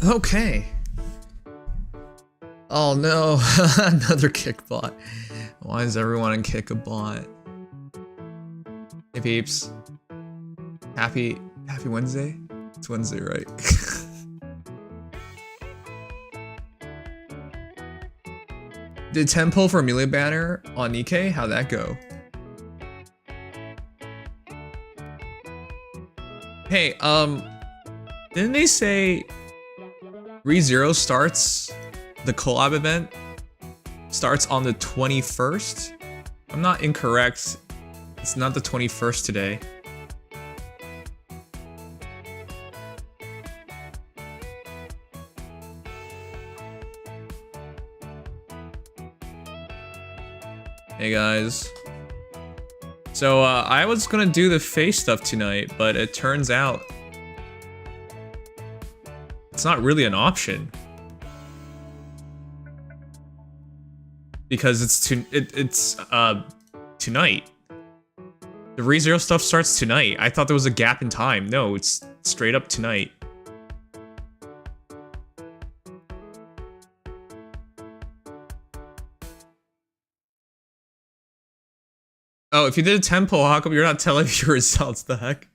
Okay. Oh no, another kick bot. Why is everyone in kick a bot? Hey peeps. Happy Wednesday? It's Wednesday, right? Did 10 pull for Amelia banner on Nikkei? How'd that go? Hey, didn't they say ReZero starts, the collab event starts on the 21st? I'm not incorrect. It's not the 21st today. Hey guys. So I was gonna do the face stuff tonight, but it turns out it's not really an option. Because it's tonight. The ReZero stuff starts tonight. I thought there was a gap in time. No, it's straight up tonight. Oh, if you did a 10 pull, how come you're not telling me your results? The heck?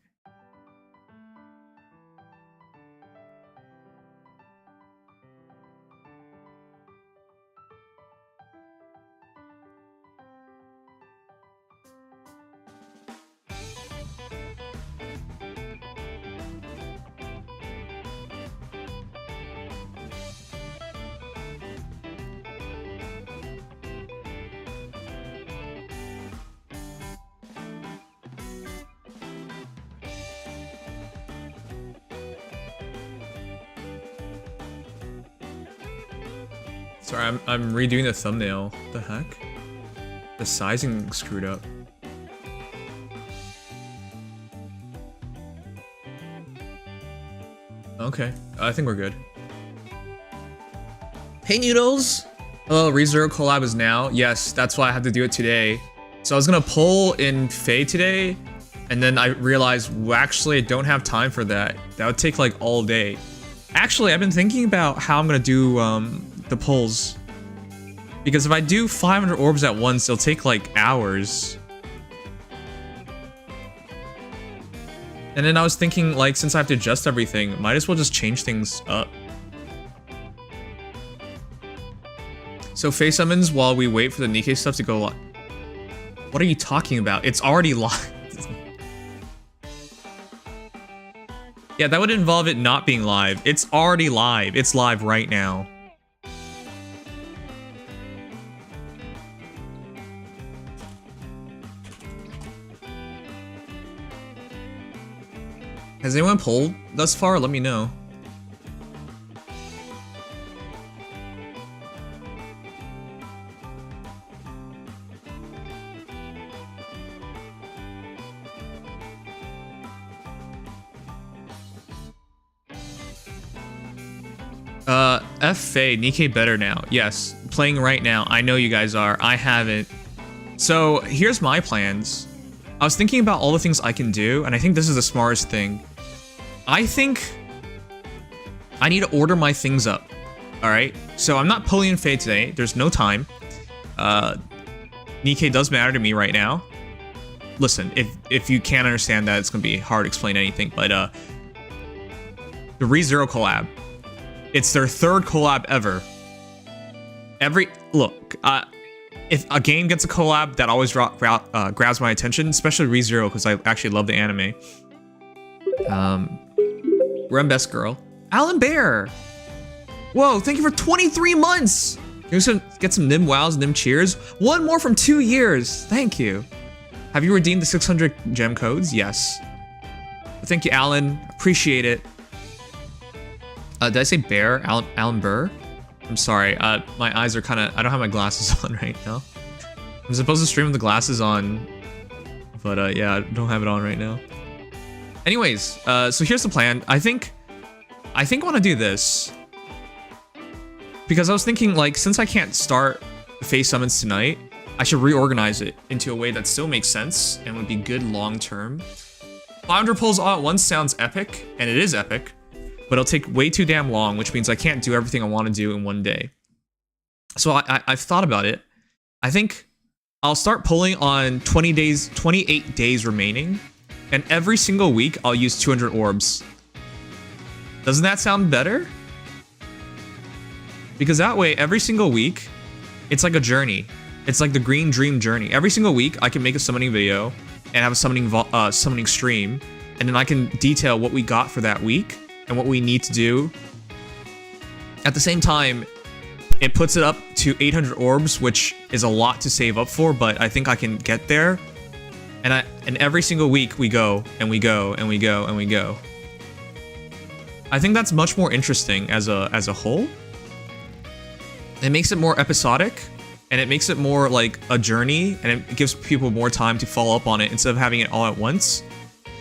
Sorry, I'm redoing the thumbnail. The heck? The sizing screwed up. Okay, I think we're good. Hey Noodles! Oh, ReZero collab is now? Yes, that's why I had to do it today. So I was gonna pull in Faye today, and then I realized, well, actually I don't have time for that. That would take like all day. Actually, I've been thinking about how I'm gonna do the pulls. Because if I do 500 orbs at once, it'll take like hours. And then I was thinking, like, since I have to adjust everything, might as well just change things up. So face summons while we wait for the Nikkei stuff to go live. What are you talking about? It's already live. Yeah, that would involve it not being live. It's already live. It's live right now. Has anyone pulled thus far? Let me know. FA, Nikkei better now. Yes, playing right now. I know you guys are. I haven't. So here's my plans. I was thinking about all the things I can do, and I think this is the smartest thing. I think I need to order my things up. Alright? So I'm not pulling in Fade today. There's no time. Nikkei does matter to me right now. Listen, if you can't understand that, it's gonna be hard to explain anything, but the ReZero collab. It's their third collab ever. Look, if a game gets a collab, that always grabs my attention, especially ReZero, because I actually love the anime. Rem Best Girl. Alan Bear! Whoa, thank you for 23 months! Can we get some Nim Wows, Nim Cheers? One more from 2 years! Thank you. Have you redeemed the 600 gem codes? Yes. Thank you, Alan. Appreciate it. Did I say Bear? Alan Burr? I'm sorry, my eyes are kinda... I don't have my glasses on right now. I'm supposed to stream with the glasses on, but yeah, I don't have it on right now. Anyways, so here's the plan. I think I want to do this. Because I was thinking, like, since I can't start face summons tonight, I should reorganize it into a way that still makes sense and would be good long term. 500 pulls all at once sounds epic, and it is epic. but it'll take way too damn long, which means I can't do everything I want to do in one day. So I've thought about it. I think I'll start pulling on 28 days remaining, and every single week I'll use 200 orbs. Doesn't that sound better? Because that way, every single week, it's like a journey. It's like the Green Dream journey. Every single week, I can make a summoning video and have a summoning stream, and then I can detail what we got for that week and what we need to do. At the same time, it puts it up to 800 orbs, which is a lot to save up for, but I think I can get there. And every single week we go and we go and we go and we go. I think that's much more interesting as a whole. It makes it more episodic, and it makes it more like a journey, and it gives people more time to follow up on it instead of having it all at once.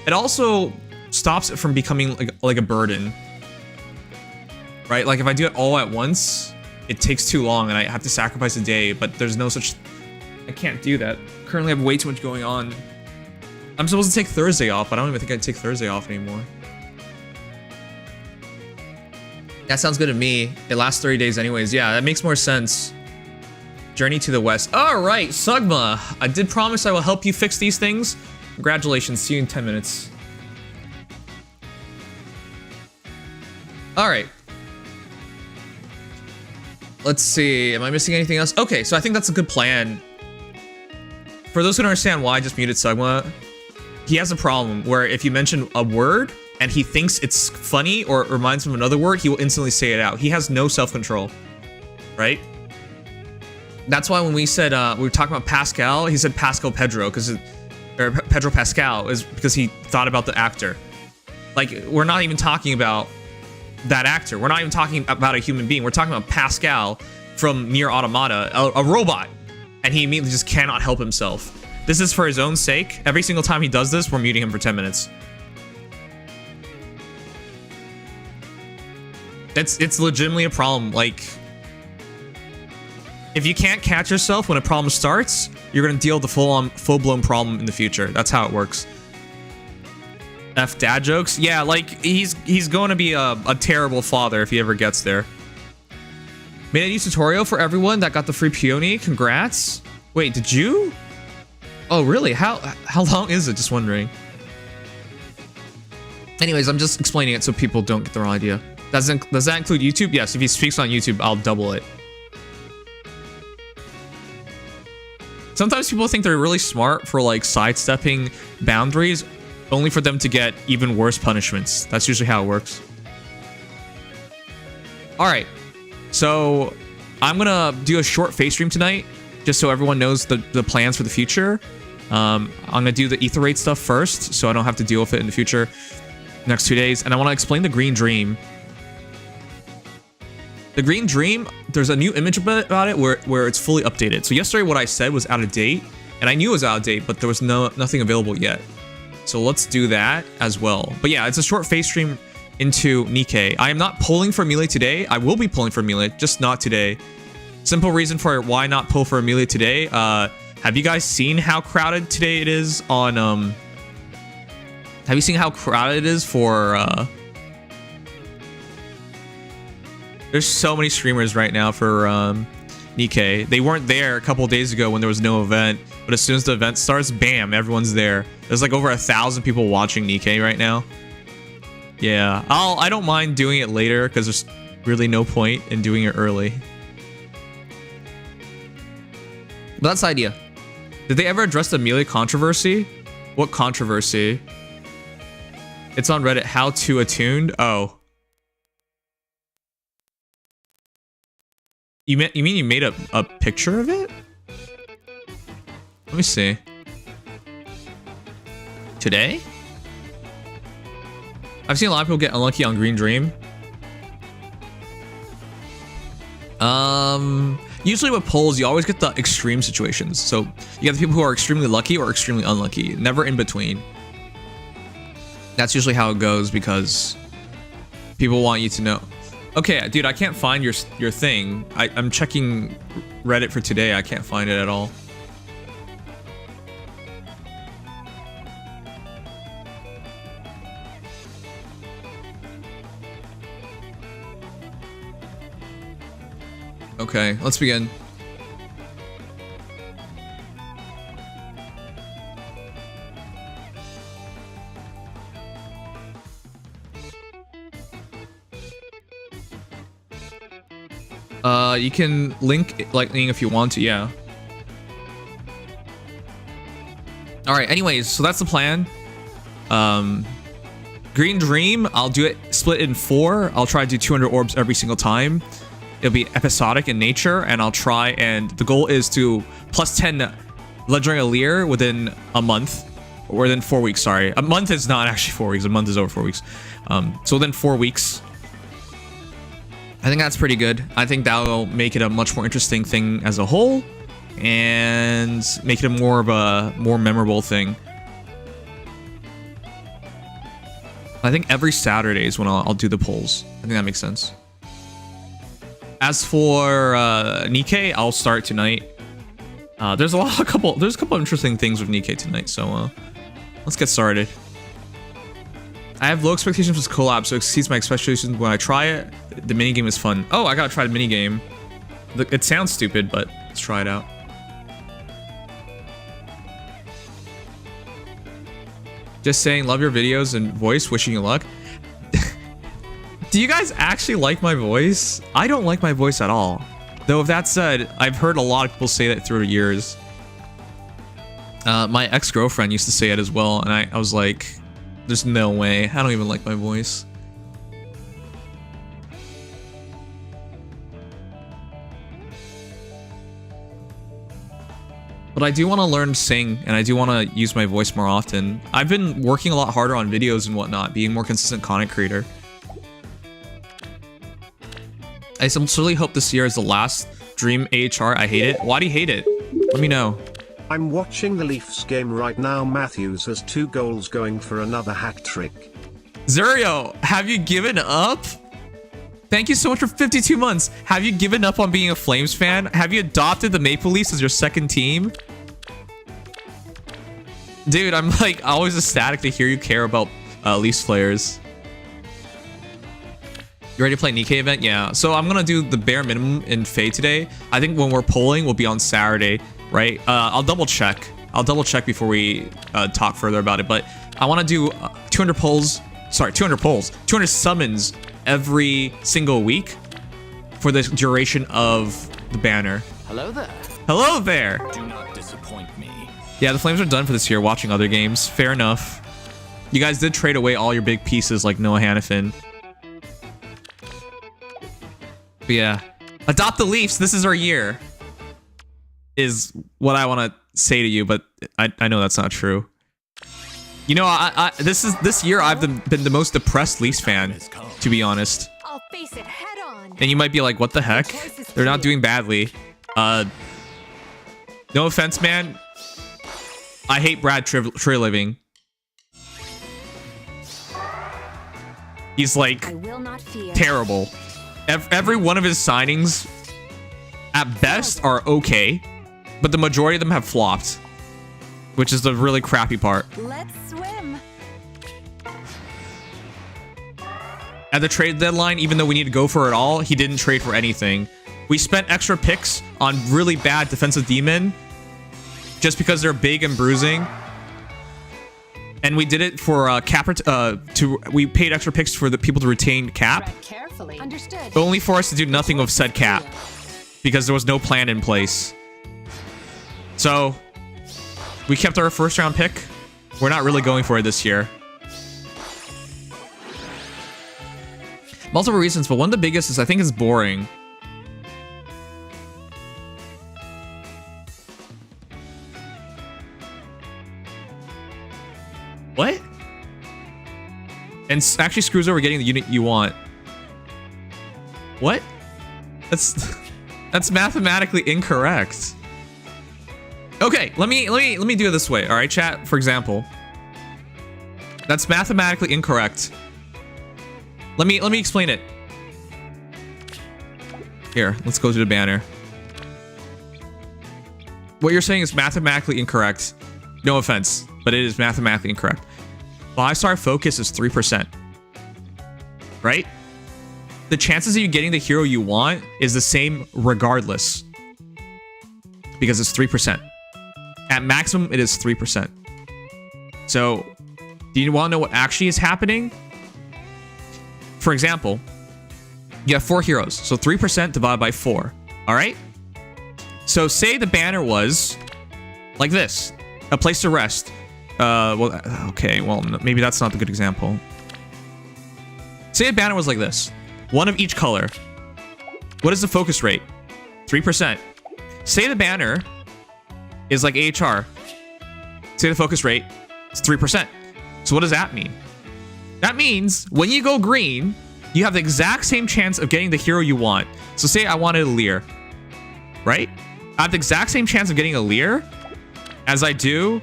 It also stops it from becoming like a burden, right? Like if I do it all at once, it takes too long and I have to sacrifice a day, but there's no such... I can't do that. Currently I have way too much going on. I'm supposed to take Thursday off, but I don't even think I'd take Thursday off anymore. That sounds good to me. It lasts 30 days anyways. Yeah, that makes more sense. Journey to the West. All right, Sugma. I did promise I will help you fix these things. Congratulations. See you in 10 minutes. All right. Let's see. Am I missing anything else? Okay, so I think that's a good plan. For those who don't understand why I just muted Sugma, he has a problem where if you mention a word and he thinks it's funny or it reminds him of another word, he will instantly say it out. He has no self-control, right? That's why when we said, we were talking about Pascal, he said Pascal Pedro, or Pedro Pascal, is because he thought about the actor. Like, we're not even talking about that actor. We're not even talking about a human being. We're talking about Pascal from Nier Automata, a robot. And he immediately just cannot help himself. This is for his own sake. Every single time he does this, we're muting him for 10 minutes. It's legitimately a problem. Like, if you can't catch yourself when a problem starts, you're gonna deal with the full-blown problem in the future. That's how it works. F dad jokes? Yeah, like, he's going to be a terrible father if he ever gets there. Made a new tutorial for everyone that got the free peony. Congrats. Wait, did you? Oh, really? How long is it? Just wondering. Anyways, I'm just explaining it so people don't get the wrong idea. Does that include YouTube? Yes, if he speaks on YouTube, I'll double it. Sometimes people think they're really smart for like sidestepping boundaries, only for them to get even worse punishments. That's usually how it works. All right, so I'm gonna do a short face stream tonight, just so everyone knows the plans for the future. I'm gonna do the ether rate stuff first, so I don't have to deal with it in the future next 2 days. And I want to explain the Green Dream. The Green Dream, there's a new image about it where it's fully updated. So yesterday what I said was out of date, and I knew it was out of date, but there was nothing available yet. So let's do that as well. But yeah, it's a short face stream into Nikkei. I am not pulling for Melee today. I will be pulling for Melee, just not today. Simple reason for why not pull for Melee today. Have you guys seen how crowded today it is on... Have you seen how crowded it is for... There's so many streamers right now for Nikkei. They weren't there a couple days ago when there was no event, but as soon as the event starts, bam, everyone's there. There's like over 1,000 people watching Nikkei right now. Yeah, I don't mind doing it later because there's really no point in doing it early. But that's the idea. Did they ever address the Melee controversy? What controversy? It's on Reddit. How to attuned? Oh. You mean you made a picture of it? Let me see. Today? I've seen a lot of people get unlucky on Green Dream. Usually with polls, you always get the extreme situations. So you get the people who are extremely lucky or extremely unlucky, never in between. That's usually how it goes because people want you to know. Okay, dude, I can't find your thing. I'm checking Reddit for today. I can't find it at all. Okay, let's begin. You can link lightning if you want to, yeah. All right, anyways, so that's the plan. Green Dream, I'll do it split in 4. I'll try to do 200 orbs every single time. It'll be episodic in nature, and I'll try, and the goal is to plus 10 Legendary Leer within a month, or within 4 weeks, sorry. A month is not actually 4 weeks, a month is over 4 weeks. So within 4 weeks. I think that's pretty good. I think that'll make it a much more interesting thing as a whole, and make it a more memorable thing. I think every Saturday is when I'll do the polls. I think that makes sense. As for Nikkei, I'll start tonight. There's a couple interesting things with Nikkei tonight, so let's get started. I have low expectations for this collab, so it exceeds my expectations when I try it. The minigame is fun. Oh, I gotta try the minigame. It sounds stupid, but let's try it out. Just saying, love your videos and voice, wishing you luck. Do you guys actually like my voice? I don't like my voice at all. Though, if that said, I've heard a lot of people say that through the years. My ex-girlfriend used to say it as well, and I was like, there's no way. I don't even like my voice. But I do want to learn to sing, and I do want to use my voice more often. I've been working a lot harder on videos and whatnot, being more consistent content creator. I sincerely hope this year is the last Dream AHR. I hate it. Why do you hate it? Let me know. I'm watching the Leafs game right now. Matthews has 2 goals, going for another hat trick. Zurio, have you given up? Thank you so much for 52 months. Have you given up on being a Flames fan? Have you adopted the Maple Leafs as your second team? Dude, I'm like always ecstatic to hear you care about Leafs players. You ready to play Nikkei event? Yeah. So I'm gonna do the bare minimum in Fae today. I think when we're polling, we'll be on Saturday, right? I'll double check. I'll double check before we talk further about it. But I want to do 200 polls. Sorry, 200 polls. 200 summons every single week for the duration of the banner. Hello there. Hello there. Do not disappoint me. Yeah, the Flames are done for this year watching other games. Fair enough. You guys did trade away all your big pieces like Noah Hannafin. But yeah. Adopt the Leafs. This is our year. Is what I want to say to you, but I know that's not true. You know, this year I've been the most depressed Leafs fan, to be honest. I'll face it head on. And you might be like, what the heck? They're not doing badly. No offense, man. I hate Brad Treliving. He's like I will not fear. terrible. Every one of his signings, at best, are okay, but the majority of them have flopped, which is the really crappy part. Let's swim. At the trade deadline, even though we need to go for it all, he didn't trade for anything. We spent extra picks on really bad defensive D-men just because they're big and bruising. And we did it for we paid extra picks for the people to retain cap. Tread carefully. Understood. Only for us to do nothing with said cap because there was no plan in place. So we kept our first round pick. We're not really going for it this year. Multiple reasons, but one of the biggest is I think it's boring. What? And actually screws over getting the unit you want. What? That's mathematically incorrect. Okay, let me do it this way. All right, chat. For example, that's mathematically incorrect. Let me explain it. Here, let's go to the banner. What you're saying is mathematically incorrect. No offense, but it is mathematically incorrect. 5-star focus is 3%. Right? the chances of you getting the hero you want is the same regardless. Because it's 3%. At maximum, it is 3%. So, do you want to know what actually is happening? For example, you have 4 heroes. So 3% divided by 4. All right? So say the banner was like this. A place to rest. Well, okay, well, maybe that's not the good example. Say a banner was like this. 1 of each color. What is the focus rate? 3%. Say the banner is like AHR. Say the focus rate is 3%. So what does that mean? That means when you go green, you have the exact same chance of getting the hero you want. So say I wanted a Lear, right? I have the exact same chance of getting a Lear as I do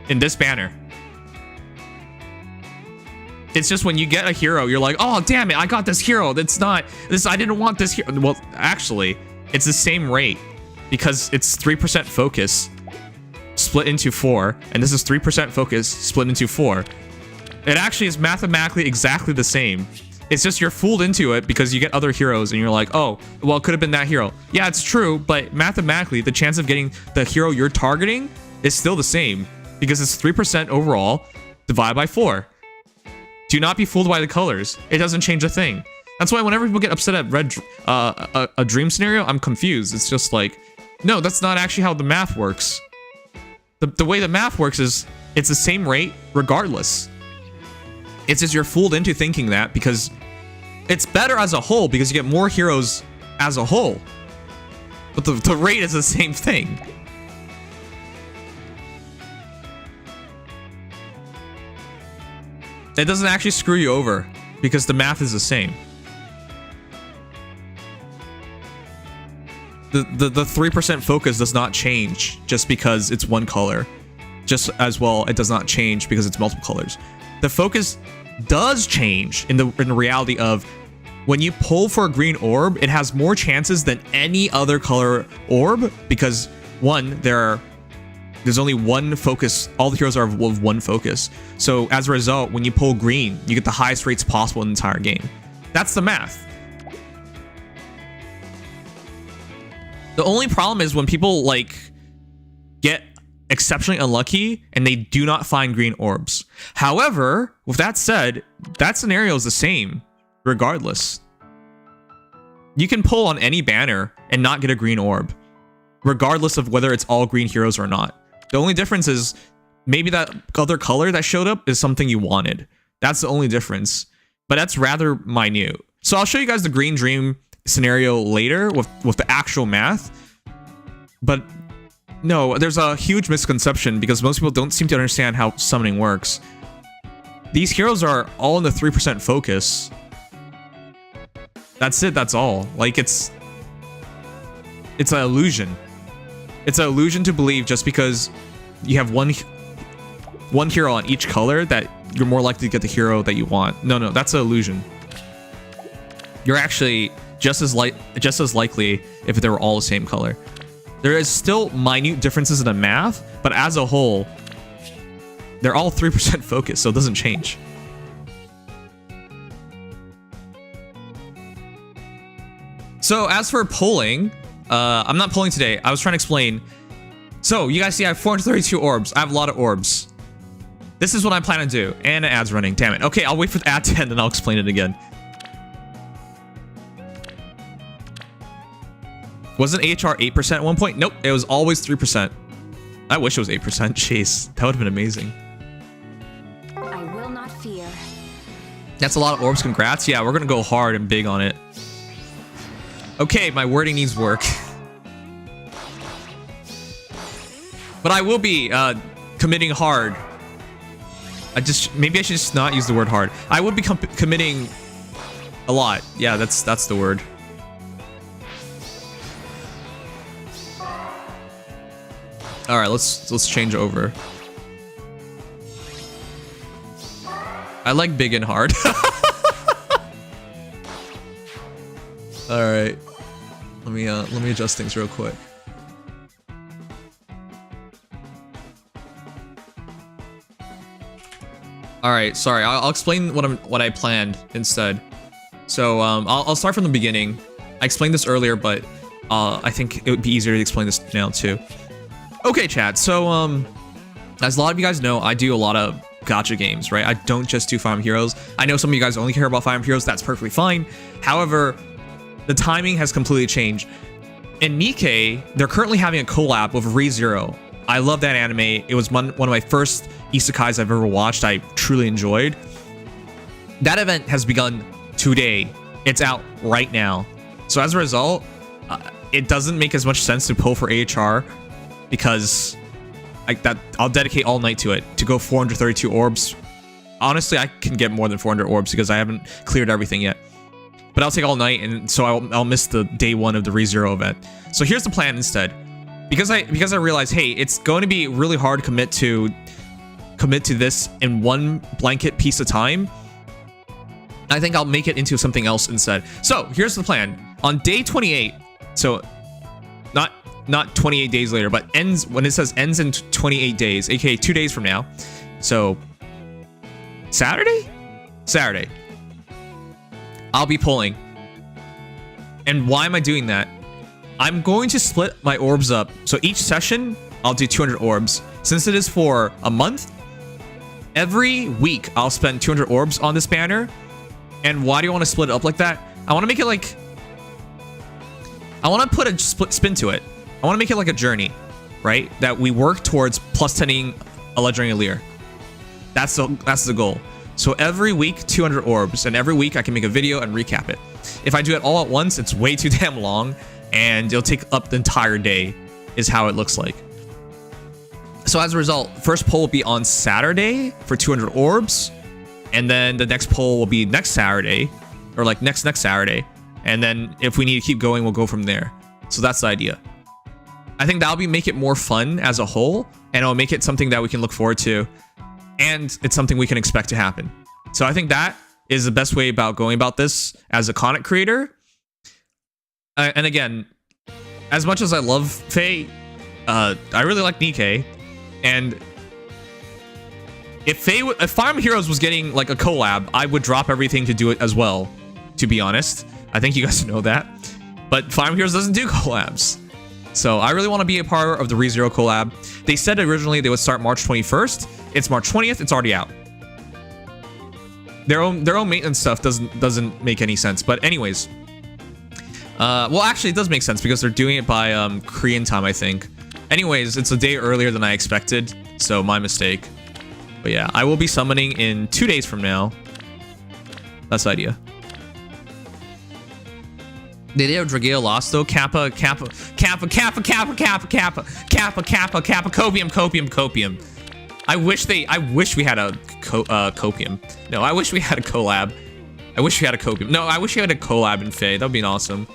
in this banner. It's just when you get a hero, you're like, oh, damn it, I got this hero. That's not this. I didn't want this hero. Well, actually, it's the same rate because it's 3% focus split into 4, and this is 3% focus split into 4. It actually is mathematically exactly the same. It's just you're fooled into it because you get other heroes and you're like, oh, well, it could have been that hero. Yeah, it's true, but mathematically, the chance of getting the hero you're targeting is still the same because it's 3% overall divided by 4. Do not be fooled by the colors. It doesn't change a thing. That's why whenever people get upset at a dream scenario, I'm confused. It's just like, no, that's not actually how the math works. The way the math works is it's the same rate regardless. It's just you're fooled into thinking that because it's better as a whole because you get more heroes as a whole. But the rate is the same thing. It doesn't actually screw you over because the math is the same. The 3% focus does not change just because it's one color. Just as well, it does not change because it's multiple colors. The focus does change in the reality of when you pull for a green orb, it has more chances than any other color orb because one, there's only one focus. All the heroes are of one focus. So as a result, when you pull green, you get the highest rates possible in the entire game. That's the math. The only problem is when people like get exceptionally unlucky and they do not find green orbs. However, with that said, that scenario is the same regardless. You can pull on any banner and not get a green orb, regardless of whether it's all green heroes or not. The only difference is maybe that other color that showed up is something you wanted. That's the only difference, but that's rather minute. So I'll show you guys the green dream scenario later with the actual math. But no, there's a huge misconception because most people don't seem to understand how summoning works. These heroes are all in the 3% focus. That's it, that's all. Like it's an illusion. It's an illusion to believe just because you have one hero on each color that you're more likely to get the hero that you want. No, that's an illusion. You're actually just as likely if they were all the same color. There is still minute differences in the math, but as a whole, they're all 3% focus, so it doesn't change. So as for polling, I'm not polling today. I was trying to explain. So you guys see I have 432 orbs. I have a lot of orbs. This is what I plan to do. And an ad's running. Damn it. Okay, I'll wait for the ad to end and I'll explain it again. Wasn't AHR 8% at one point? Nope, it was always 3%. I wish it was 8%. Jeez, that would have been amazing. I will not fear. That's a lot of orbs. Congrats. Yeah, we're gonna go hard and big on it. Okay, my wording needs work. But I will be committing hard. Maybe I should just not use the word hard. I would be committing a lot. Yeah, that's the word. All right, let's change over. I like big and hard. All right, let me adjust things real quick. All right, sorry. I'll explain what I planned instead. So I'll start from the beginning. I explained this earlier, but I think it would be easier to explain this now too. Okay, chat. So as a lot of you guys know, I do a lot of gacha games, right? I don't just do Fire Emblem Heroes. I know some of you guys only care about Fire Emblem Heroes. That's perfectly fine. However, the timing has completely changed. In Nikkei, they're currently having a collab with ReZero. I love that anime. It was one of my first isekais I've ever watched. I truly enjoyed. That event has begun today. It's out right now. So as a result, it doesn't make as much sense to pull for AHR because I'll dedicate all night to it to go 432 orbs. Honestly, I can get more than 400 orbs because I haven't cleared everything yet. But I'll take all night, and so I'll miss the day one of the ReZero event. So here's the plan instead. Because I realized, hey, it's going to be really hard to commit to this in one blanket piece of time. I think I'll make it into something else instead. So here's the plan. On day 28, so not 28 days later, but ends when it says ends in 28 days, aka 2 days from now. So Saturday, I'll be pulling. And why am I doing that? I'm going to split my orbs up. So each session, I'll do 200 orbs. Since it is for a month, every week I'll spend 200 orbs on this banner. And why do you want to split it up like that? I want to make it like... I want to put a spin to it. I want to make it like a journey, right? That we work towards plus 10ing a legendary Leer. That's the goal. So every week, 200 orbs, and every week I can make a video and recap it. If I do it all at once, it's way too damn long, and it'll take up the entire day, is how it looks like. So as a result, first poll will be on Saturday for 200 orbs, and then the next poll will be next Saturday, or like next Saturday, and then if we need to keep going, we'll go from there. So that's the idea. I think that'll make it more fun as a whole, and it'll make it something that we can look forward to. And it's something we can expect to happen. So I think that is the best way about going about this as a content creator. And again, as much as I love Faye, I really like Nikkei. And if Fire Emblem Heroes was getting like a collab, I would drop everything to do it as well, to be honest. I think you guys know that. But Fire Emblem Heroes doesn't do collabs. So I really want to be a part of the ReZero collab. They said originally they would start March 21st. It's March 20th. It's already out. Their own maintenance stuff doesn't make any sense. But anyways, well, actually, it does make sense because they're doing it by Korean time, I think. Anyways, it's a day earlier than I expected, so my mistake. But yeah, I will be summoning in 2 days from now. That's the idea. The day of Drageo lost though. Kappa, copium. I wish we had a copium. No, I wish we had a collab. I wish we had a copium. No, I wish we had a collab in Faye. That'd be awesome.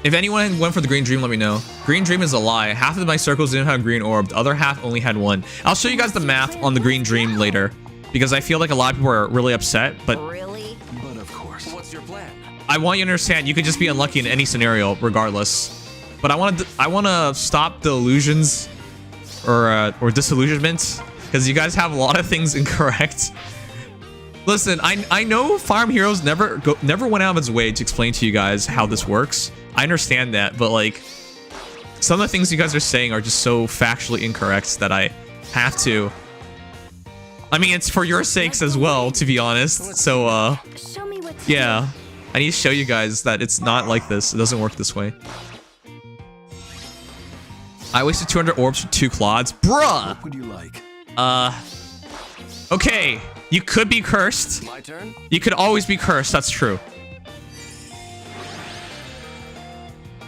If anyone went for the green dream, let me know. Green dream is a lie. Half of my circles didn't have green orb. The other half only had one. I'll show you guys the math on the green dream later, because I feel like a lot of people are really upset, but... Really? But of course. What's your plan? I want you to understand you could just be unlucky in any scenario, regardless. But I want to stop the illusions or disillusionment, because you guys have a lot of things incorrect. Listen, I know Fire Emblem Heroes never went out of its way to explain to you guys how this works. I understand that, but like some of the things you guys are saying are just so factually incorrect that I have to. I mean, it's for your sakes as well, to be honest. So yeah, I need to show you guys that it's not like this. It doesn't work this way. I wasted 200 orbs for 2 clods, bruh. What would you like? Okay, you could be cursed. My turn? You could always be cursed. That's true.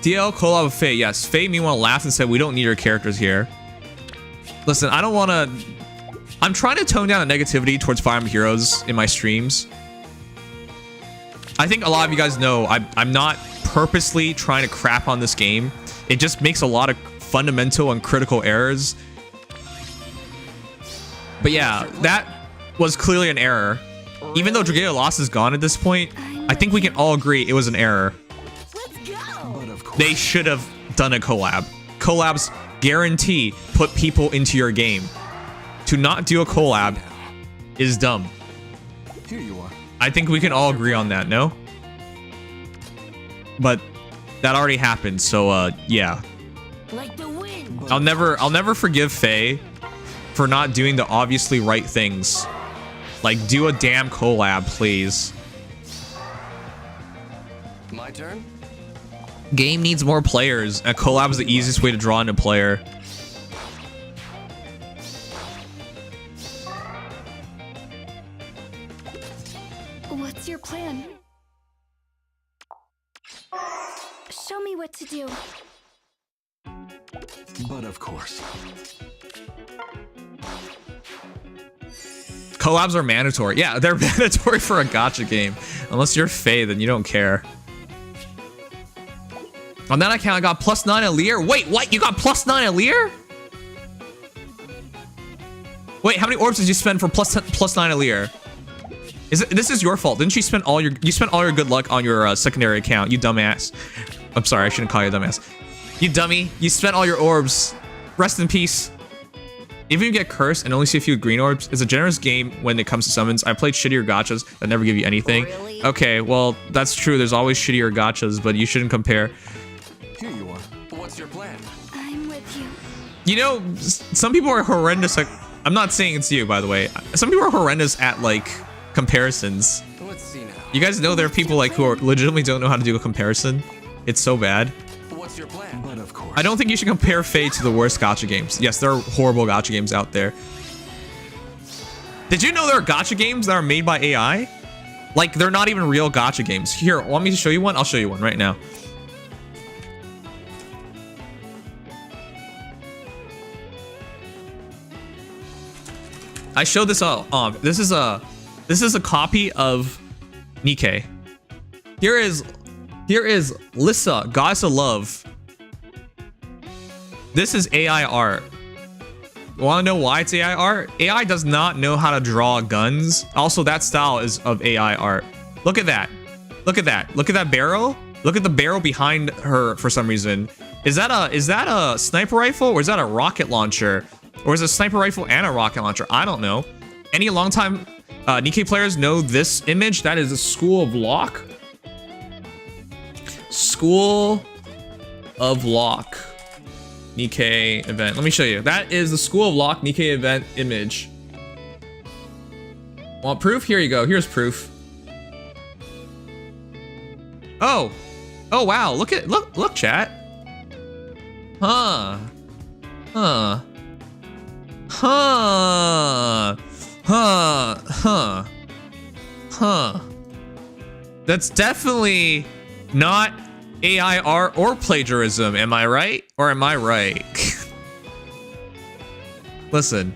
DL collab with Faye. Yes, Faye meanwhile laughed and said we don't need our characters here. Listen, I don't want to... I'm trying to tone down the negativity towards Fire Emblem Heroes in my streams. I think a lot of you guys know I'm not purposely trying to crap on this game. It just makes a lot of fundamental and critical errors. But yeah, that was clearly an error. Even though Drageo Lost is gone at this point, I think we can all agree it was an error. They should have done a collab. Collabs guarantee put people into your game. To not do a collab is dumb. Here you are. I think we can all agree on that, no? But that already happened, so yeah. Like the wind. I'll never forgive Faye for not doing the obviously right things. Like, do a damn collab, please. My turn? Game needs more players. A collab is the easiest way to draw in a player. What's your plan? Show me what to do. But of course. Collabs are mandatory. Yeah, they're mandatory for a gacha game. Unless you're Faye, then you don't care. On that account, I got +9 Alir. Wait, what? You got +9 Alir? Wait, how many orbs did you spend for +9 Alir? This is your fault. Didn't you spend all your good luck on your secondary account? You dumbass. I'm sorry, I shouldn't call you a dumbass. You dummy. You spent all your orbs. Rest in peace. Even if you get cursed and only see a few green orbs, it's a generous game when it comes to summons. I played shittier gachas that never give you anything. Really? Okay, well, that's true. There's always shittier gachas, but you shouldn't compare. Here you are. What's your plan? I'm with you. You know, some people are horrendous at... I'm not saying it's you, by the way. Some people are horrendous at, like, comparisons. Let's see now. You guys know there are people, like, who are legitimately don't know how to do a comparison? It's so bad. What's your plan? But of course. I don't think you should compare Faye to the worst gacha games. Yes, there are horrible gacha games out there. Did you know there are gacha games that are made by AI? Like, they're not even real gacha games. Here, want me to show you one? I'll show you one right now. I showed this off. This is a copy of Nikkei. Here is Lissa, Goddess of Love. This is AI art. Want to know why it's AI art? AI does not know how to draw guns. Also, that style is of AI art. Look at that. Look at that. Look at that barrel. Look at the barrel behind her for some reason. Is that a sniper rifle or is that a rocket launcher? Or is it a sniper rifle and a rocket launcher? I don't know. Any longtime Nikkei players know this image? That is a School of Lock. School of Lock Nikkei event. Let me show you. That is the School of Lock Nikkei event image. Want proof? Here you go. Here's proof. Oh. Oh wow. Look chat. Huh. Huh. Huh. Huh. Huh. Huh. That's definitely not AI art or plagiarism, am I right? Or am I right? Listen,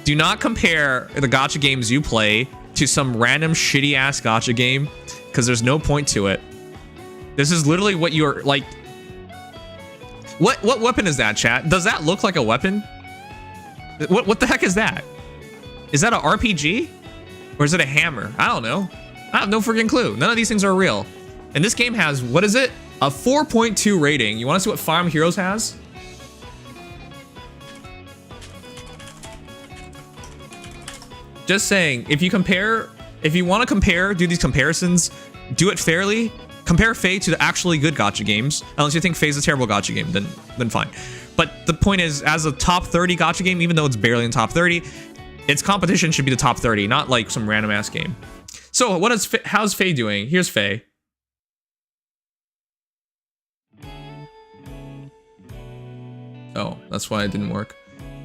do not compare the gacha games you play to some random shitty ass gacha game, because there's no point to it. This is literally what you're like. What weapon is that, chat? Does that look like a weapon? What the heck is that? Is that an RPG? Or is it a hammer? I don't know. I have no freaking clue. None of these things are real. And this game has, what is it? A 4.2 rating. You want to see what Fire Emblem Heroes has? Just saying, if you want to compare, do these comparisons, do it fairly. Compare Faye to the actually good gacha games. Unless you think Faye's a terrible gacha game, then fine. But the point is, as a top 30 gacha game, even though it's barely in top 30, its competition should be the top 30, not like some random ass game. So how's Faye doing? Here's Faye. Oh, that's why it didn't work.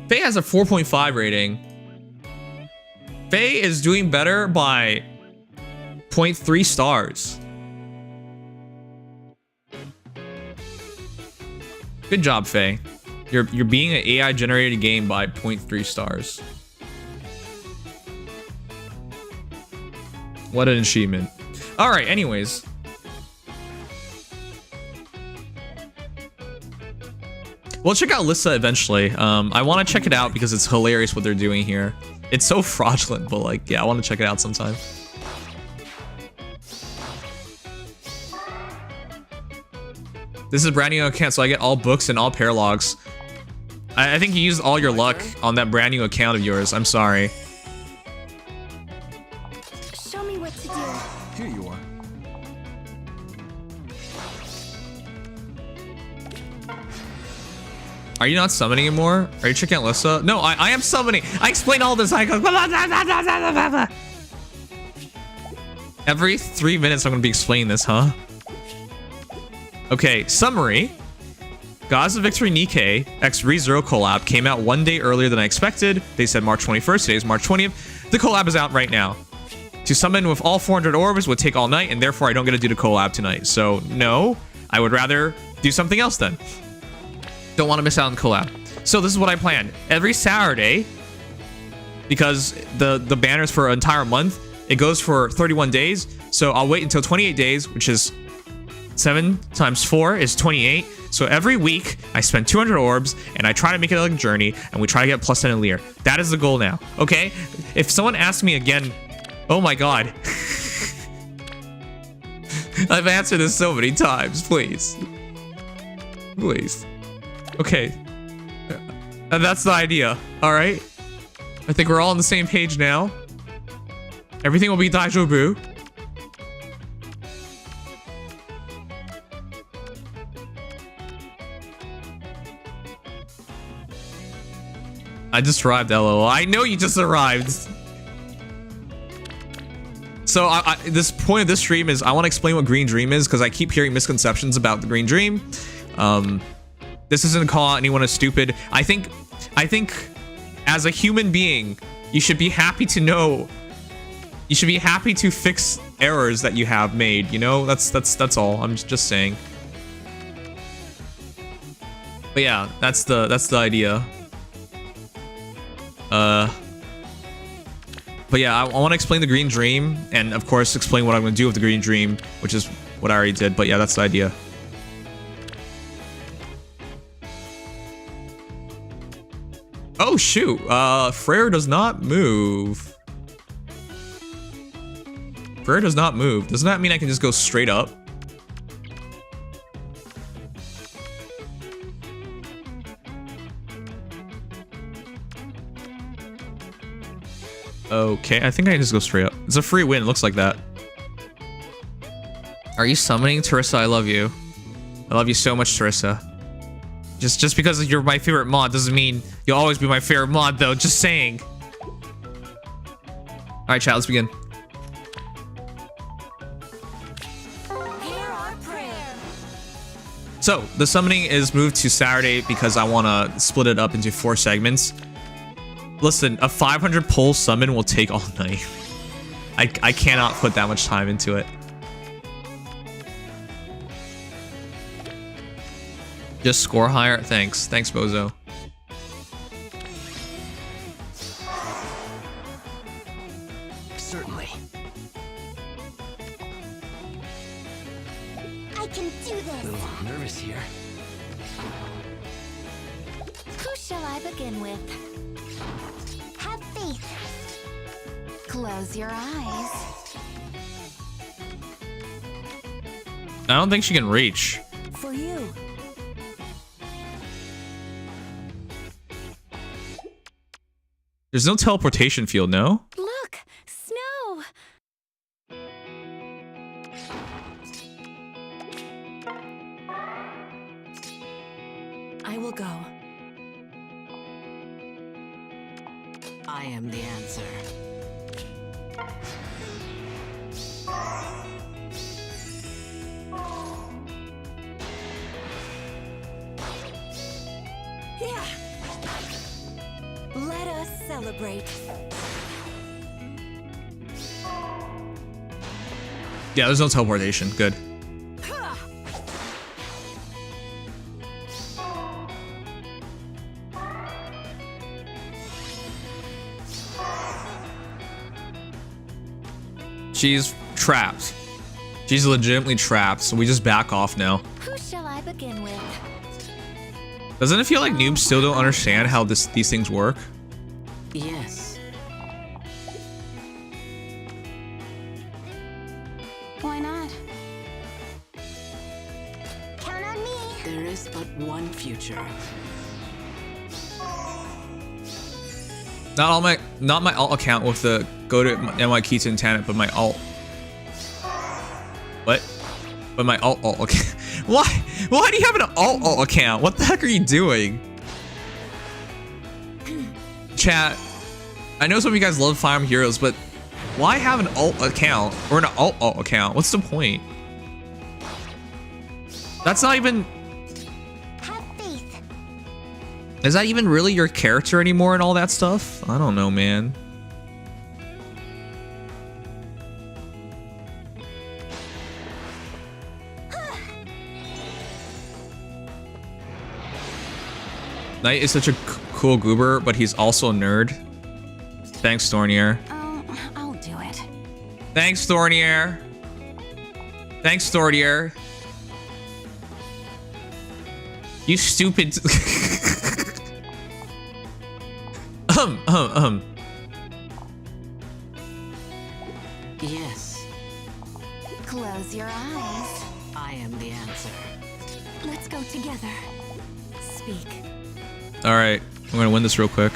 Faye has a 4.5 rating. Faye is doing better by 0.3 stars. Good job, Faye. You're being an AI generated game by 0.3 stars. What an achievement. All right, anyways. We'll check out Lissa eventually. I want to check it out because it's hilarious what they're doing here. It's so fraudulent, but like, yeah, I want to check it out sometime. This is a brand new account, so I get all books and all paralogs. I think you used all your luck on that brand new account of yours. I'm sorry. Show me what to do. Here you are. Are you not summoning anymore? Are you checking out Lissa? No, I am summoning. I explained all this. I go, every 3 minutes I'm gonna be explaining this, huh? Okay, summary. Gods of Victory Nikkei X ReZero collab came out 1 day earlier than I expected. They said March 21st. Today is March 20th. The collab is out right now. To summon with all 400 orbs would take all night, and therefore I don't get to do the collab tonight. So no, I would rather do something else then. Don't want to miss out on the collab. So this is what I planned. Every Saturday, because the banner's for an entire month, it goes for 31 days. So I'll wait until 28 days, which is 7 times 4 is 28. So every week I spend 200 orbs and I try to make it like a journey, and we try to get plus 10 in Lear. That is the goal now. Okay? If someone asks me again, oh my god. I've answered this so many times. Please. Please. Okay. And that's the idea. Alright? I think we're all on the same page now. Everything will be Daijobu. I just arrived, LOL. I know you just arrived. So this point of this stream is I want to explain what Green Dream is, because I keep hearing misconceptions about the Green Dream. This isn't to call out anyone as stupid. I think as a human being, you should be happy to know. You should be happy to fix errors that you have made. You know, that's all. I'm just saying. But yeah, that's the idea. But yeah, I want to explain the Green Dream, and of course explain what I'm going to do with the Green Dream, which is what I already did. But yeah, that's the idea. Oh shoot, Frere does not move. Frere does not move. Doesn't that mean I can just go straight up? Okay, I think I can just go straight up. It's a free win, it looks like that. Are you summoning? Teresa, I love you. I love you so much, Teresa. Just because you're my favorite mod doesn't mean you'll always be my favorite mod, though. Just saying. Alright, chat, let's begin. So, the summoning is moved to Saturday because I want to split it up into 4 segments. Listen, a 500 pull summon will take all night. I cannot put that much time into it. Just score higher. Thanks. Thanks, Bozo. Certainly. I can do this. A little nervous here. Who shall I begin with? Have faith. Close your eyes. I don't think she can reach. For you. There's no teleportation field, no? Look, snow. I will go. I am the answer. Yeah. Let us celebrate. Yeah, there's no teleportation. Good. She's trapped. She's legitimately trapped, so we just back off now. Who shall I begin with? Doesn't it feel like noobs still don't understand how these things work? Yes. Why not? Count on me. There is but one future. Not my alt account with the go to NY Keaton Tanit, but my alt. What? But my alt account. Why? Why do you have an alt account? What the heck are you doing? Chat. I know some of you guys love Fire Emblem Heroes, but why have an alt account or an alt account? What's the point? That's not even. Have faith. Is that even really your character anymore and all that stuff? I don't know, man. Knight is such a cool goober, but he's also a nerd. Thanks, Thornier. I'll do it. Thanks, Thornier. Thanks, Thornier. You stupid. Yes, Close your eyes. I am the answer. Let's go together. Speak. All right, I'm gonna win this real quick.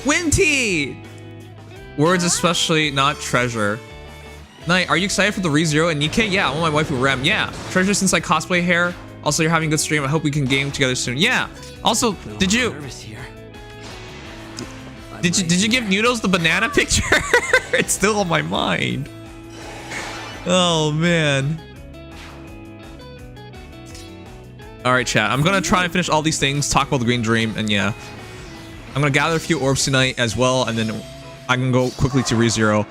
Winty! Words especially, not treasure. Knight, are you excited for the ReZero and Nikkei? Yeah, I want my waifu Rem. Yeah, treasure since I cosplay hair. Also, you're having a good stream. I hope we can game together soon. Yeah. Also, did you give Noodles the banana picture? It's still on my mind. Oh man. All right, chat. I'm gonna try and finish all these things. Talk about the Green Dream, and yeah, I'm gonna gather a few orbs tonight as well, and then I can go quickly to ReZero.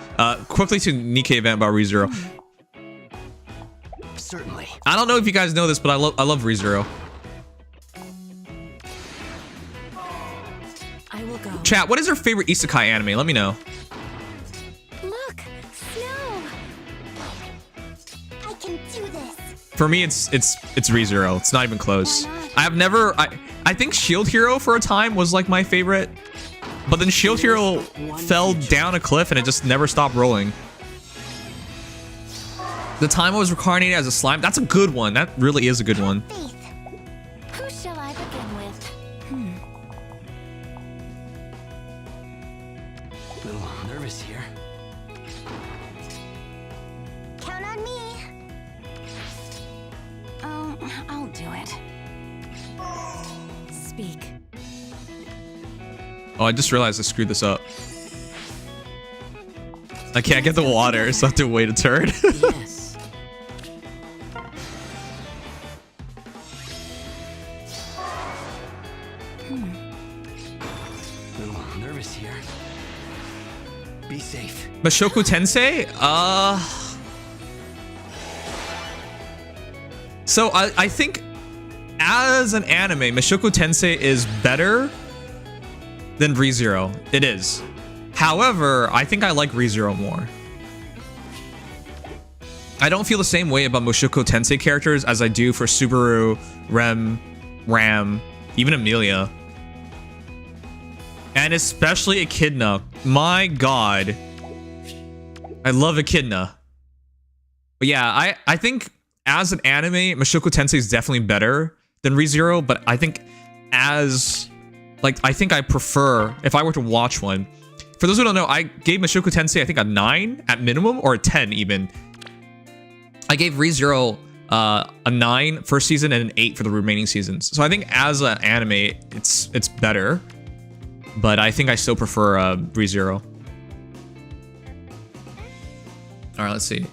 Quickly to Nikkei event about ReZero. Certainly. I don't know if you guys know this, but I love ReZero. I will go. Chat, what is your favorite isekai anime? Let me know. Look, snow. I can do this. For me, it's ReZero. It's not even close. Why not? I have never. I think Shield Hero for a time was like my favorite, but then Shield Hero fell down a cliff and it just never stopped rolling. The time I was reincarnated as a slime. That's a good one. That really is a good one. Faith. Who shall I begin with? A little nervous here. Count on me. I'll do it. Speak. Oh, I just realized I screwed this up. I can't get the water, so I have to wait a turn. Yes. A little nervous here. Be safe. Mashoku Tensei? So I think as an anime, Mashoku Tensei is better than ReZero. It is. However, I think I like ReZero more. I don't feel the same way about Mushoku Tensei characters as I do for Subaru, Ram, even Amelia. And especially Echidna. My god. I love Echidna. But yeah, I think as an anime, Mushoku Tensei is definitely better than ReZero, but I think as... like, I think I prefer, if I were to watch one... For those who don't know, I gave Mushoku Tensei, I think, a 9 at minimum, or a 10 even. I gave ReZero a 9 first season and an 8 for the remaining seasons. So I think as an anime, it's better. But I think I still prefer ReZero. All right, let's see.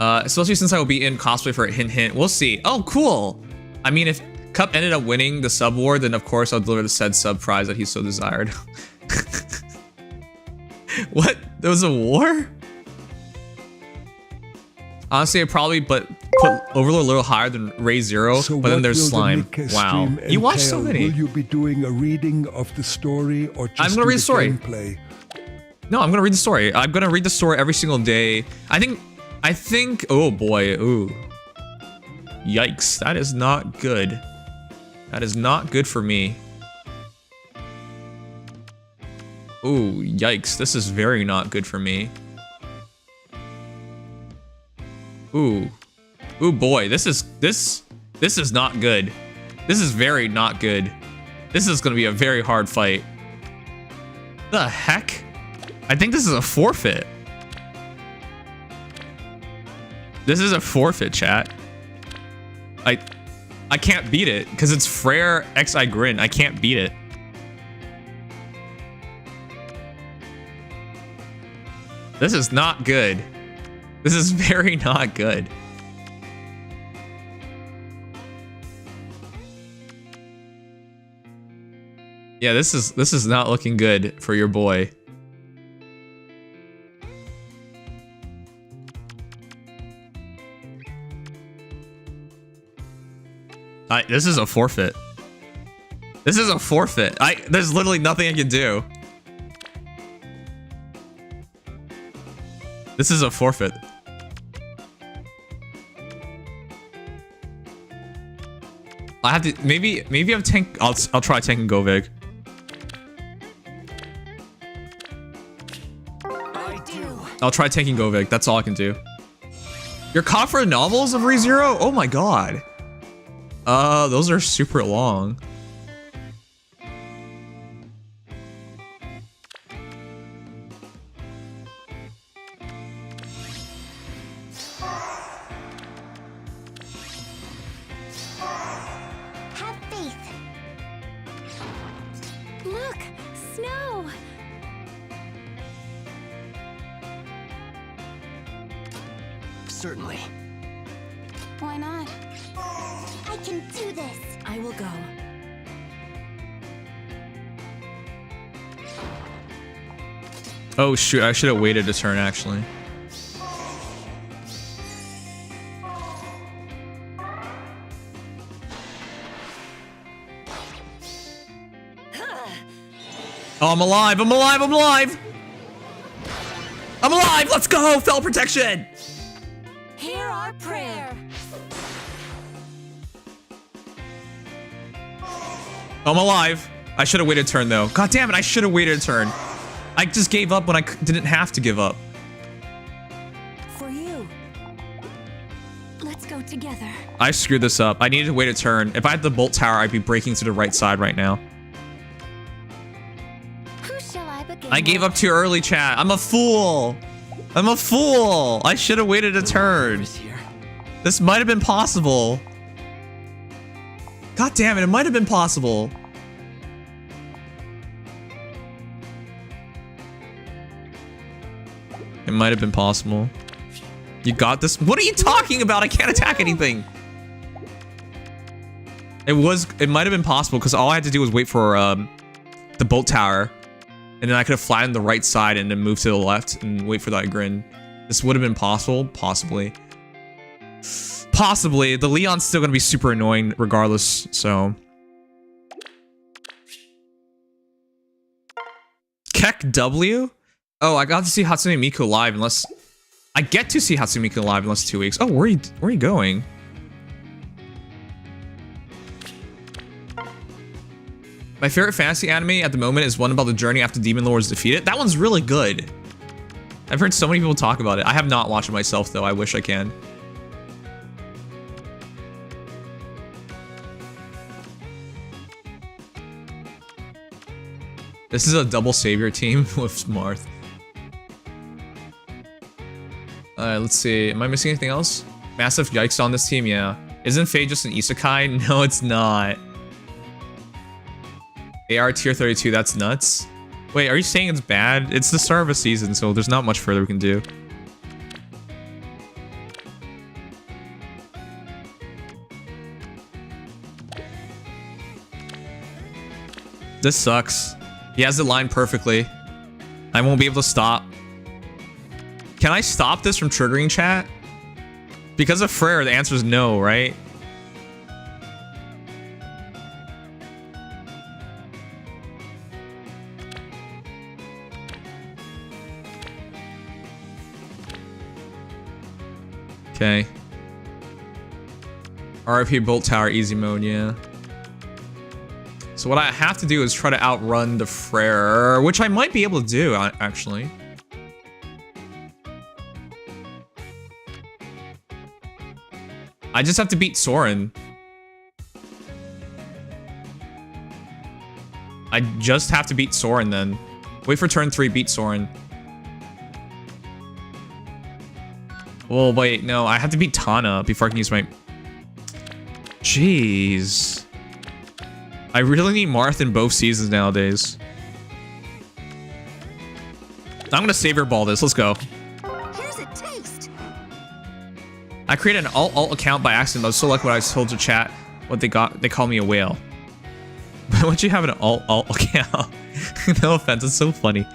Especially since I will be in cosplay for a hint hint. We'll see. Oh, cool. I mean, if Cup ended up winning the sub war, then of course I'll deliver the said sub prize that he so desired. What? There was a war? Honestly, I probably put Overlord a little higher than ReZero, So but then what there's will the Slime. Nikkei Wow. stream You watched so entail? many. Will you be doing a reading of the story or just I'm gonna do read the story. gameplay? No, I'm gonna read the story. I'm gonna read the story every single day. I think, oh boy, ooh. Yikes, that is not good. That is not good for me. Ooh, yikes, this is very not good for me. Ooh. Ooh boy, this is not good. This is very not good. This is gonna be a very hard fight. The heck? I think this is a forfeit. This is a forfeit, chat. I can't beat it because it's Frere XI Grin. I can't beat it. This is not good. This is very not good. Yeah, this is not looking good for your boy. This is a forfeit. This is a forfeit. There's literally nothing I can do. This is a forfeit. I have to maybe I've tank. I'll try tanking Govig. I'll try tanking Govig. That's all I can do. You're caught for novels of ReZero? Oh my god. Those are super long. Have faith. Look, snow. Certainly. Why not? I can do this. I will go. Oh shoot, I should have waited a turn actually. Oh, I'm alive, I'm alive, I'm alive! I'm alive, let's go! Fell protection! Hear our prayer. I'm alive. I should have waited a turn though. God damn it, I should have waited a turn. I just gave up when I didn't have to give up. For you. Let's go together. I screwed this up. I needed to wait a turn. If I had the bolt tower, I'd be breaking to the right side right now. Who shall I begin I gave with? up too early, chat. I'm a fool. I'm a fool. I should have waited a turn. Nervous here. This might have been possible. God damn it, it might have been possible. It might have been possible. You got this? What are you talking about? I can't attack anything. It might have been possible because all I had to do was wait for the bolt tower. And then I could have flattened the right side and then move to the left and wait for that grin. This would have been possible, possibly. Possibly. The Leon's still going to be super annoying regardless, so. Keck W? Oh, I got to see Hatsune Miku live unless... I get to see Hatsune Miku live unless 2 weeks. Oh, where are you going? My favorite fantasy anime at the moment is one about the journey after Demon Lord is defeated. That one's really good. I've heard so many people talk about it. I have not watched it myself, though. I wish I can. This is a double savior team with Marth. Alright, let's see. Am I missing anything else? Massive yikes on this team, yeah. Isn't Faye just an isekai? No, it's not. AR tier 32, that's nuts. Wait, are you saying it's bad? It's the start of a season, so there's not much further we can do. This sucks. He has it lined perfectly. I won't be able to stop. Can I stop this from triggering chat? Because of Frere, the answer is no, right? Okay. RIP Bolt Tower easy mode, yeah. So what I have to do is try to outrun the Frere, which I might be able to do, actually. I just have to beat Soren. I just have to beat Soren then. Wait for turn 3, beat Soren. Well, wait, no, I have to beat Tana before I can use my... Jeez. I really need Marth in both seasons nowadays. I'm gonna Savior Ball this, let's go. Here's a taste. I created an alt account by accident, but I was so lucky when I told to chat what they got. They call me a whale. Why would you have an alt account? No offense, it's so funny.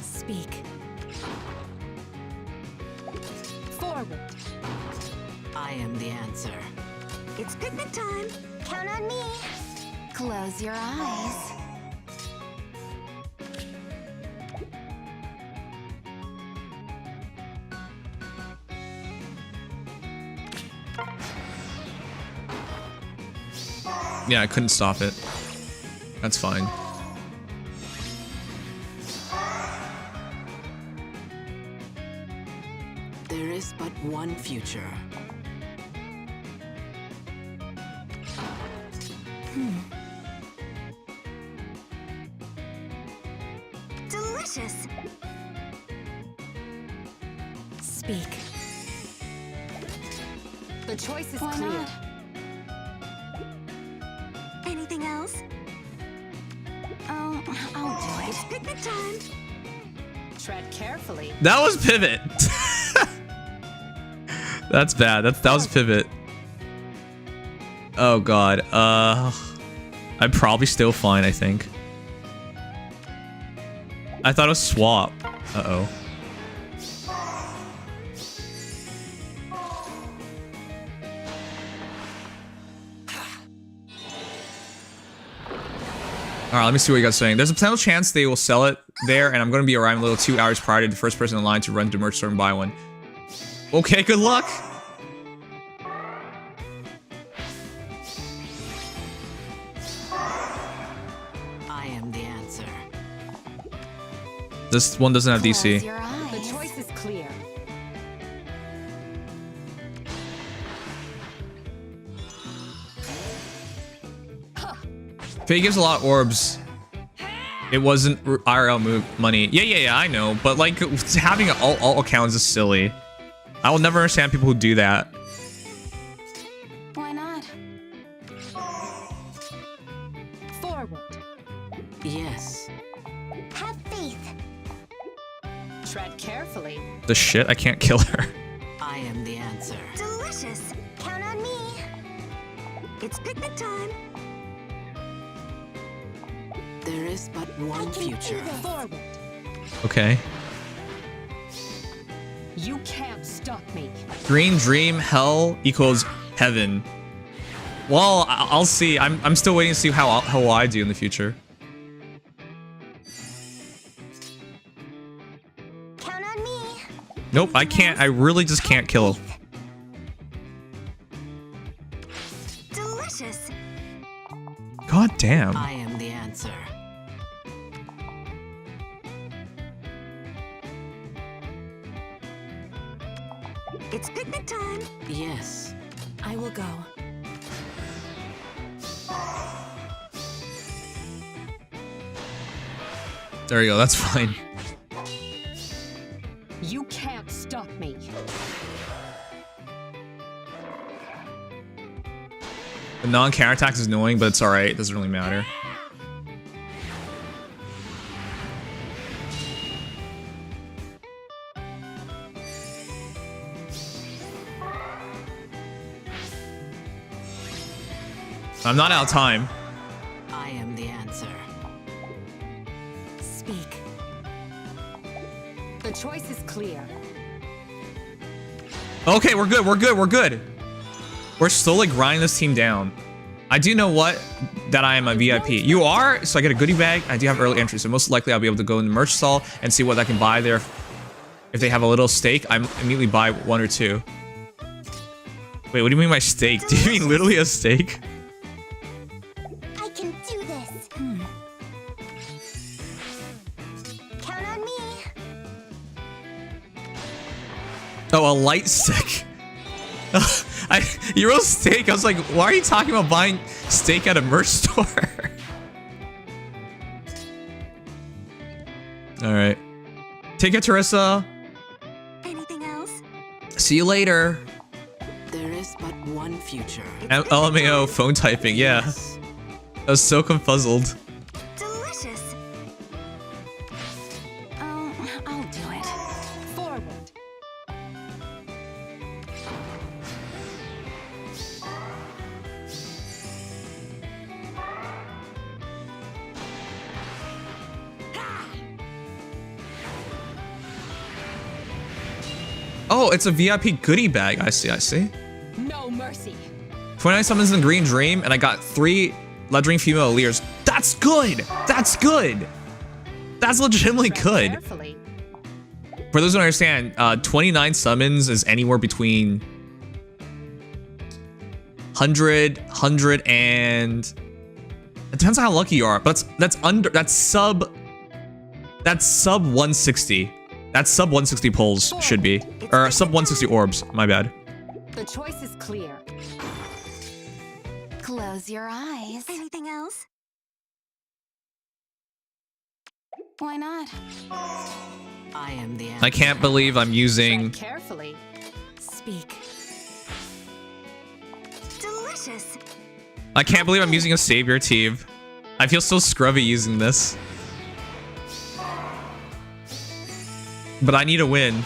Speak. Forward. I am the answer. It's picnic time. Count on me. Close your eyes. Yeah, I couldn't stop it. That's fine. There is but one future. Delicious. Speak. The choice is Why clear. not? Anything else? Oh, I'll do It's it. picnic time. Tread carefully. That was pivot. That's bad. That was pivot. Oh god. I'm probably still fine, I think. I thought it was swap. Uh-oh. Alright, let me see what you guys are saying. There's a potential chance they will sell it there, and I'm going to be arriving a little 2 hours prior to the first person in line to run to merch store and buy one. Okay, good luck! I am the answer. This one doesn't have Close DC. your eyes. The choice is clear. If he gives a lot of orbs, it wasn't IRL move money. Yeah, I know. But like, having an alt account is silly. I will never understand people who do that. Why not? Forward. Yes. Have faith. Tread carefully. The shit, I can't kill her. I am the answer. Delicious. Count on me. It's picnic time. There is but one future. Forward. Okay. You can't stop me. Green dream hell equals heaven. Well, I'll see. I'm still waiting to see how I do in the future. Count on me. Nope, I can't. I really just can't kill him. Delicious. God damn. I am the answer. It's picnic time. Yes. I will go. There you go. That's fine. You can't stop me. The non-counter attack is annoying, but it's alright. It doesn't really matter. I'm not out of time. I am the answer. Speak. The choice is clear. Okay, we're good. We're good. We're good. We're slowly grinding this team down. I do know what? That I am a VIP. You are? So I get a goodie bag. I do have early entry, so most likely I'll be able to go in the merch stall and see what I can buy there. If they have a little steak, I immediately buy 1 or 2. Wait, what do you mean by steak? Do you mean literally a steak? I can do this. Count on me. Oh, a light stick. You wrote steak. I was like, why are you talking about buying steak at a merch store? All right. Take it, Teresa. Anything else? See you later. There is but one future. LMAO phone typing. Yeah. Yes. I was so confuzzled. Delicious. Oh, I'll do it. Forward. Oh, it's a VIP goodie bag. I see, I see. No mercy. 29 summons in the Green Dream, and I got 3 Legendary Female Leers. That's good! That's good! That's legitimately Tread good. Carefully. For those who don't understand, 29 summons is anywhere between 100 and... It depends on how lucky you are, but that's sub 160. That's sub 160 pulls should be. Or sub 160 orbs, my bad. The choice is clear. Close your eyes. Anything else? Why not? I am the answer. I can't believe I'm using... Tread carefully. Speak. Delicious. I can't believe I'm using a Savior team. I feel so scrubby using this. But I need a win.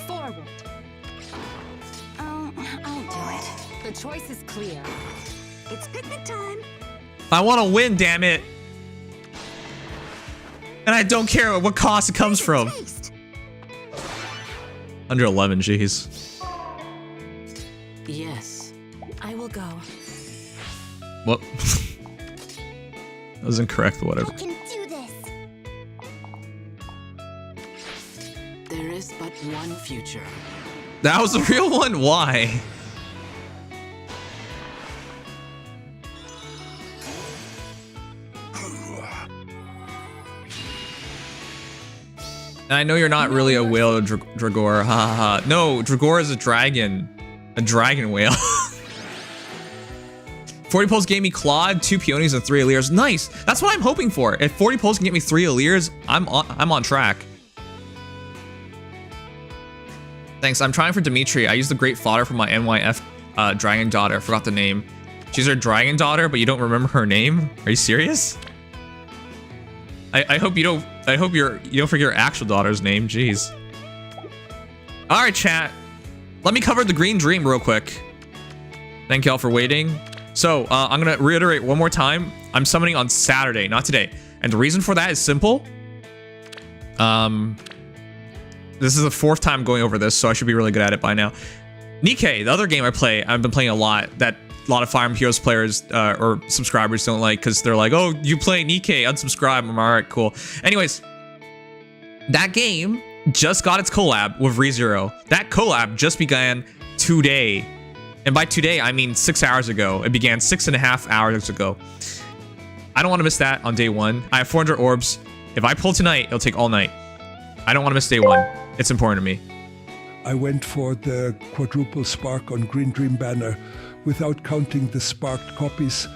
Forward. Oh, I'll do it. The choice is clear. It's picnic time. I want to win, damn it. And I don't care what cost it comes from. Taste. 111, jeez. Yes. I will go. What? That was incorrect, but whatever. I can do this. There is but one future. That was a real one? Why? And I know you're not really a whale, Dragor. Ha ha ha. No, Dragor is a dragon. A dragon whale. 40 pulls gave me Claude, 2 Peonies, and 3 Allirs. Nice. That's what I'm hoping for. If 40 pulls can get me 3 Allirs, I'm on track. Thanks. I'm trying for Dimitri. I used the great fodder for my NYF dragon daughter. I forgot the name. She's her dragon daughter, but you don't remember her name? Are you serious? I hope you don't. I hope you don't forget your actual daughter's name. Jeez. All right, chat. Let me cover the Green Dream real quick. Thank y'all for waiting. So I'm gonna reiterate one more time. I'm summoning on Saturday, not today. And the reason for that is simple. This is the 4th time going over this, so I should be really good at it by now. Nikkei, the other game I've been playing a lot, that a lot of Fire Emblem Heroes players or subscribers don't like, because they're like, oh, you play Nikkei, unsubscribe. I'm alright, cool. Anyways, that game just got its collab with ReZero. That collab just began today. And by today, I mean 6 hours ago. It began 6.5 hours ago. I don't want to miss that on day 1. I have 400 orbs. If I pull tonight, it'll take all night. I don't want to miss day 1. It's important to me. I went for the quadruple spark on Green Dream banner. Without counting the sparked copies,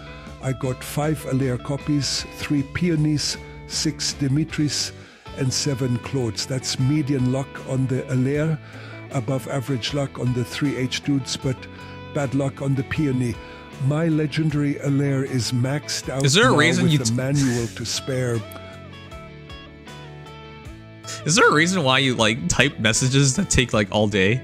I got 5 Allier copies, 3 Peonies, 6 Dimitris, and 7 Claudes. That's median luck on the Allier, above average luck on the 3 H dudes, but bad luck on the Peony. My legendary Allier is maxed out. Is there a now reason with you the manual to spare? Is there a reason why you like type messages that take like all day?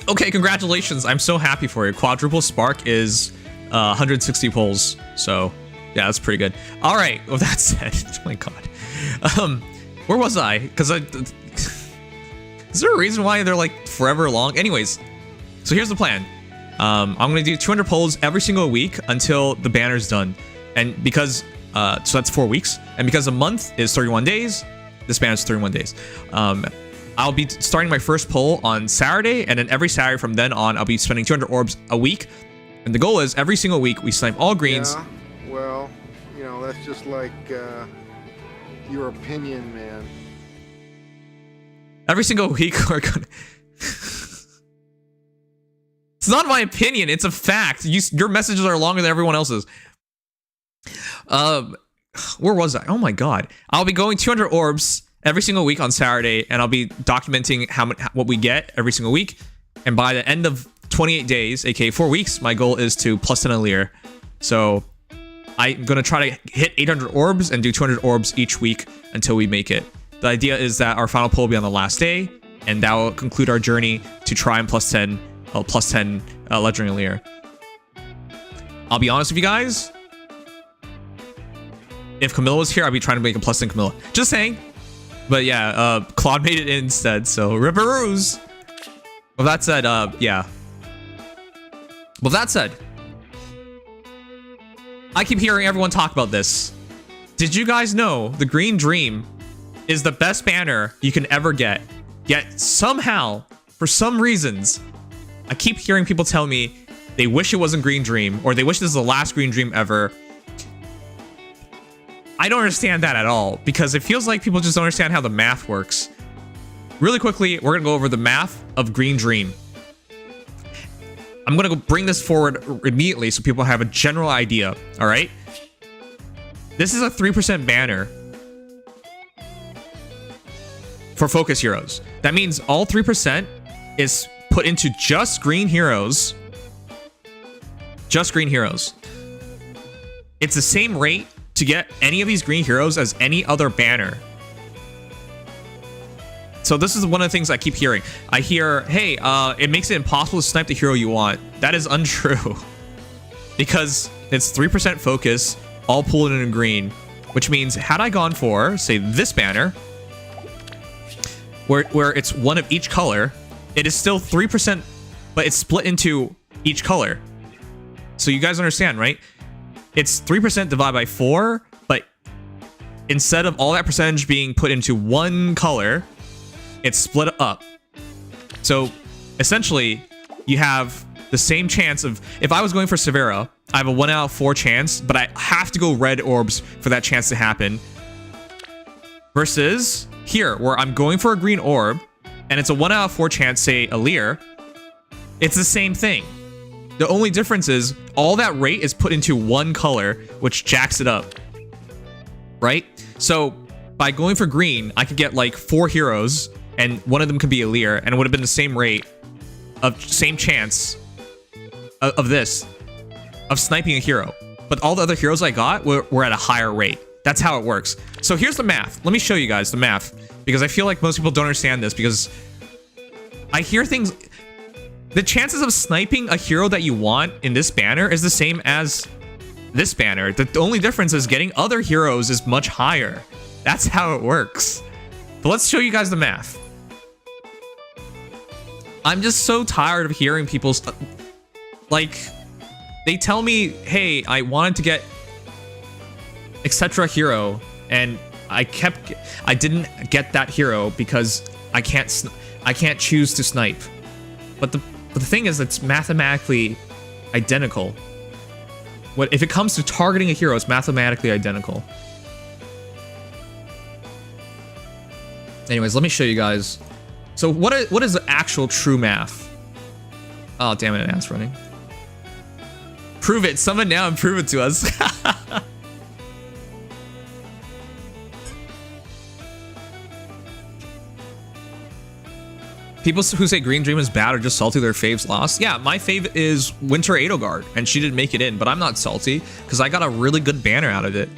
Okay, congratulations. I'm so happy for you. Quadruple Spark is 160 pulls. So yeah, that's pretty good. All right, with that said, oh my God. Where was I? Because is there a reason why they're like forever long? Anyways, so here's the plan. I'm gonna do 200 pulls every single week until the banner's done. And because, so that's 4 weeks. And because a month is 31 days, this banner's 31 days. I'll be starting my first pull on Saturday, and then every Saturday from then on, I'll be spending 200 orbs a week And the goal is every single week we snipe all greens. Yeah, well, you know, that's just like your opinion, man. Every single week we're gonna... It's not my opinion, it's a fact. Your messages are longer than everyone else's. Where was I? Oh my god. I'll be going 200 orbs every single week on Saturday, and I'll be documenting what we get every single week. And by the end of 28 days, aka 4 weeks, my goal is to plus 10 a leer. So I'm gonna try to hit 800 orbs and do 200 orbs each week until we make it. The idea is that our final pull will be on the last day, and that will conclude our journey to try and plus 10 legendary leer. I'll be honest with you guys. If Camilla was here, I'd be trying to make a plus 10 Camilla. Just saying. But yeah, Claude made it instead, so ripperoos. With that said, yeah. With that said, I keep hearing everyone talk about this. Did you guys know the Green Dream is the best banner you can ever get? Yet somehow, for some reasons, I keep hearing people tell me they wish it wasn't Green Dream, or they wish this is the last Green Dream ever. I don't understand that at all, because it feels like people just don't understand how the math works. Really quickly, we're gonna go over the math of Green Dream. I'm gonna go bring this forward immediately so people have a general idea, all right? This is a 3% banner for focus heroes. That means all 3% is put into just green heroes. Just green heroes. It's the same rate to get any of these green heroes as any other banner. So this is one of the things I keep hearing. I hear, hey, it makes it impossible to snipe the hero you want. That is untrue. Because it's 3% focus, all pulled in green. Which means, had I gone for, say, this banner, where it's one of each color, it is still 3%, but it's split into each color. So you guys understand, right? It's 3% divided by 4, but instead of all that percentage being put into one color, it's split up. So essentially, you have the same chance of, if I was going for Severa, I have a 1 out of 4 chance, but I have to go red orbs for that chance to happen. Versus here, where I'm going for a green orb, and it's a 1 out of 4 chance, say a leer, it's the same thing. The only difference is all that rate is put into one color, which jacks it up, right? So by going for green, I could get like 4 heroes, and one of them could be a leer, and it would have been the same rate of same chance of sniping a hero. But all the other heroes I got were at a higher rate. That's how it works. So here's the math. Let me show you guys the math, because I feel like most people don't understand this, because I hear things. The chances of sniping a hero that you want in this banner is the same as this banner. The only difference is getting other heroes is much higher. That's how it works. But let's show you guys the math. I'm just so tired of hearing people like, they tell me, hey, I wanted to get etc. hero, and I didn't get that hero because I can't choose to snipe. But the thing is, it's mathematically identical. If it comes to targeting a hero, it's mathematically identical. Anyways, let me show you guys. So what is the actual true math? Oh, damn it, it's running. Prove it. Summon now and prove it to us. People who say Green Dream is bad are just salty their faves lost. Yeah, my fave is Winter Edelgard, and she didn't make it in, but I'm not salty because I got a really good banner out of it.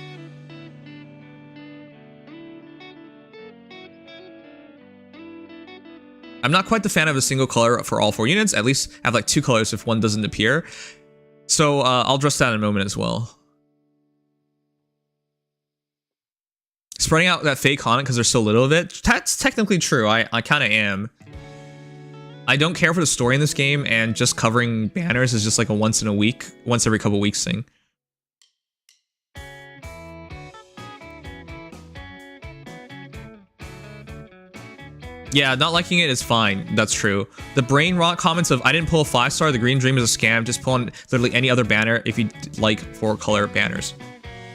I'm not quite the fan of a single color for all 4 units. At least have like 2 colors if one doesn't appear. So I'll address that in a moment as well. Spreading out that fake on it because there's so little of it. That's technically true. I kind of am. I don't care for the story in this game, and just covering banners is just like a once every couple weeks thing. Yeah, not liking it is fine. That's true. The brain rot comments of I didn't pull a 5-star, the green dream is a scam. Just pull on literally any other banner if you like 4-color banners.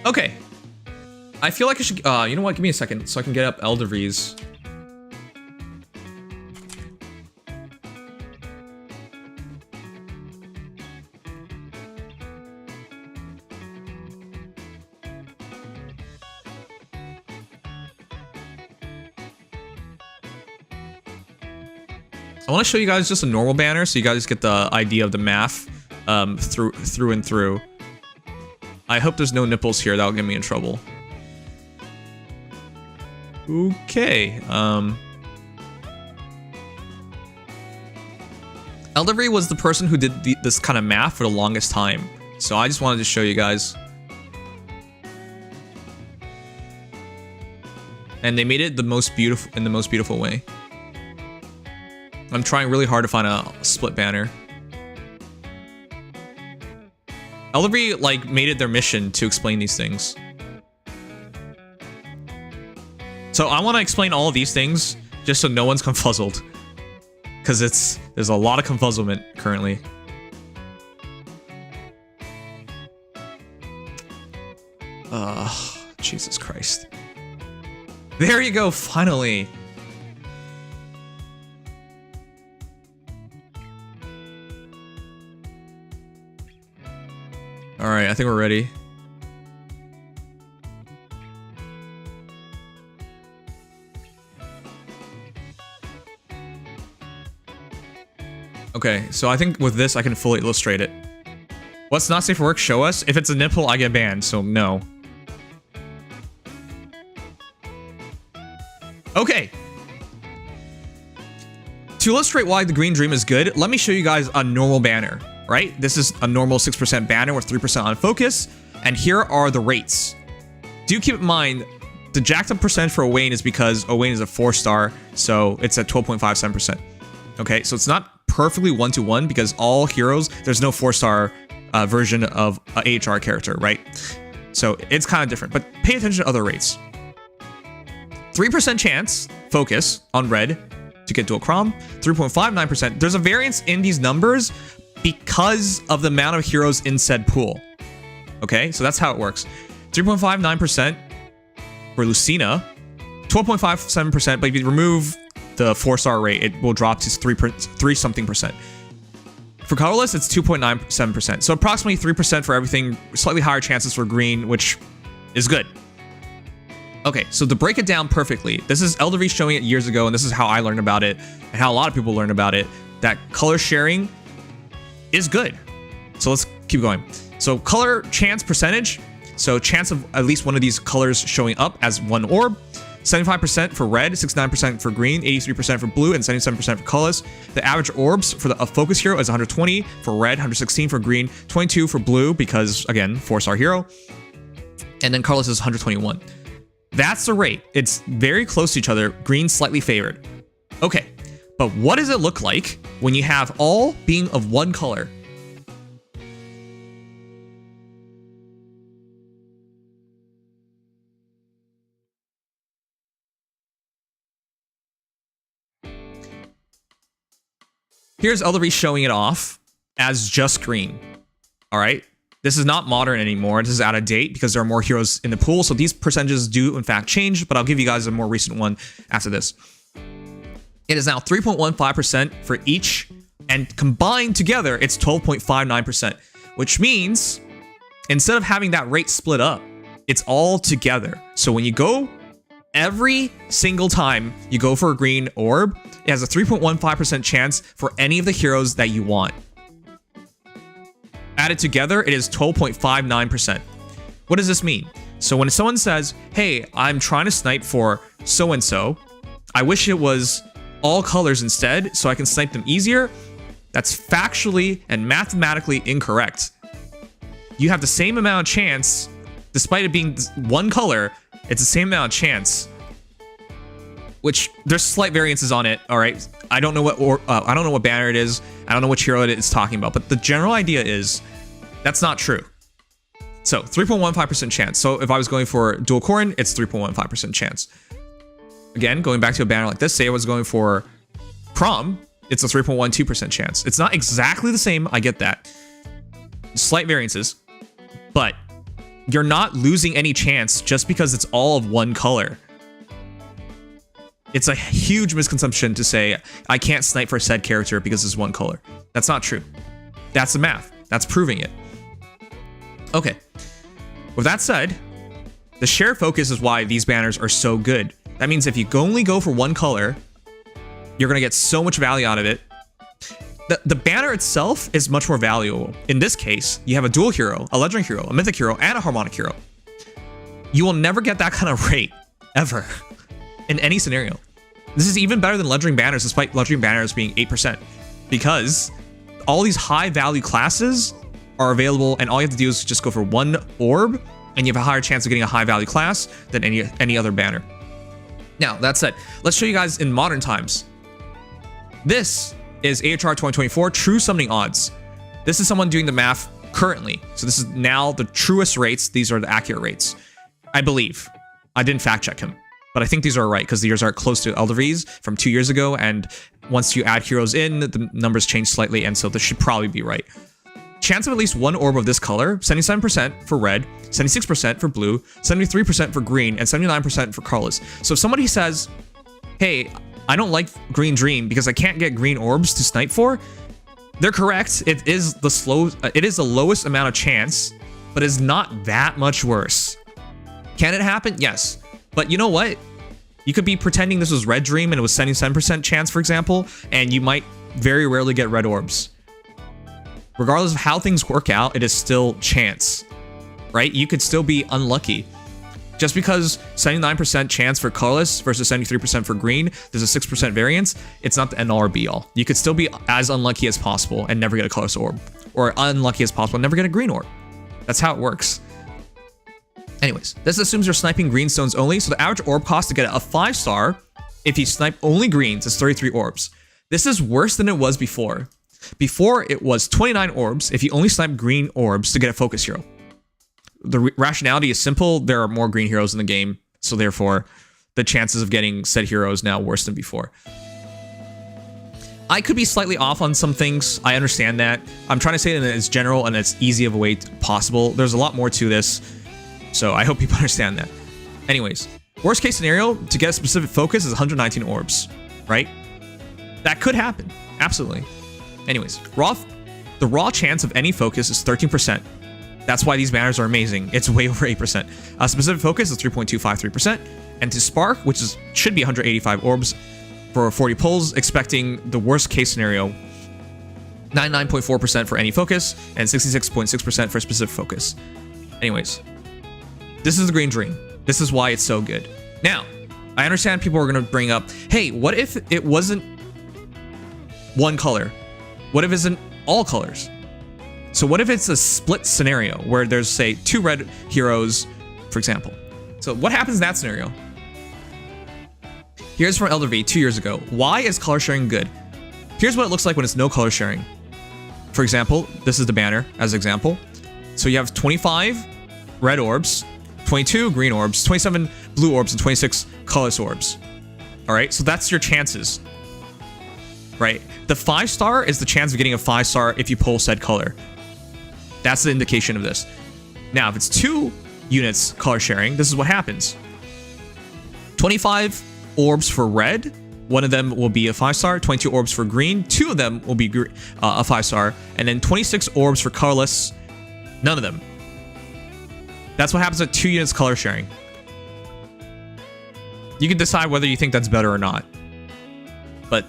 Okay. I feel like I should, you know what? Give me a second so I can get up Eldervries. I want to show you guys just a normal banner so you guys get the idea of the math through and through. I hope there's no nipples here. That'll get me in trouble. Okay. Eldervry was the person who did this kind of math for the longest time. So I just wanted to show you guys. And they made it the most beautiful way. I'm trying really hard to find a split banner. Eldervry, like, made it their mission to explain these things. So I want to explain all of these things just so no one's confuzzled. Because there's a lot of confuzzlement currently. Jesus Christ. There you go, finally. Alright, I think we're ready. Okay, so I think with this I can fully illustrate it. What's not safe for work? Show us. If it's a nipple, I get banned, so no. Okay. To illustrate why the Green Dream is good, let me show you guys a normal banner. Right? This is a normal 6% banner with 3% on focus, and here are the rates. Do keep in mind, the jacked up percentage for Owain is because Owain is a 4-star, so it's at 12.57%. Okay, so it's not perfectly 1-to-1 because all heroes, there's no 4-star version of an AHR character, right? So it's kind of different, but pay attention to other rates. 3% chance, focus, on red to get dual Crom, 3.59%. There's a variance in these numbers because of the amount of heroes in said pool. Okay, so that's how it works. 3.59% for Lucina, 12.57%, but if you remove the 4-star rate, it will drop to 3 something percent. For colorless, it's 2.97%. So approximately 3% for everything, slightly higher chances for green, which is good. Okay, so to break it down perfectly, this is Eldervry showing it years ago, and this is how I learned about it, and how a lot of people learned about it, that color sharing is good. So let's keep going. So color chance percentage. So chance of at least one of these colors showing up as one orb. 75% for red, 69% for green, 83% for blue, and 77% for colorless. The average orbs for a focus hero is 120 for red, 116 for green, 22 for blue because, again, 4-star hero. And then colorless is 121. That's the rate. It's very close to each other. Green slightly favored. Okay. But what does it look like when you have all being of one color? Here's Eldervry showing it off as just green. All right. This is not modern anymore. This is out of date because there are more heroes in the pool. So these percentages do in fact change, but I'll give you guys a more recent one after this. It is now 3.15% for each, and combined together, it's 12.59%, which means instead of having that rate split up, it's all together. So when you go, every single time you go for a green orb, it has a 3.15% chance for any of the heroes that you want. Added together, it is 12.59%. What does this mean? So when someone says, hey, I'm trying to snipe for so-and-so, I wish it was all colors instead so I can snipe them easier, that's factually and mathematically incorrect. You have the same amount of chance, despite it being one color, it's the same amount of chance. Which there's slight variances on it, all right? I don't know what banner it is. I don't know which hero it is talking about, but the general idea is that's not true. So 3.15% chance. So if I was going for dual Corrin, it's 3.15% chance. Again, going back to a banner like this, say I was going for prom, it's a 3.12% chance. It's not exactly the same, I get that. Slight variances, but you're not losing any chance just because it's all of one color. It's a huge misconception to say, I can't snipe for said character because it's one color. That's not true. That's the math. That's proving it. Okay. With that said, the shared focus is why these banners are so good. That means if you only go for one color, you're going to get so much value out of it. The banner itself is much more valuable. In this case, you have a dual hero, a legendary hero, a mythic hero, and a harmonic hero. You will never get that kind of rate, ever, in any scenario. This is even better than legendary banners, despite legendary banners being 8%, because all these high value classes are available, and all you have to do is just go for one orb, and you have a higher chance of getting a high value class than any other banner. Now, that said, let's show you guys in modern times. This is AHR 2024 true summoning odds. This is someone doing the math currently. So this is now the truest rates. These are the accurate rates, I believe. I didn't fact check him, but I think these are right because these are close to Elder V's from 2 years ago. And once you add heroes in, the numbers change slightly. And so this should probably be right. Chance of at least one orb of this color, 77% for red, 76% for blue, 73% for green, and 79% for colorless. So if somebody says, hey, I don't like Green Dream because I can't get green orbs to snipe for, they're correct. It is the lowest amount of chance, but it's not that much worse. Can it happen? Yes. But you know what? You could be pretending this was Red Dream and it was 77% chance, for example, and you might very rarely get red orbs. Regardless of how things work out, it is still chance, right? You could still be unlucky. Just because 79% chance for colorless versus 73% for green, there's a 6% variance, it's not the end all or be all. You could still be as unlucky as possible and never get a colorless orb, or unlucky as possible and never get a green orb. That's how it works. Anyways, this assumes you're sniping green stones only, so the average orb cost to get a 5-star if you snipe only greens is 33 orbs. This is worse than it was before. Before, it was 29 orbs if you only snipe green orbs to get a focus hero. The rationality is simple. There are more green heroes in the game, so therefore, the chances of getting said hero is now worse than before. I could be slightly off on some things. I understand that. I'm trying to say it in as general and as easy of a way possible. There's a lot more to this, so I hope people understand that. Anyways, worst case scenario, to get a specific focus is 119 orbs, right? That could happen, absolutely. Anyways, the raw chance of any focus is 13%. That's why these banners are amazing. It's way over 8%. A specific focus is 3.253%. And to spark, which should be 185 orbs for 40 pulls, expecting the worst case scenario, 99.4% for any focus and 66.6% for a specific focus. Anyways, this is the Green Dream. This is why it's so good. Now, I understand people are going to bring up, hey, what if it wasn't one color? What if it isn't all colors? So what if it's a split scenario where there's, say, 2 red heroes, for example? So what happens in that scenario? Here's from Elder V 2 years ago. Why is color sharing good? Here's what it looks like when it's no color sharing. For example, this is the banner as an example. So you have 25 red orbs, 22 green orbs, 27 blue orbs, and 26 colorless orbs. All right, so that's your chances. Right? The 5-star is the chance of getting a 5-star if you pull said color. That's the indication of this. Now, if it's 2 units color sharing, this is what happens. 25 orbs for red, one of them will be a 5-star. 22 orbs for green, 2 of them will be a 5-star. And then 26 orbs for colorless, none of them. That's what happens with 2 units color sharing. You can decide whether you think that's better or not. But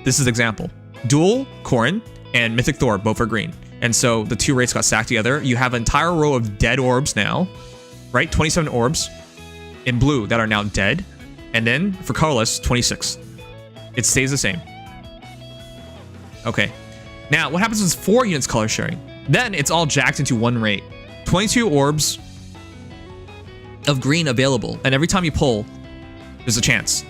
this is the example. Dual, Corrin, and Mythic Thor, both are green. And so the 2 rates got stacked together. You have an entire row of dead orbs now, right? 27 orbs in blue that are now dead. And then for colorless, 26. It stays the same. Okay. Now, what happens is 4 units color sharing. Then it's all jacked into one rate. 22 orbs of green available. And every time you pull, there's a chance.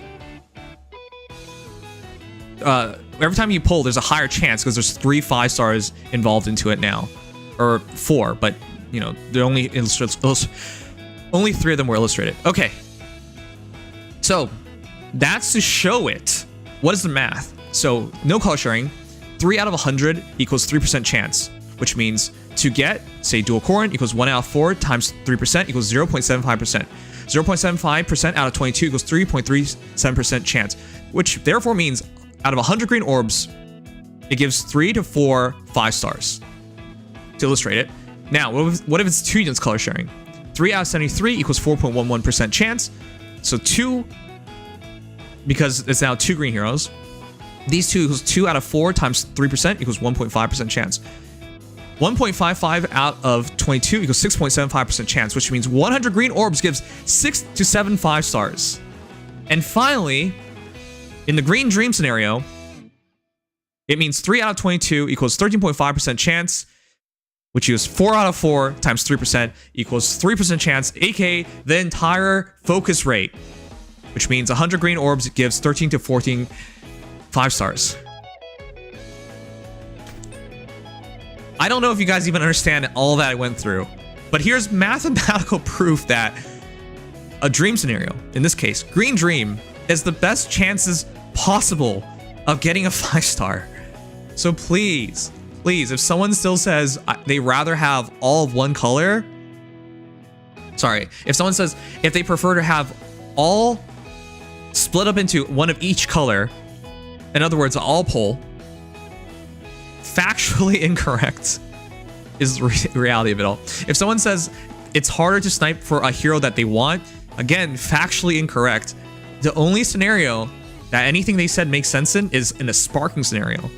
Every time you pull, there's a higher chance because there's 3 5-stars involved into it now, or 4, but you know they're only 3 of them were illustrated. Okay, so That's to show it. What is the math? So no color sharing, 3 out of 100 equals 3% chance, which means to get, say, dual current equals 1 out of 4 times 3% equals 0.75%. 0.75% out of 22 equals 3.37% chance, which therefore means out of 100 green orbs, it gives 3 to 4 5 stars. To illustrate it, now, what if it's 2 units color sharing? 3 out of 73 equals 4.11% chance. So 2, because it's now 2 green heroes, these 2 equals 2 out of 4 times 3% equals 1.5% chance. 1.55 out of 22 equals 6.75% chance, which means 100 green orbs gives 6 to 7 5 stars. And finally, in the green dream scenario, it means 3 out of 22 equals 13.5% chance, which is 4 out of 4 times 3% equals 3% chance, aka the entire focus rate, which means 100 green orbs gives 13 to 14 5 stars. I don't know if you guys even understand all that I went through, but here's mathematical proof that a dream scenario, in this case, green dream, is the best chances possible of getting a 5-star. So please, if someone still says they rather have all of one color, sorry, if someone says if they prefer to have all split up into one of each color, in other words, all pull, factually incorrect is the reality of it all. If someone says it's harder to snipe for a hero that they want, again, factually incorrect. The only scenario that anything they said makes sense in is in a sparking scenario.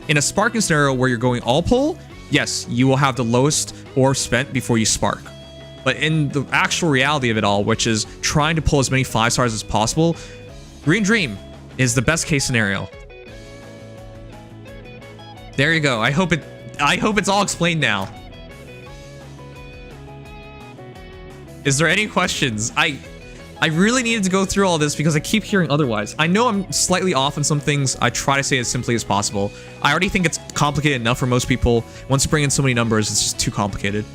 In a sparking scenario where you're going all pull, yes, you will have the lowest orb spent before you spark. But in the actual reality of it all, which is trying to pull as many 5 stars as possible, Green Dream is the best case scenario. There you go. I hope it's all explained now. Is there any questions? I really needed to go through all this because I keep hearing otherwise. I know I'm slightly off on some things. I try to say it as simply as possible. I already think it's complicated enough for most people. Once you bring in so many numbers, it's just too complicated.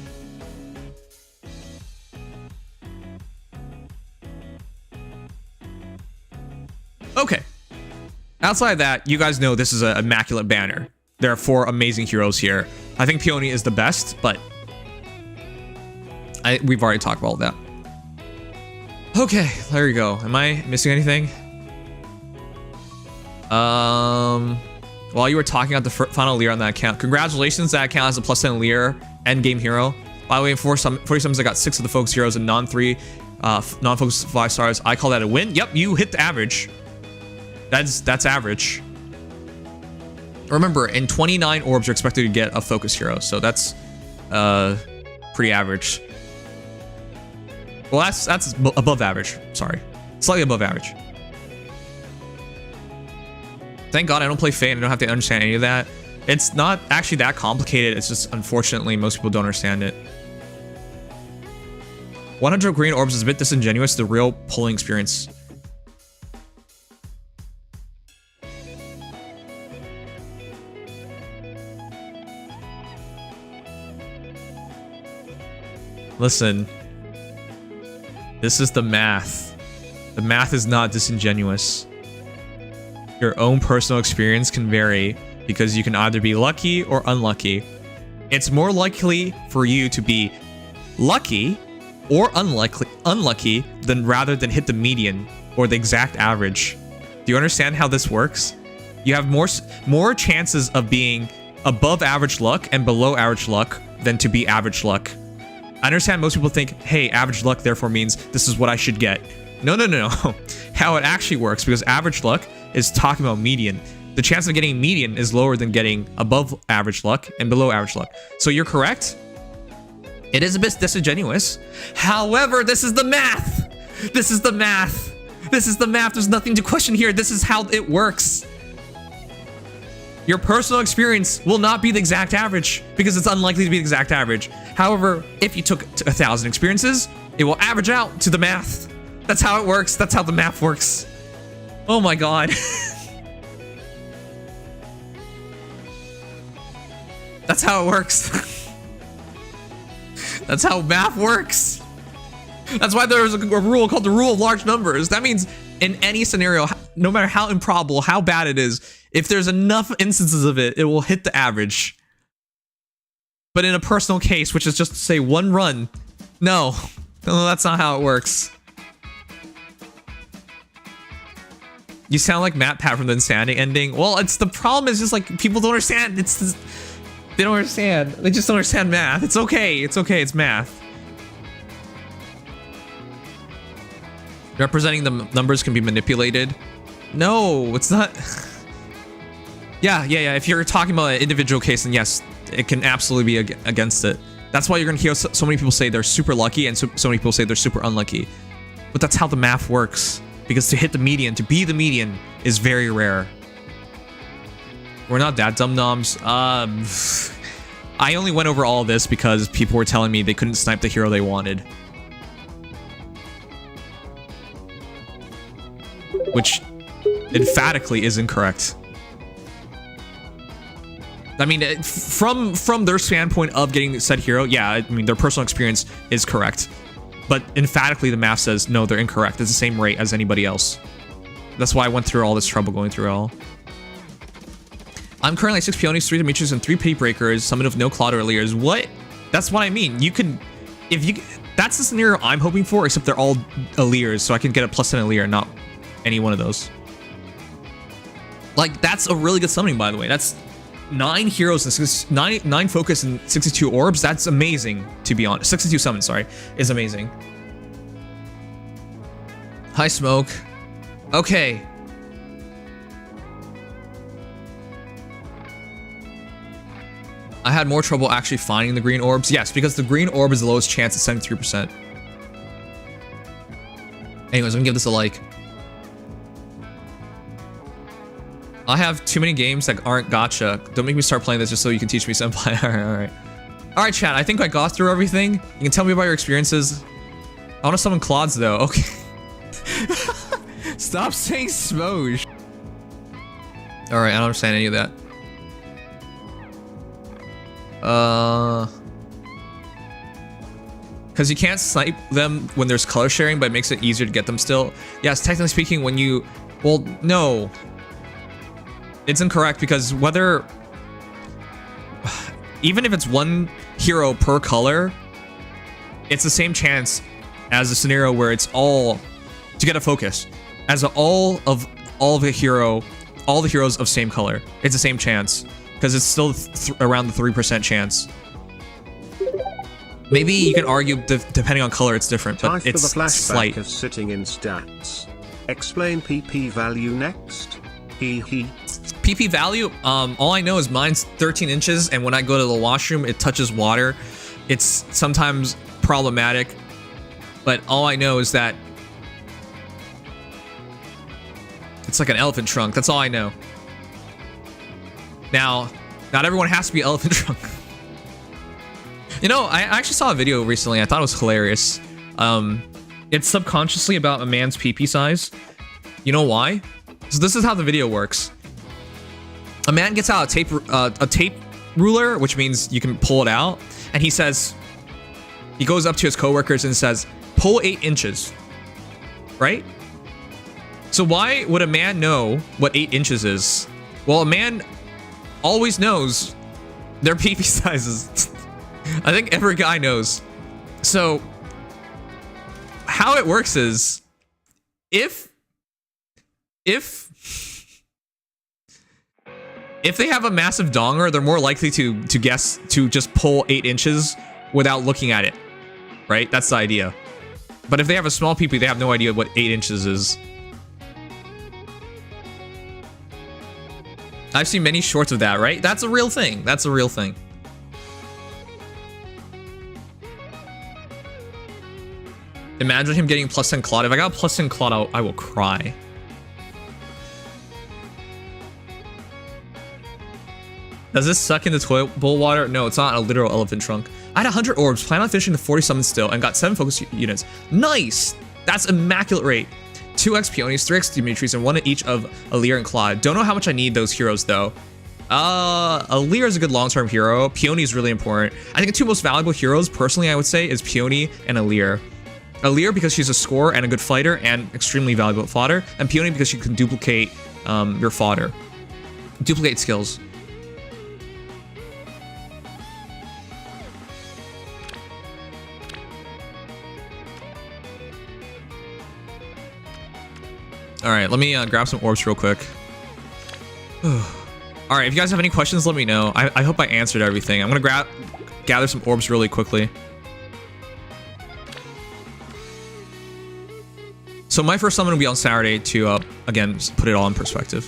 Okay. Outside of that, you guys know this is an immaculate banner. There are 4 amazing heroes here. I think Peony is the best, but we've already talked about all that. Okay, there you go. Am I missing anything? While you were talking about the final Lear on that account, congratulations, that account has a +10 Lear endgame hero. By the way, in 47s, I got 6 of the focus heroes and non-focus 5 stars. I call that a win. Yep, you hit the average. That's average. Remember, in 29 orbs, you're expected to get a focus hero, so that's pretty average. Well, that's above average. Sorry, slightly above average. Thank God I don't play Fate and I don't have to understand any of that. It's not actually that complicated. It's just, unfortunately, most people don't understand it. 100 green orbs is a bit disingenuous. The real pulling experience. Listen. This is the math. The math is not disingenuous. Your own personal experience can vary because you can either be lucky or unlucky. It's more likely for you to be lucky or unlucky than rather than hit the median or the exact average. Do you understand how this works? You have more chances of being above average luck and below average luck than to be average luck. I understand most people think, hey, average luck therefore means this is what I should get. No. How it actually works, because average luck is talking about median. The chance of getting median is lower than getting above average luck and below average luck. So you're correct. It is a bit disingenuous. However, this is the math. This is the math. This is the math. There's nothing to question here. This is how it works. Your personal experience will not be the exact average because it's unlikely to be the exact average. However, if you took 1,000 experiences, it will average out to the math. That's how it works. That's how the math works. Oh my God. That's how it works. That's how math works. That's why there's a rule called the rule of large numbers. That means in any scenario, no matter how improbable, how bad it is, if there's enough instances of it, it will hit the average. But in a personal case, which is just say one run, no, that's not how it works. You sound like Matt Pat from the Insanity ending. Well, it's the problem is just like people don't understand. They don't understand. They just don't understand math. It's okay. It's okay. It's math. Representing the numbers can be manipulated. No, it's not. Yeah. If you're talking about an individual case, then yes, it can absolutely be against it. That's why you're gonna hear so many people say they're super lucky and so many people say they're super unlucky. But that's how the math works. Because to hit the median, to be the median, is very rare. We're not that dum-dums. I only went over all of this because people were telling me they couldn't snipe the hero they wanted. Which emphatically is incorrect. I mean, from their standpoint of getting said hero, yeah, I mean, their personal experience is correct. But emphatically, the math says, no, they're incorrect. It's the same rate as anybody else. That's why I went through all this trouble going through it all. I'm currently at 6 Peonies, 3 Demetrius, and 3 Pity Breakers, summon of no Claude or Leers. What? That's what I mean. You can... That's the scenario I'm hoping for, except they're all Leers, so I can get a +10 Leer, not any one of those. Like, that's a really good summoning, by the way. That's 9 heroes and 9 focus and 62 orbs. That's amazing, to be honest. 62 summons, sorry, is amazing. Hi, Smoke. Okay. I had more trouble actually finding the green orbs. Yes, because the green orb is the lowest chance at 73%. Anyways, I'm gonna give this a like. I have too many games that aren't gacha. Don't make me start playing this just so you can teach me senpai. Alright. Alright, chat. I think I got through everything. You can tell me about your experiences. I want to summon Claudes, though. Okay. Stop saying Smoge. Alright, I don't understand any of that. Because you can't snipe them when there's color sharing, but it makes it easier to get them still. Yes, technically speaking, when you... Well, no. It's incorrect because whether... Even if it's one hero per color, it's the same chance as a scenario where it's all to get a focus. As all the heroes of same color. It's the same chance. Because it's still around the 3% chance. Maybe you can argue depending on color it's different, but it's for the flashback slight. of sitting in stats. Explain PP value next. PP value, all I know is mine's 13 inches, and when I go to the washroom, it touches water. It's sometimes problematic, but all I know is that it's like an elephant trunk. That's all I know. Now, not everyone has to be elephant trunk. You know, I actually saw a video recently. I thought it was hilarious. It's subconsciously about a man's PP size. You know why? So this is how the video works. A man gets out a tape ruler, which means you can pull it out, and he goes up to his coworkers and says, "Pull 8 inches." Right? So why would a man know what 8 inches is? Well, a man always knows their PP sizes. I think every guy knows. So how it works is if they have a massive donger, they're more likely to guess to just pull 8 inches without looking at it. Right? That's the idea. But if they have a small PP, they have no idea what 8 inches is. I've seen many shorts of that, right? That's a real thing. That's a real thing. Imagine him getting +10 Claude. If I got +10 Claude, I will cry. Does this suck in the toilet bowl water? No, it's not a literal elephant trunk. I had 100 orbs, plan on finishing the 40 summons still, and got 7 focus units. Nice! That's immaculate rate. 2x Peonies, 3x Demetrius, and 1 each of Alear and Claude. Don't know how much I need those heroes, though. Alear is a good long-term hero. Peony is really important. I think the 2 most valuable heroes, personally, I would say, is Peony and Alear. Lear because she's a scorer and a good fighter and extremely valuable fodder. And Peony because she can duplicate your fodder. Duplicate skills. Alright, let me grab some orbs real quick. Alright, if you guys have any questions, let me know. I hope I answered everything. I'm gonna gather some orbs really quickly. So my first summon will be on Saturday to, again, just put it all in perspective.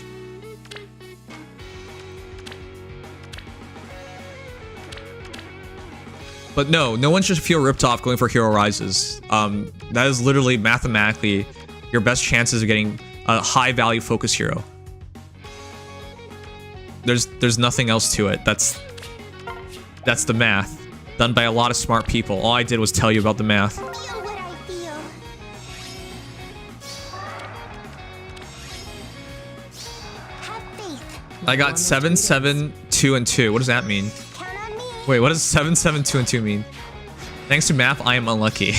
But no one should feel ripped off going for Hero Rises. That is literally mathematically your best chances of getting a high value focus hero. There's nothing else to it. That's the math done by a lot of smart people. All I did was tell you about the math. Feel what I feel. Have faith. I got 7, 7, 2, and 2. What does that mean? Count on me. Wait, what does 7, 7, 2, and 2 mean? Thanks to math, I am unlucky.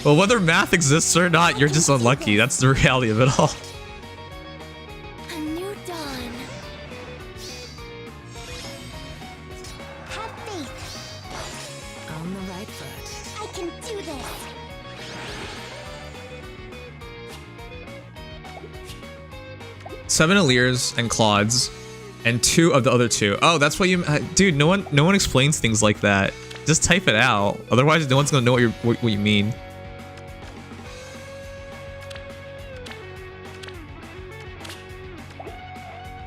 Well, whether math exists or not, you're just unlucky. That's the reality of it all. A new dawn. Have faith. On the right foot. I can do this. Seven Aleers and Claudes, and 2 of the other 2. Oh, that's what you... dude, no one explains things like that. Just type it out. Otherwise, no one's gonna know what you mean.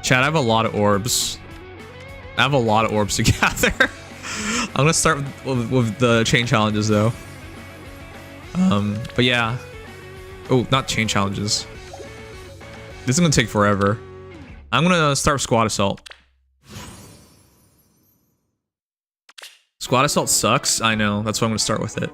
Chat, I have a lot of orbs. I have a lot of orbs to gather. I'm gonna start with the chain challenges though. But yeah. Oh, not chain challenges. This is gonna take forever. I'm gonna start with Squad Assault. Squad Assault sucks. I know. That's why I'm gonna start with it.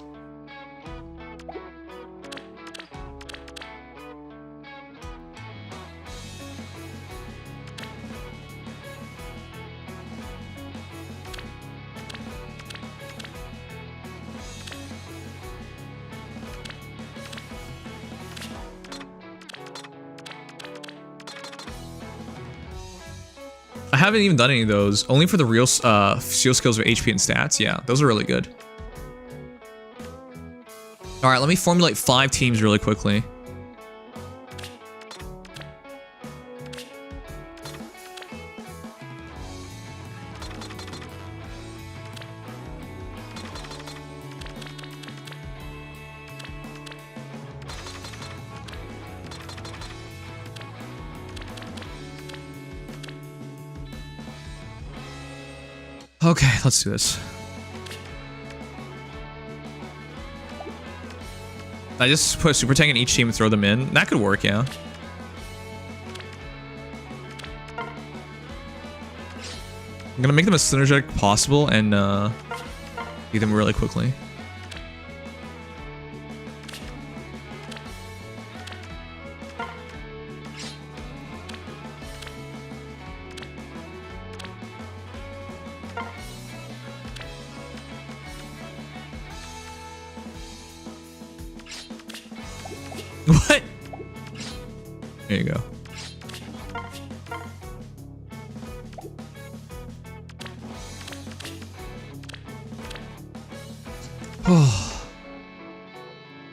I haven't even done any of those. Only for the real seal skills with HP and stats. Yeah, those are really good. All right, let me formulate 5 teams really quickly. Okay, let's do this. I just put a super tank in each team and throw them in. That could work, yeah. I'm gonna make them as synergetic possible and beat them really quickly. What? There you go.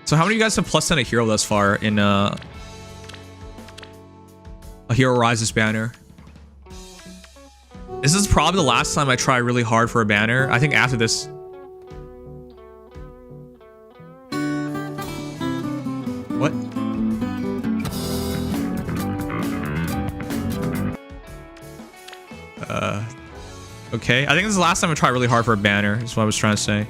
So how many of you guys have plus 10 a hero thus far in a Hero Rises banner? This is probably the last time I try really hard for a banner. I think after this... What? Okay. I think this is the last time I try really hard for a banner, is what I was trying to say.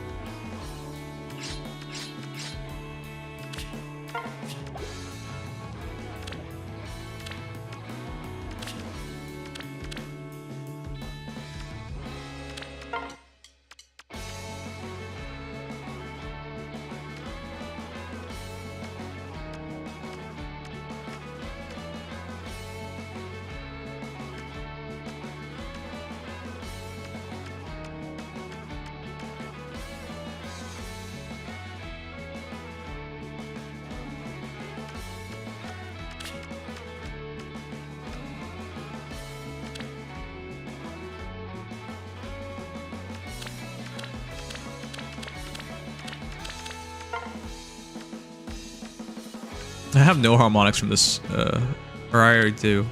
I have no harmonics from this, or I already do.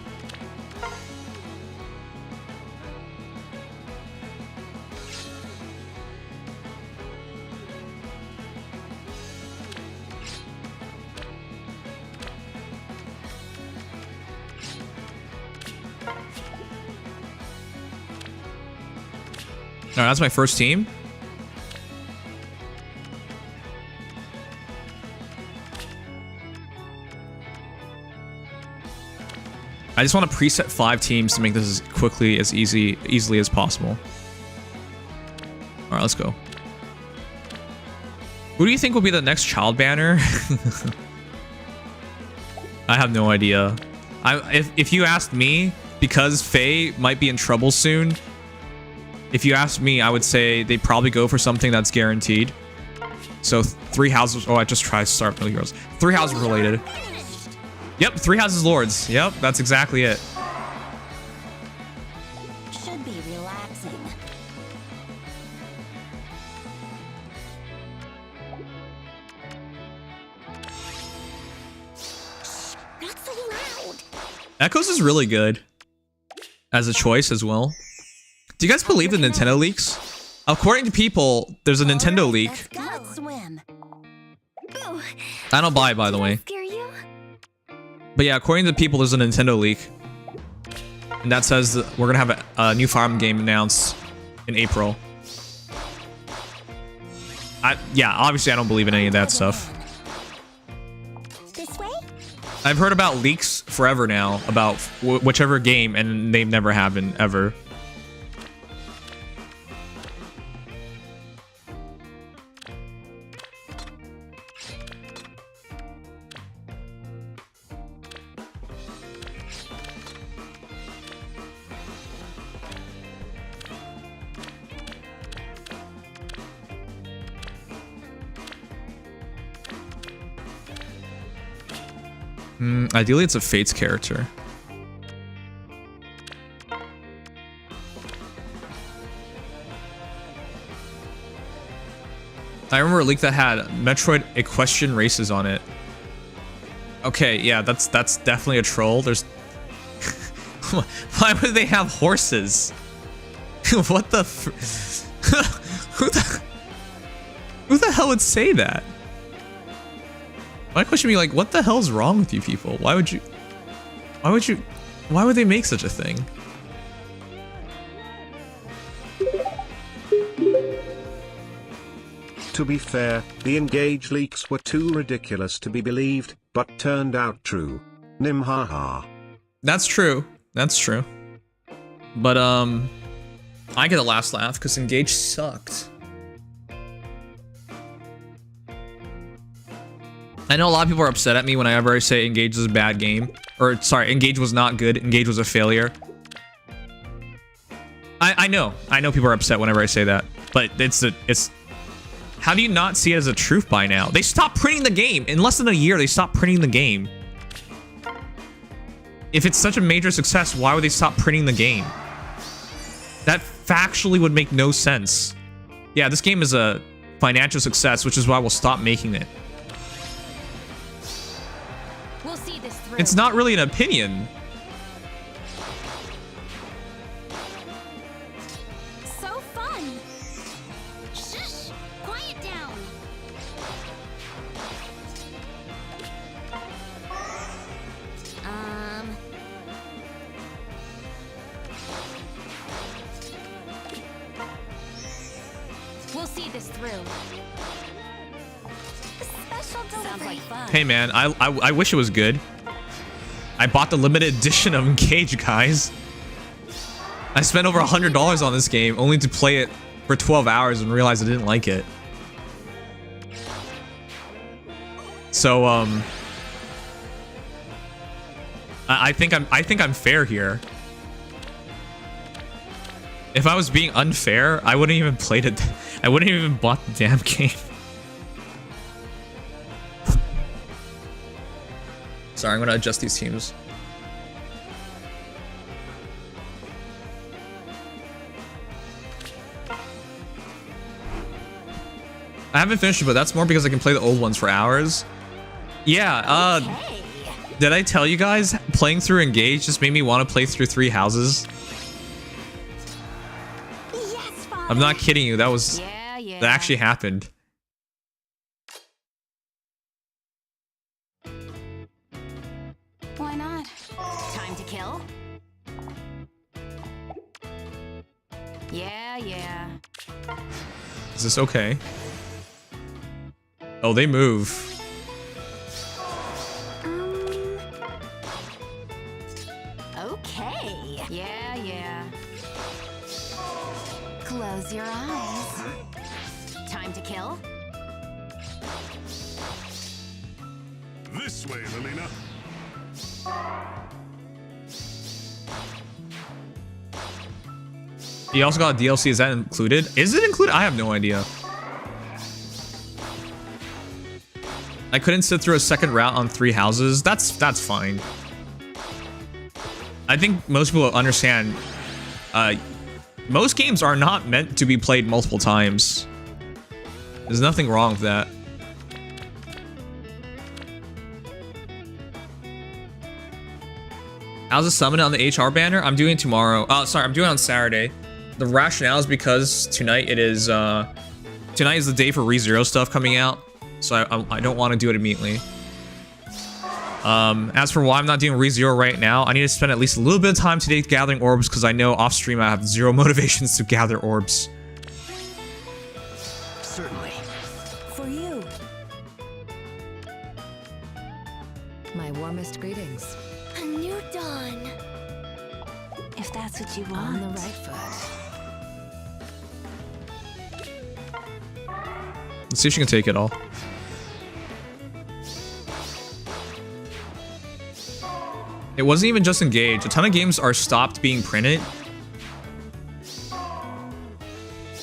Alright, that's my first team. I just want to preset 5 teams to make this as easily as possible. Alright, let's go. Who do you think will be the next child banner? I have no idea. If you asked me, because Faye might be in trouble soon, if you asked me, I would say they'd probably go for something that's guaranteed. So 3 houses. Oh, I just tried to start Middle Heroes. 3 houses related. Yep, 3 houses lords. Yep, that's exactly it. Should be relaxing. Not so loud. Echoes is really good as a choice as well. Do you guys believe the Nintendo leaks? According to people, there's a Nintendo leak. Let's swim. Ooh, I don't buy it, by the way. scare you? But yeah, according to people, there's a Nintendo leak. And that says that we're going to have a new Fire Emblem game announced in April. Yeah, obviously I don't believe in any of that stuff. This way? I've heard about leaks forever now about whichever game, and they've never happened, ever. Ideally, it's a Fates character. I remember a leak that had Metroid Equestrian Races on it. Okay, yeah, that's definitely a troll. There's... Why would they have horses? What the... Who the hell would say that? My question would be like, what the hell's wrong with you people? Why would they make such a thing? To be fair, the Engage leaks were too ridiculous to be believed, but turned out true. Nim haha. That's true. That's true. But, I get a last laugh because Engage sucked. I know a lot of people are upset at me whenever I say Engage is a bad game. Or, sorry, Engage was not good. Engage was a failure. I know people are upset whenever I say that. But it's... How do you not see it as a truth by now? They stopped printing the game. In less than a year, they stopped printing the game. If it's such a major success, why would they stop printing the game? That factually would make no sense. Yeah, this game is a financial success, which is why we'll stop making it. We'll see this through. It's not really an opinion. So fun. Shush! Quiet down. We'll see this through. Special delivery. Sounds like fun. Hey man, I wish it was good. I bought the limited edition of Engage, guys. I spent over $100 on this game only to play it for 12 hours and realize I didn't like it. So I think I'm fair here. If I was being unfair, I wouldn't even played it. I wouldn't even bought the damn game. Sorry, I'm gonna adjust these teams. I haven't finished it, but that's more because I can play the old ones for hours. Yeah, Hey. did I tell you guys playing through Engage just made me want to play through 3 houses? Yes, Father. I'm not kidding you. That actually happened. Why not? Time to kill? Yeah. Is this okay? Oh, they move. Okay. Yeah. Close your eyes. Time to kill? This way, Lelina. You also got a DLC. Is that included? Is it included? I have no idea. I couldn't sit through a second route on 3 houses. That's fine. I think most people understand. Most games are not meant to be played multiple times. There's nothing wrong with that. How's the summon on the HR banner? I'm doing it tomorrow. Sorry, I'm doing it on Saturday. The rationale is because tonight it is tonight is the day for ReZero stuff coming out, so I don't want to do it immediately. As for why I'm not doing ReZero right now, I need to spend at least a little bit of time today gathering orbs because I know off stream I have 0 motivations to gather orbs. Certainly. For you. My warmest greetings. A new dawn. If that's what you On want. the right foot. Let's see if she can take it all. It wasn't even just Engage. A ton of games are stopped being printed.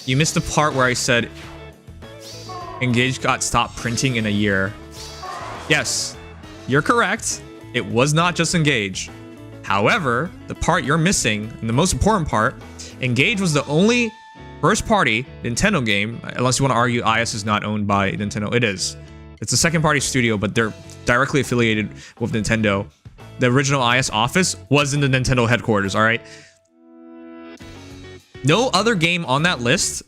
You missed the part where I said Engage got stopped printing in a year. Yes, you're correct. It was not just Engage. However, the part you're missing, and the most important part, Engage was the only first-party Nintendo game, unless you want to argue IS is not owned by Nintendo. It is. It's a second-party studio, but they're directly affiliated with Nintendo. The original IS office was in the Nintendo headquarters, all right? No other game on that list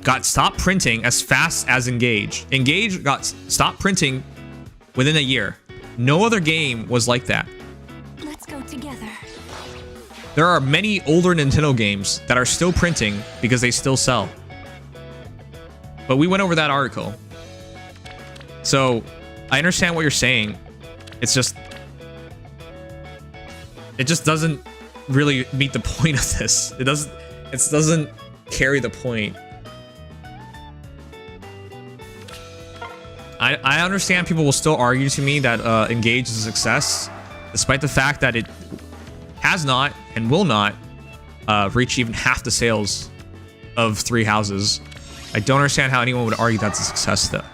got stopped printing as fast as Engage. Engage got stopped printing within a year. No other game was like that. Let's go together. There are many older Nintendo games that are still printing because they still sell. But we went over that article. So, I understand what you're saying. It's just... It just doesn't really meet the point of this. It doesn't carry the point. I understand people will still argue to me that Engage is a success, despite the fact that it has not and will not reach even half the sales of 3 houses. I don't understand how anyone would argue that's a success, though,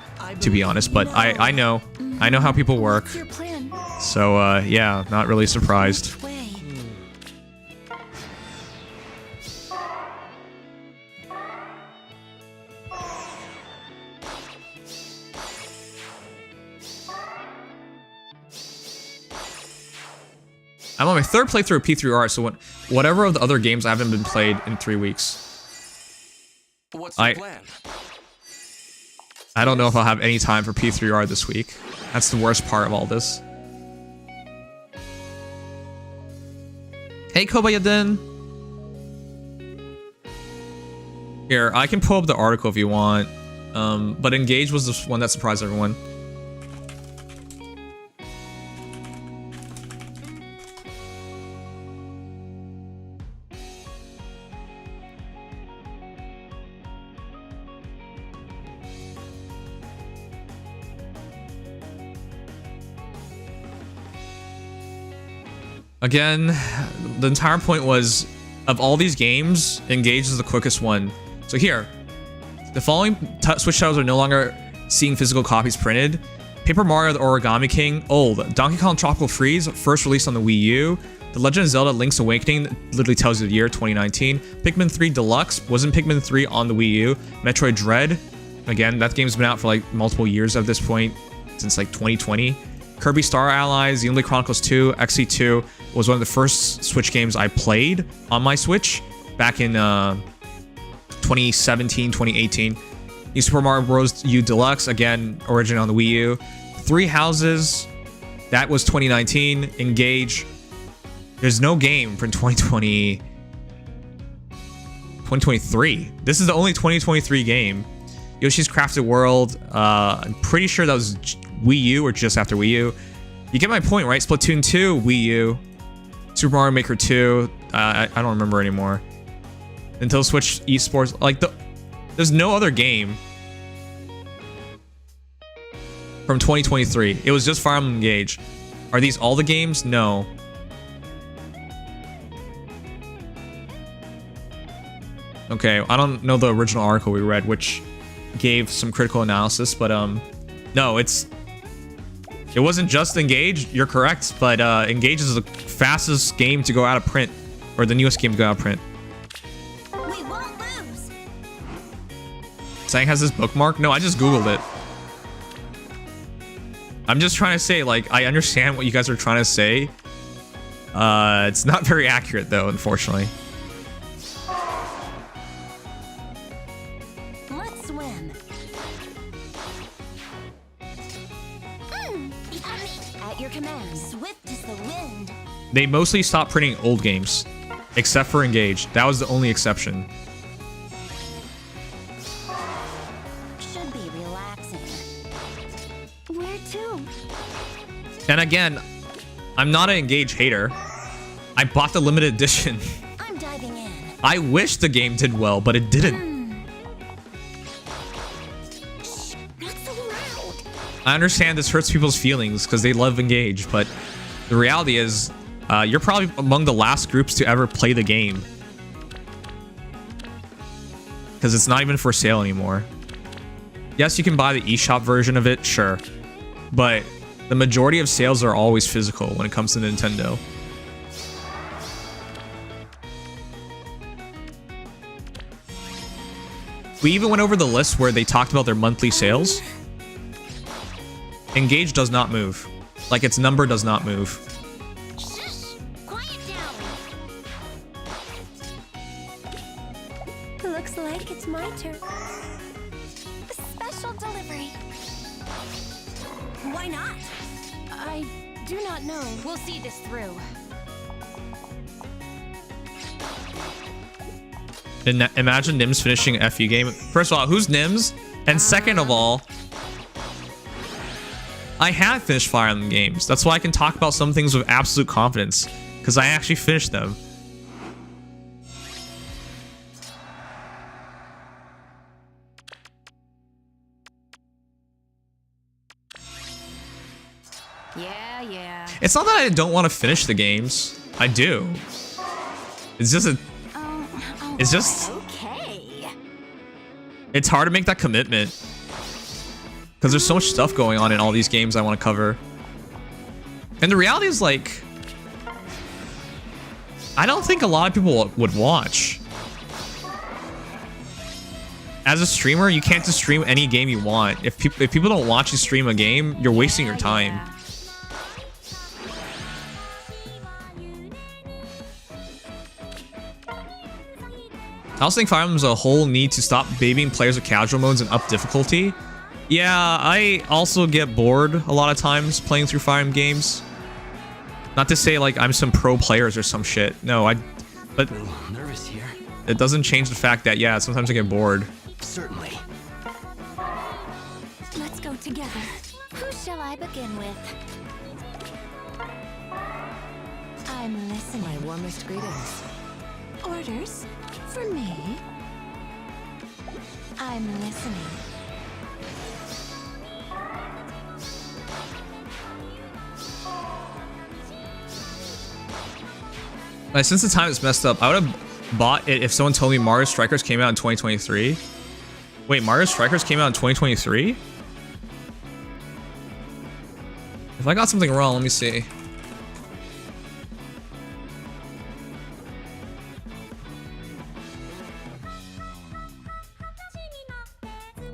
to be honest. But I know how people work. What's your plan? So yeah, not really surprised. Which way? I'm on my 3rd playthrough of P3R, so whatever of the other games I haven't been played in 3 weeks. What's the plan? I don't know if I'll have any time for P3R this week. That's the worst part of all this. Hey, Kobayadin. Here, I can pull up the article if you want. But Engage was the one that surprised everyone. Again, the entire point was, of all these games, Engage is the quickest one. So here, the following Switch titles are no longer seeing physical copies printed. Paper Mario the Origami King, old. Donkey Kong Tropical Freeze, first released on the Wii U. The Legend of Zelda Link's Awakening literally tells you the year, 2019. Pikmin 3 Deluxe, wasn't Pikmin 3 on the Wii U. Metroid Dread, again, that game's been out for like multiple years at this point. since like 2020. Kirby Star Allies, Xenoblade Chronicles 2, XE2 was one of the first Switch games I played on my Switch back in 2017, 2018. New Super Mario Bros. U Deluxe, again, originally on the Wii U. Three Houses, that was 2019. Engage. There's no game from 2023. This is the only 2023 game. Yoshi's Crafted World. I'm pretty sure that was Wii U or just after Wii U. You get my point, right? Splatoon 2, Wii U. Super Mario Maker 2. I don't remember anymore. Nintendo Switch Esports. Like, there's no other game from 2023. It was just Fire Emblem Engage. Are these all the games? No. Okay, I don't know the original article we read, which gave some critical analysis, but no, it wasn't just Engage. You're correct, but Engage is the fastest game to go out of print, or the newest game to go out of print. We won't lose. Sang has this bookmark? No, I just Googled it. I'm just trying to say, like, I understand what you guys are trying to say. It's not very accurate, though, unfortunately. Let's swim. At your command. Swift as the wind. They mostly stopped printing old games, except for Engage. That was the only exception. Should be relaxing. Where to? And again, I'm not an Engage hater. I bought the limited edition. I'm diving in. I wish the game did well, but it didn't. Not so loud. I understand this hurts people's feelings because they love Engage, but the reality is, you're probably among the last groups to ever play the game. Because it's not even for sale anymore. Yes, you can buy the eShop version of it, sure. But the majority of sales are always physical when it comes to Nintendo. We even went over the list where they talked about their monthly sales. Engage does not move. Like, its number does not move. Shush! Quiet down. Looks like it's my turn. Special delivery. Why not? I do not know. We'll see this through. Imagine Nims finishing an FU game. First of all, who's Nims? And second of all, I have finished Fire Emblem games. That's why I can talk about some things with absolute confidence, because I actually finished them. Yeah. It's not that I don't want to finish the games. I do. It's just it's just, Okay. it's hard to make that commitment. Because there's so much stuff going on in all these games I want to cover. And the reality is, like, I don't think a lot of people would watch. As a streamer, you can't just stream any game you want. If people don't watch you stream a game, you're wasting your time. I also think Fire Emblem as a whole need to stop babying players with casual modes and up difficulty. Yeah, I also get bored a lot of times playing through Fire Emblem games. Not to say like I'm some pro players or some shit. No, but A little nervous here. it doesn't change the fact that, yeah, sometimes I get bored. Certainly. Let's go together. Who shall I begin with? I'm listening. My warmest greetings. Orders for me. I'm listening. Since the time it's messed up, I would have bought it if someone told me Mario Strikers came out in 2023. Wait, Mario Strikers came out in 2023? If I got something wrong, let me see.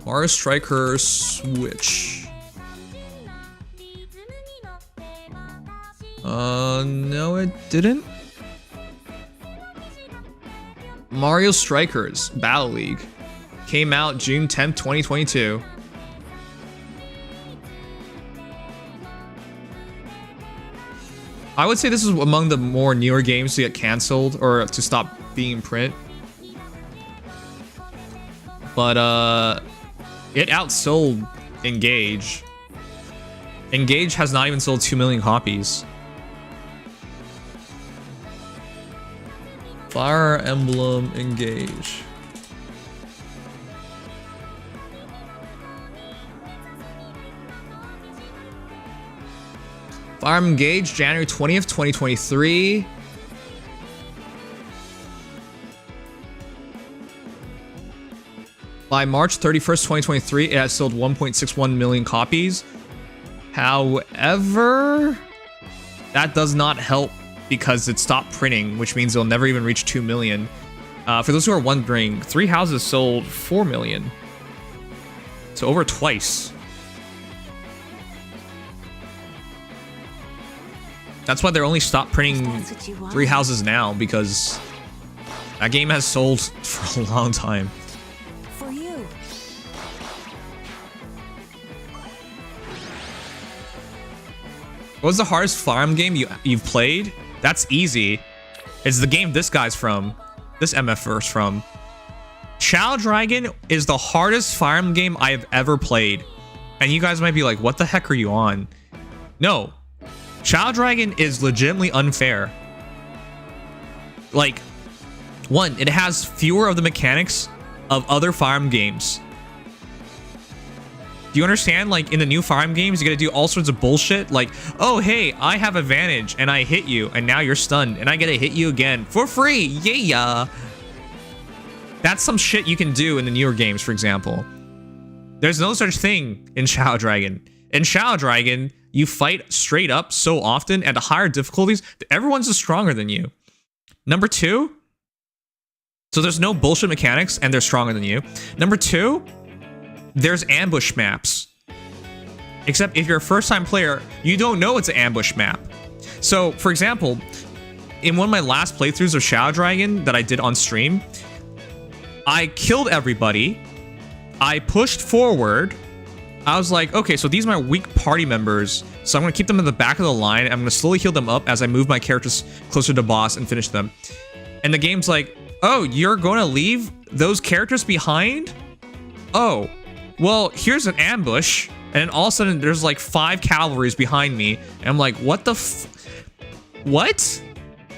Mario Strikers Switch. No, it didn't. Mario Strikers Battle League came out June 10th, 2022. I would say this is among the more newer games to get canceled or to stop being in print. But it outsold Engage. Engage has not even sold 2 million copies. Fire Emblem Engage. Fire Emblem Engage, January 20th, 2023. By March 31st, 2023, it has sold 1.61 million copies. However, that does not help because it stopped printing, which means it'll never even reach 2 million. For those who are wondering, 3 Houses sold 4 million. So over twice. That's why they're only stopped printing 3 Houses now, because that game has sold for a long time. For you. What was the hardest farm game you've played? That's easy. It's the game this guy's from. This MF-verse from. Shadow Dragon is the hardest Fire Emblem game I have ever played. And you guys might be like, what the heck are you on? No. Shadow Dragon is legitimately unfair. Like, one, it has fewer of the mechanics of other Fire Emblem games. Do you understand? Like, in the new Fire Emblem games, you gotta do all sorts of bullshit. Like, oh, hey, I have advantage, and I hit you, and now you're stunned, and I get to hit you again for free. Yeah. That's some shit you can do in the newer games, for example. There's no such thing in Shadow Dragon. In Shadow Dragon, you fight straight up so often at the higher difficulties that everyone's just stronger than you. Number 2, so there's no bullshit mechanics, and they're stronger than you. Number 2, there's ambush maps. Except if you're a first-time player, you don't know it's an ambush map. So, for example, in one of my last playthroughs of Shadow Dragon that I did on stream, I killed everybody. I pushed forward. I was like, okay, so these are my weak party members, so I'm going to keep them in the back of the line. I'm going to slowly heal them up as I move my characters closer to boss and finish them. And the game's like, oh, you're going to leave those characters behind? Oh. Well, here's an ambush, and then all of a sudden there's like 5 cavalries behind me, and I'm like, what the what?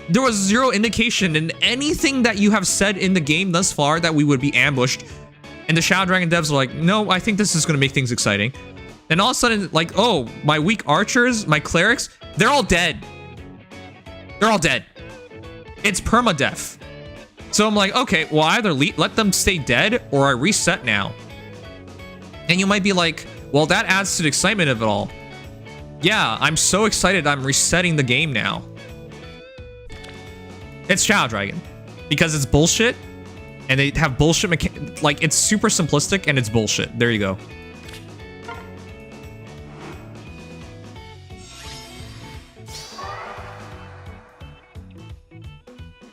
There was zero indication in anything that you have said in the game thus far that we would be ambushed, and the Shadow Dragon devs are like, no, I think this is going to make things exciting. And all of a sudden, like, oh, my weak archers, my clerics, they're all dead. They're all dead. It's permadeath. So I'm like, okay, well, either let them stay dead, or I reset now. And you might be like, well, that adds to the excitement of it all. Yeah, I'm so excited I'm resetting the game now. It's Shadow Dragon. Because it's bullshit, and they have bullshit like, it's super simplistic, and it's bullshit. There you go.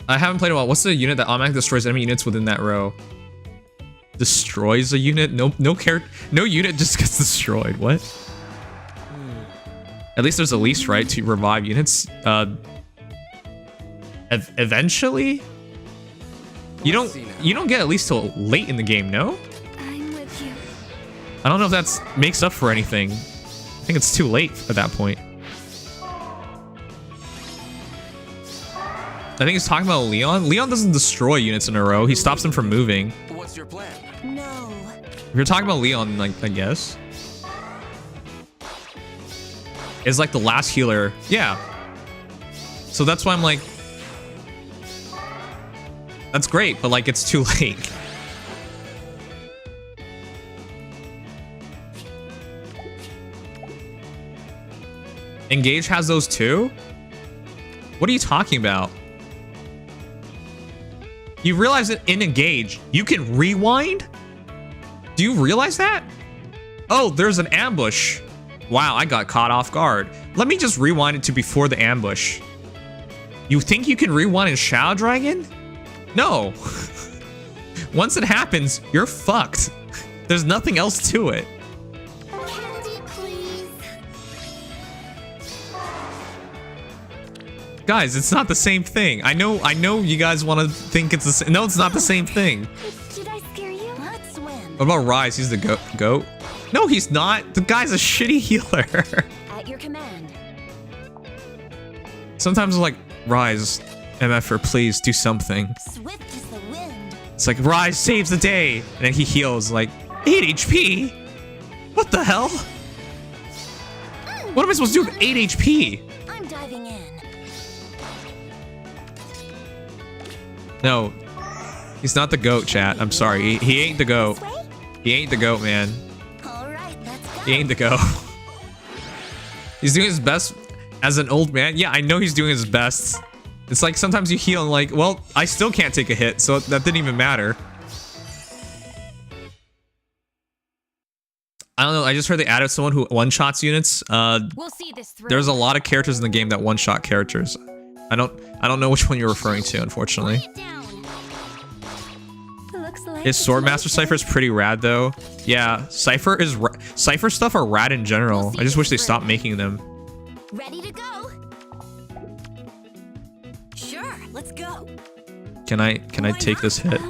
I haven't played in a while. What's the unit that automatically destroys enemy units within that row? Destroys a unit? No unit just gets destroyed. What? At least there's a least right to revive units. Eventually? You don't get at least till late in the game, no? I'm with you. I don't know if that's makes up for anything. I think it's too late at that point. I think he's talking about Leon. Leon doesn't destroy units in a row. He stops them from moving. What's your plan? No. If you're talking about Leon, like, I guess. Is like the last healer. Yeah. So that's why I'm like, that's great, but like it's too late. Engage has those too? What are you talking about? You realize that in Engage, you can rewind? Do you realize that? Oh, there's an ambush. Wow, I got caught off guard. Let me just rewind it to before the ambush. You think you can rewind in Shadow Dragon? No. Once it happens, you're fucked. There's nothing else to it. Candy, please. Guys, it's not the same thing. I know you guys want to think it's the same. No, it's not the same thing. Did I scare you? Let's win. What about Rise? He's the goat. No, he's not. The guy's a shitty healer. At your command. Sometimes I'm like, Rise, MFer, please do something. Swift as the wind. It's like, Rise saves the day. And then he heals like 8 HP. What the hell? What am I supposed to do with 8 HP? I'm diving in. No, he's not the goat, chat. I'm sorry. He ain't the goat. He ain't the goat, man. All right, let's go. He ain't the goat. He's doing his best as an old man. Yeah, I know he's doing his best. It's like sometimes you heal and like, well, I still can't take a hit, so that didn't even matter. I don't know. I just heard they added someone who one-shots units. We'll see this through. There's a lot of characters in the game that one-shot characters. I don't know which one you're referring to, unfortunately. Lay it down. Looks like His Swordmaster Cypher is pretty rad, though. Yeah, Cypher stuff are rad in general. I just wish they stopped making them. ready to go. Sure, let's go. Can I take this hit?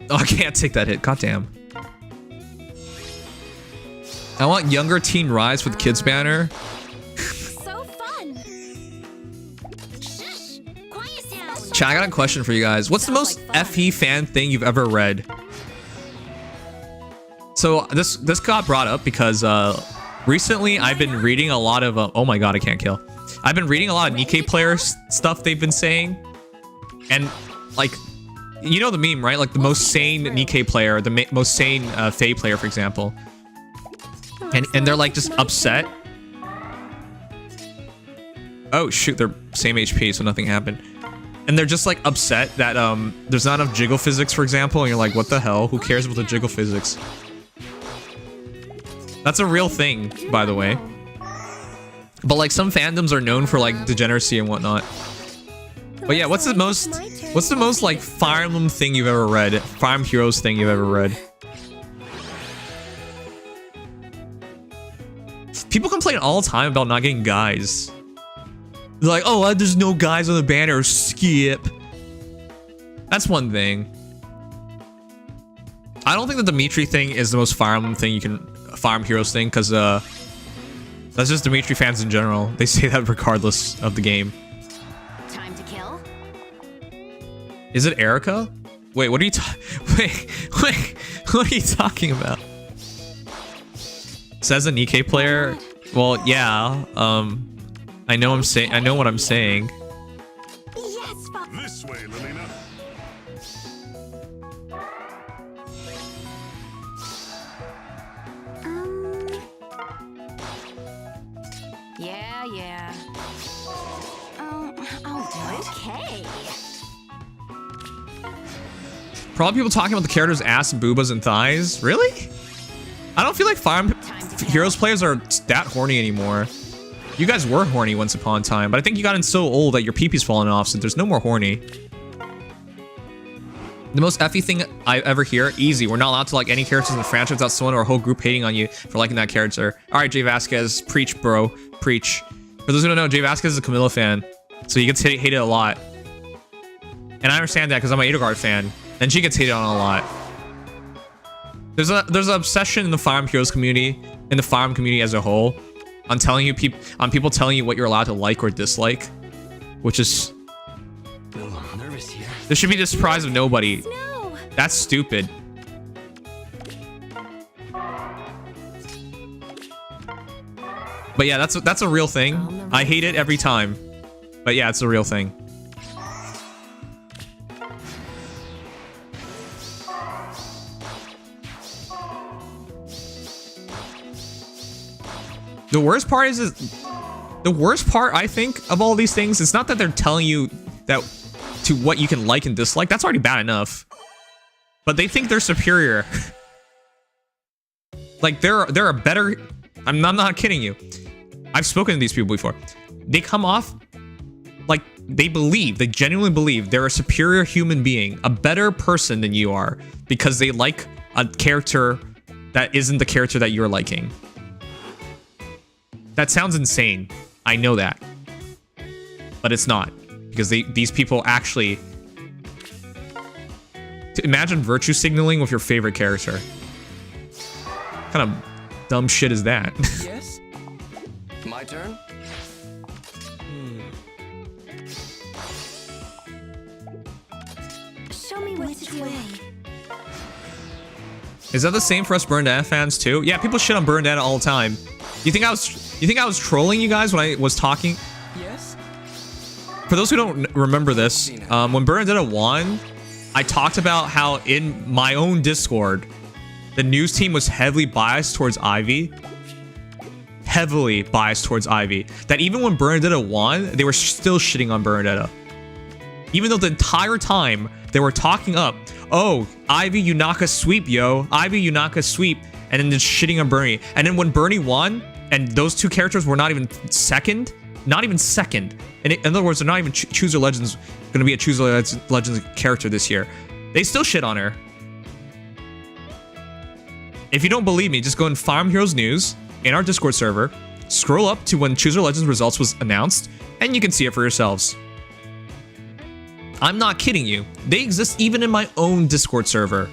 Oh, I can't take that hit. Goddamn. I want younger teen Rise with kids banner. So fun. Shh. Quiet down. Chat, I got a question for you guys. What's the most FE fan thing you've ever read? So this got brought up because recently I've been reading a lot of oh my god, I can't kill. I've been reading a lot of Nikkei players stuff they've been saying, and like, you know the meme, right? Like the most sane Nikkei player, the most sane Fae player, for example, and they're like just upset. Oh shoot, they're same HP, so nothing happened. And they're just like upset that there's not enough jiggle physics, for example, and you're like, what the hell? Who cares about the jiggle physics? That's a real thing, by the way. But like some fandoms are known for like degeneracy and whatnot. But yeah, what's the most like Fire Emblem thing you've ever read? Fire Emblem Heroes thing you've ever read? People complain all the time about not getting guys. They're like, oh, there's no guys on the banner, skip. That's one thing. I don't think the Dimitri thing is the most Fire Emblem thing you can, Fire Emblem Heroes thing, because that's just Dimitri fans in general. They say that regardless of the game. Time to kill. Is it Erica? Wait, what are you wait, what are you talking about? Says a Nikkei player? Well, yeah, I know what I'm saying. Yes, This way, Lelina. Yeah. I'll do it. Okay. Probably people talking about the characters' ass, boobas, and thighs. Really? I don't feel like Fire Emblem Heroes players are that horny anymore. You guys were horny once upon a time, but I think you gotten so old that your pee-pee's falling off, so there's no more horny. The most effy thing I ever hear, easy. We're not allowed to like any characters in the franchise without someone or a whole group hating on you for liking that character. All right, Jay Vasquez, preach, bro, preach. For those who don't know, Jay Vasquez is a Camilla fan, so he gets hated a lot. And I understand that because I'm an Edelgard fan, and she gets hated on a lot. There's an obsession in the Fire Emblem Heroes community, in the Fire Emblem community as a whole, on telling you people telling you what you're allowed to like or dislike, which is A little nervous here. this should be the surprise of nobody. No. That's stupid. But yeah, that's a real thing. I hate it every time. But yeah, it's a real thing. The worst part is the worst part, I think, of all these things, it's not that they're telling you that to what you can like and dislike. That's already bad enough. But they think they're superior. Like there are better. I'm not kidding you. I've spoken to these people before. They come off like they genuinely believe they're a superior human being, a better person than you are because they like a character that isn't the character that you're liking. That sounds insane. I know that. But it's not. Because these people actually... Imagine virtue signaling with your favorite character. What kind of dumb shit is that? Yes? My turn? Show me which way. Is that the same for us Burnedetta fans too? Yeah, people shit on Burnedetta all the time. You think I was trolling you guys when I was talking? Yes? For those who don't remember this, when Burnedetta won, I talked about how in my own Discord, the news team was heavily biased towards Ivy. Heavily biased towards Ivy. That even when Burnedetta won, they were still shitting on Burnedetta. Even though the entire time they were talking up, oh, Ivy Yunaka sweep, yo. Ivy Yunaka sweep. And then just shitting on Bernie. And then when Bernie won, and those two characters were not even second. And in other words, they're not even Chooser Legends going to be a Chooser Legends character this year. They still shit on her. If you don't believe me, just go in Farm Heroes News in our Discord server, scroll up to when Chooser Legends results was announced, and you can see it for yourselves. I'm not kidding you. They exist even in my own Discord server.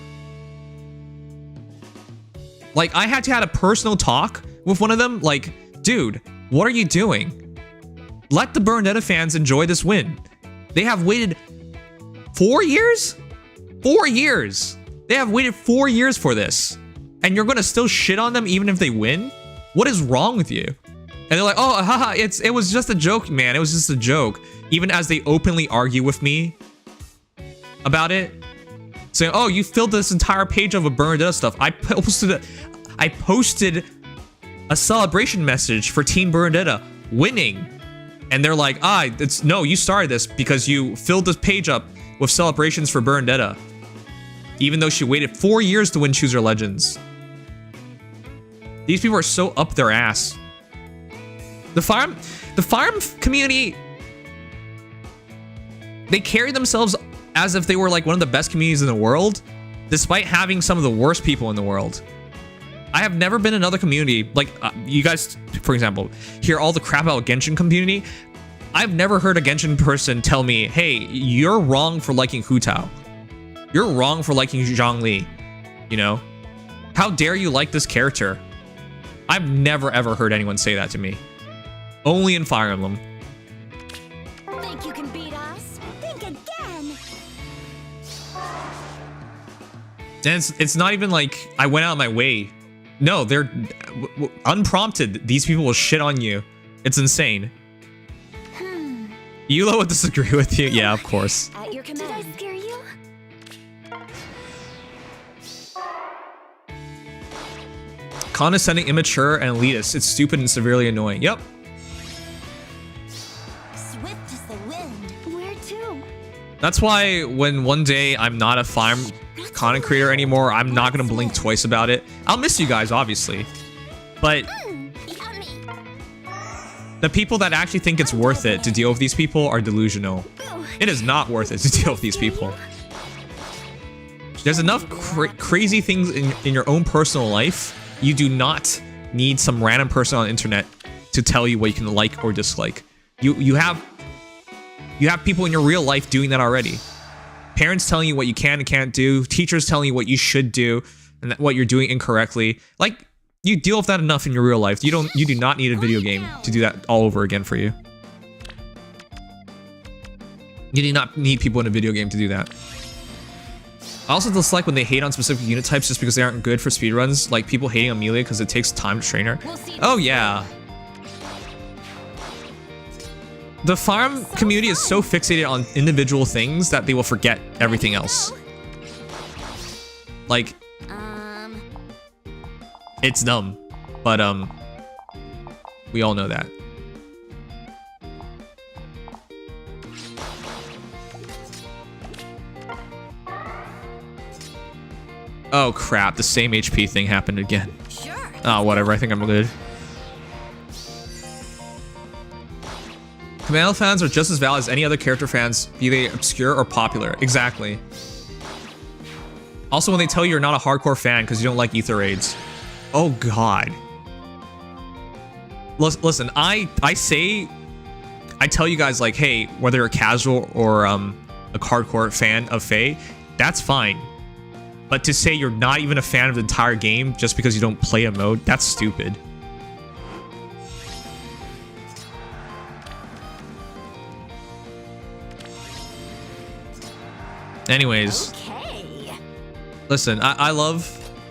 Like, I had to have a personal talk with one of them. Like, dude, what are you doing? Let the Burnedetta fans enjoy this win. They have waited 4 years? 4 years. They have waited 4 years for this. And you're going to still shit on them even if they win? What is wrong with you? And they're like, oh, haha, it was just a joke, man. It was just a joke. Even as they openly argue with me about it. Saying, oh, you filled this entire page of a Burnedetta stuff. I posted a celebration message for Team Burnedetta winning. And they're like, no, you started this because you filled this page up with celebrations for Burnedetta. Even though she waited 4 years to win Chooser Legends. These people are so up their ass. The farm community, they carry themselves as if they were like one of the best communities in the world, despite having some of the worst people in the world. I have never been in another community, like you guys, for example, hear all the crap about Genshin community. I've never heard a Genshin person tell me, hey, you're wrong for liking Hu Tao. You're wrong for liking Zhang Li. You know? How dare you like this character? I've never ever heard anyone say that to me. Only in Fire Emblem. Think you can beat us? Think again. And it's not even like I went out of my way. No, they're unprompted. These people will shit on you. It's insane. Yulo would disagree with you. Yeah, of course. At your Did I command. scare you? Condescending, immature, and elitist. It's stupid and severely annoying. Yep. Swift as the wind. Where to? That's why when one day I'm not a farm content creator anymore, I'm not gonna blink twice about it. I'll miss you guys, obviously. But Yummy. the people that actually think it's worth it to deal with these people are delusional. It is not worth it to deal with these people. There's enough crazy things in your own personal life. You do not need some random person on the internet to tell you what you can like or dislike. You have people in your real life doing that already. Parents telling you what you can and can't do. Teachers telling you what you should do and what you're doing incorrectly. Like, you deal with that enough in your real life. You do not need a video game to do that all over again for you. You do not need people in a video game to do that. I also dislike when they hate on specific unit types just because they aren't good for speedruns. Like people hating on Amelia because it takes time to train her. Oh yeah. The farm community is so fixated on individual things that they will forget everything else. Like, it's dumb, but we all know that. Oh crap, the same HP thing happened again. Sure. Oh, whatever, I think I'm good. Commando fans are just as valid as any other character fans, be they obscure or popular. Exactly. Also, when they tell you you're not a hardcore fan because you don't like ether raids. Oh god. Listen, I tell you guys like, hey, whether you're a casual or a hardcore fan of Fae, that's fine. But to say you're not even a fan of the entire game just because you don't play a mode, that's stupid. Anyways, Okay. listen, I love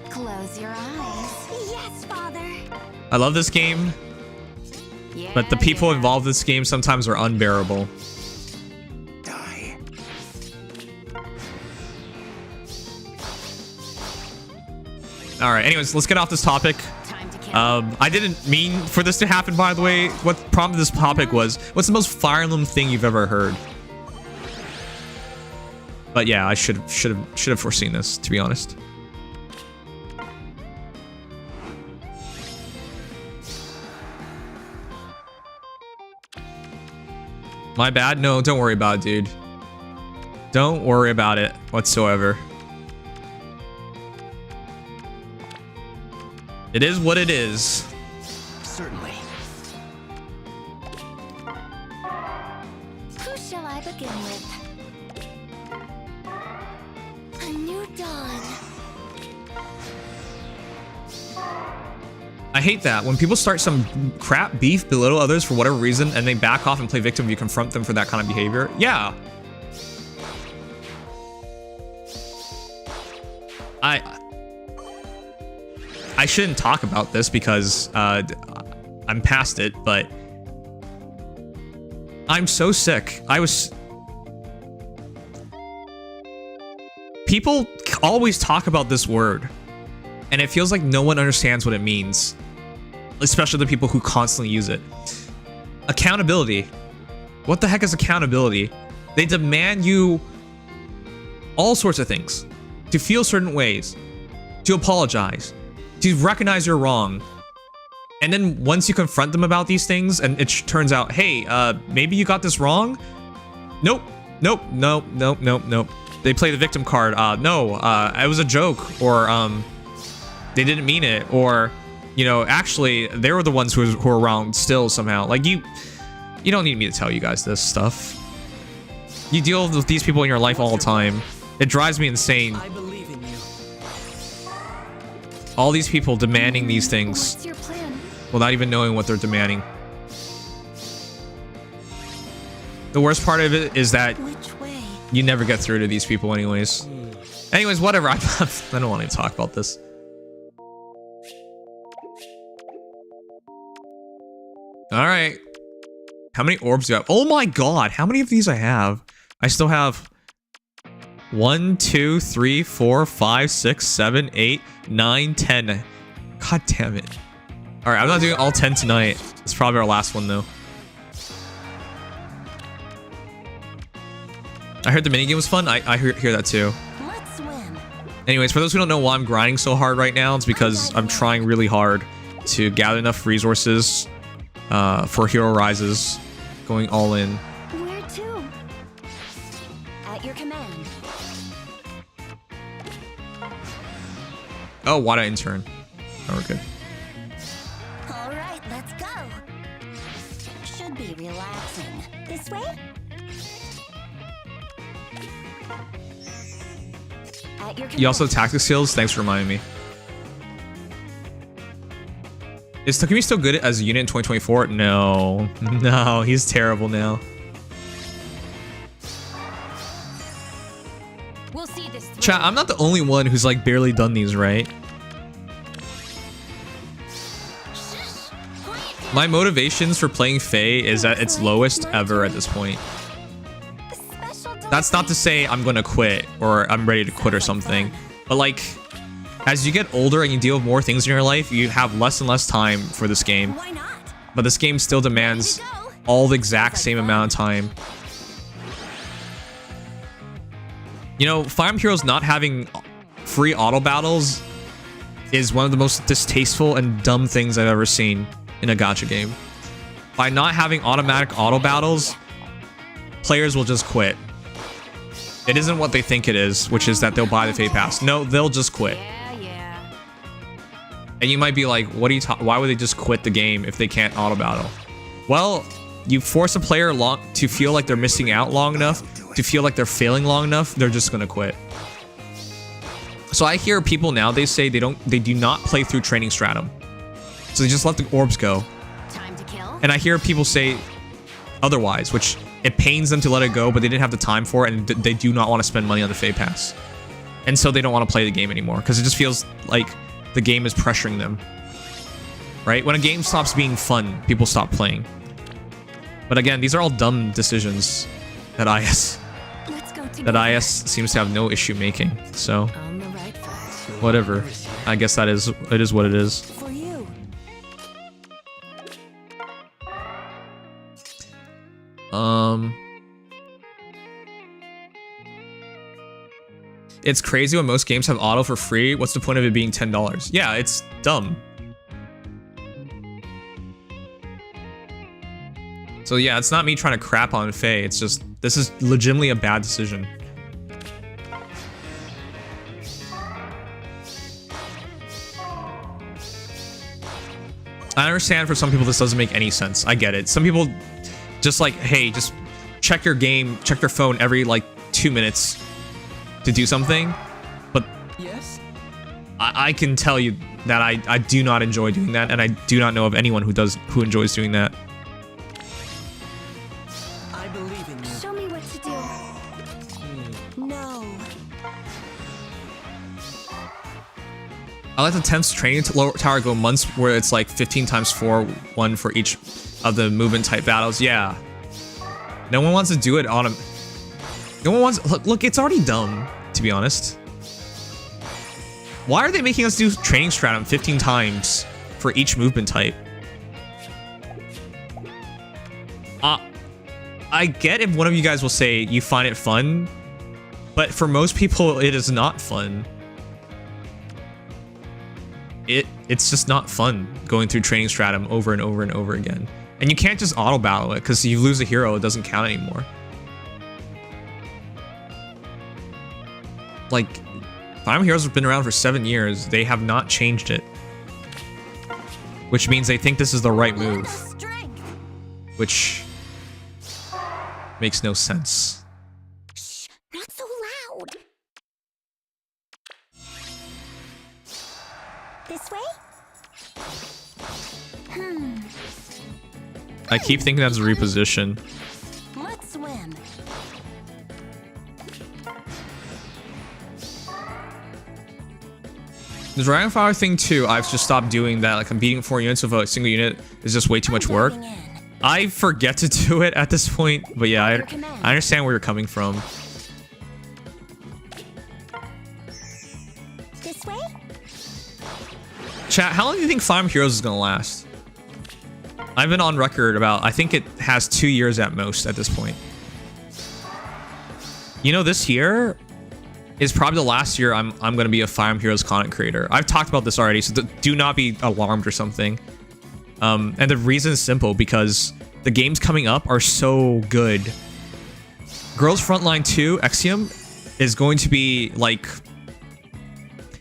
Close your eyes. Yes, Father. I love this game, Yeah, but the people yeah. involved in this game sometimes are unbearable. Die. All right, anyways, let's get off this topic. Time to kill. I didn't mean for this to happen, by the way. What prompted this topic was, what's the most Fire Emblem thing you've ever heard? But yeah, I should have foreseen this, to be honest. My bad? No, don't worry about it, dude. Don't worry about it whatsoever. It is what it is. Certainly. Who shall I begin with? A new dawn. I hate that when people start some crap beef, belittle others for whatever reason, and they back off and play victim. You confront them for that kind of behavior. Yeah. I shouldn't talk about this because I'm past it, but I'm so sick. People always talk about this word, and it feels like no one understands what it means, especially the people who constantly use it. Accountability. What the heck is accountability? They demand you all sorts of things, to feel certain ways, to apologize, to recognize you're wrong. And then once you confront them about these things and it turns out, hey, maybe you got this wrong? Nope. They play the victim card. No, it was a joke, or they didn't mean it, or, you know, actually they were the ones who were wrong still somehow. Like, you don't need me to tell you guys this stuff. You deal with these people in your life all the time. It drives me insane. I believe in you. All these people demanding these things What's your plan? without even knowing what they're demanding. The worst part of it is that Which way? you never get through to these people anyways. Anyways, whatever. I don't want to talk about this. All right. How many orbs do I have? Oh my god, how many of these I have? I still have 1, 2, 3, 4, 5, 6, 7, 8, 9, 10. God damn it. Alright, I'm not doing all 10 tonight. It's probably our last one though. I heard the minigame was fun. I hear that too. Let's swim. Anyways, for those who don't know why I'm grinding so hard right now, it's because I'm trying really hard to gather enough resources for Hero Rises, going all in. Where to? At your command. Oh, Wada intern. Oh, we're good. All right, let's go. Should be relaxing. This way? At your command. You also have tactic skills? Thanks for reminding me. Is Takumi still good as a unit in 2024? No. No, he's terrible now. We'll see this through. Chat, I'm not the only one who's like barely done these, right? My motivations for playing Fae is at its lowest ever at this point. Special That's not to say I'm gonna quit or I'm ready to quit or something, but like, as you get older and you deal with more things in your life, you have less and less time for this game. Why not? But this game still demands all the exact same amount of time. You know, Fire Emblem Heroes not having free auto battles is one of the most distasteful and dumb things I've ever seen in a gacha game. By not having automatic auto battles, players will just quit. It isn't what they think it is, which is that they'll buy the Fate Pass. No, they'll just quit. Yeah. And you might be like, what are you why would they just quit the game if they can't auto battle? Well, you force a player to feel like they're missing out long enough, to feel like they're failing long enough, they're just gonna quit. So I hear people now, they say they do not play through training stratum. So they just let the orbs go. Time to kill. And I hear people say otherwise, which it pains them to let it go, but they didn't have the time for it, and they do not want to spend money on the Fate Pass. And so they don't want to play the game anymore, because it just feels like the game is pressuring them. Right? When a game stops being fun, people stop playing. But again, these are all dumb decisions that Let's go together. IS seems to have no issue making. So On the right foot. whatever. I guess it is what it is. For you. It's crazy when most games have auto for free. What's the point of it being $10? Yeah, it's dumb. So yeah, it's not me trying to crap on Faye. It's just, this is legitimately a bad decision. I understand for some people this doesn't make any sense. I get it. Some people just like, hey, just check your game, check your phone every like 2 minutes to do something. But Yes? I can tell you that I do not enjoy doing that, and I do not know of anyone who enjoys doing that. I believe in you. Show me what to do. No. I let the 10th training tower go months where it's like 15 times 4, 1 for each of the movement type battles. Yeah. No one wants to do it on a... No one wants... Look, it's already dumb, to be honest. Why are they making us do training stratum 15 times for each movement type? I get if one of you guys will say you find it fun, but for most people, it is not fun. It's just not fun going through training stratum over and over and over again. And you can't just auto battle it, because if you lose a hero, it doesn't count anymore. Like, Fire Emblem Heroes have been around for 7 years. They have not changed it. Which means they think this is the right move. Strength. Which makes no sense. Not so loud. This way? I keep thinking that's a reposition. Let's swim. The Dragonfire thing too, I've just stopped doing that. Like, I'm beating 4 units of a single unit is just way too much work. Diving in. I forget to do it at this point, but yeah, I understand where you're coming from. This way? Chat, how long do you think Fire Emblem Heroes is gonna last? I've been on record about, I think it has 2 years at most at this point. You know, this year is probably the last year I'm gonna be a Fire Emblem Heroes content creator. I've talked about this already, so do not be alarmed or something. And the reason is simple, because the games coming up are so good. Girls Frontline 2 Exium is going to be like,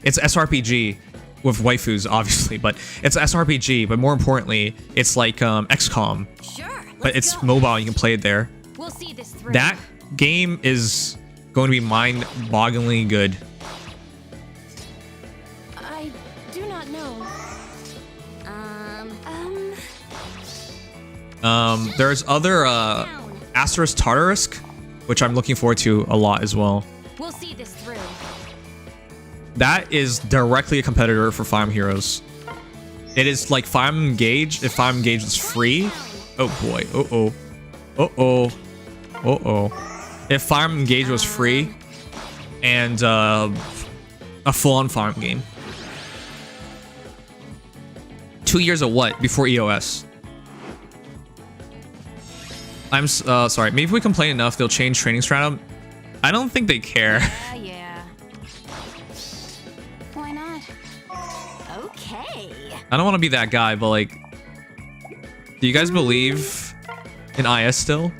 it's SRPG with waifus obviously, but it's SRPG, but more importantly, it's like XCOM, Sure. but let's it's go. mobile, you can play it there. We'll see this through. That game is going to be mind-bogglingly good. I do not know. There's other Asterisk Tartarisk, which I'm looking forward to a lot as well. We'll see this through. That is directly a competitor for Fire Emblem Heroes. It is like Fire Emblem Engage if Fire Emblem Engage was free. Oh boy. Uh-oh. Uh-oh. Uh-oh. If Fire Emblem Engage was free and a full-on Fire Emblem game. 2 years of what? Before EOS. I'm sorry. Maybe if we complain enough, they'll change training stratum. I don't think they care. Yeah. I don't want to be that guy, but like, do you guys believe in IS still?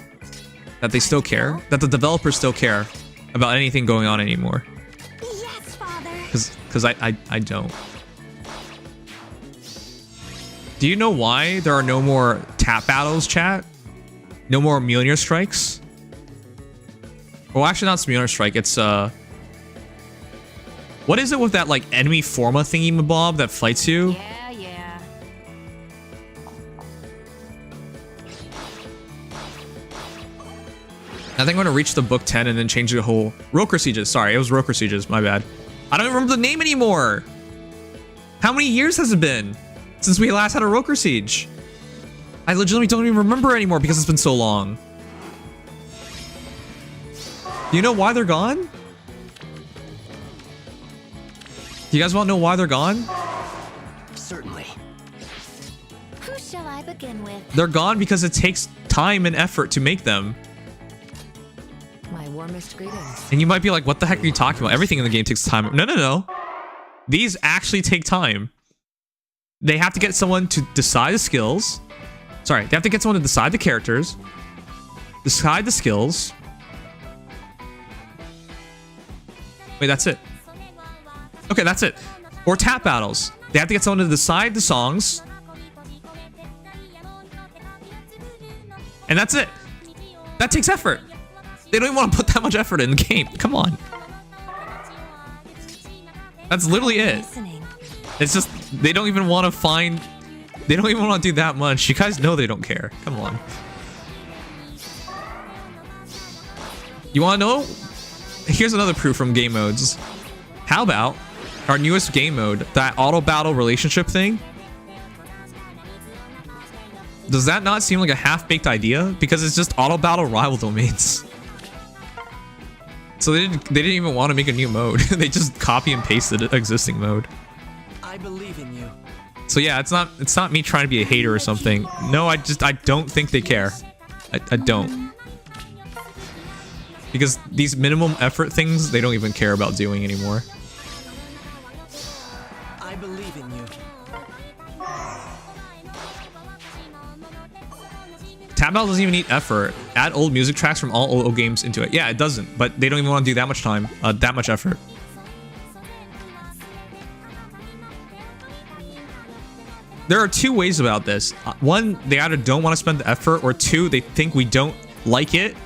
That they still care? That the developers still care about anything going on anymore? Yes, Father. Because I don't. Do you know why there are no more tap battles, chat? No more Mjolnir strikes? Well, actually not Mjolnir strike, it's what is it with that like enemy forma thingy mabob that fights you? Yeah, yeah. I think I'm gonna reach the book 10 and then change the whole Roker Sieges. Sorry, it was Roker Sieges, my bad. I don't even remember the name anymore. How many years has it been since we last had a Roker Siege? I legitimately don't even remember anymore because it's been so long. Do you know why they're gone? Do you guys want to know why they're gone? Certainly. Who shall I begin with? They're gone because it takes time and effort to make them. My warmest greetings. And you might be like, what the heck are you talking about? Everything in the game takes time. No, no, no. These actually take time. They have to get someone to decide the skills. Sorry, they have to get someone to decide the characters, decide the skills. Wait, that's it. Okay, that's it. Or tap battles. They have to get someone to decide the songs. And that's it. That takes effort. They don't even want to put that much effort in the game. Come on. That's literally it. Listening. It's just, they don't even want to find... They don't even want to do that much. You guys know they don't care. Come on. You want to know? Here's another proof from game modes. How about our newest game mode, that auto battle relationship thing? Does that not seem like a half-baked idea? Because it's just auto battle rival domains. So they didn't even want to make a new mode. They just copy and pasted the existing mode. I believe in you. So yeah, it's not me trying to be a hater or something. No, I don't think they care. I don't. Because these minimum effort things, they don't even care about doing anymore. I believe in you. Tab Battle doesn't even need effort. Add old music tracks from all old games into it. Yeah, it doesn't, but they don't even want to do that much time, that much effort. There are two ways about this. One, they either don't want to spend the effort, or two, they think we don't like it,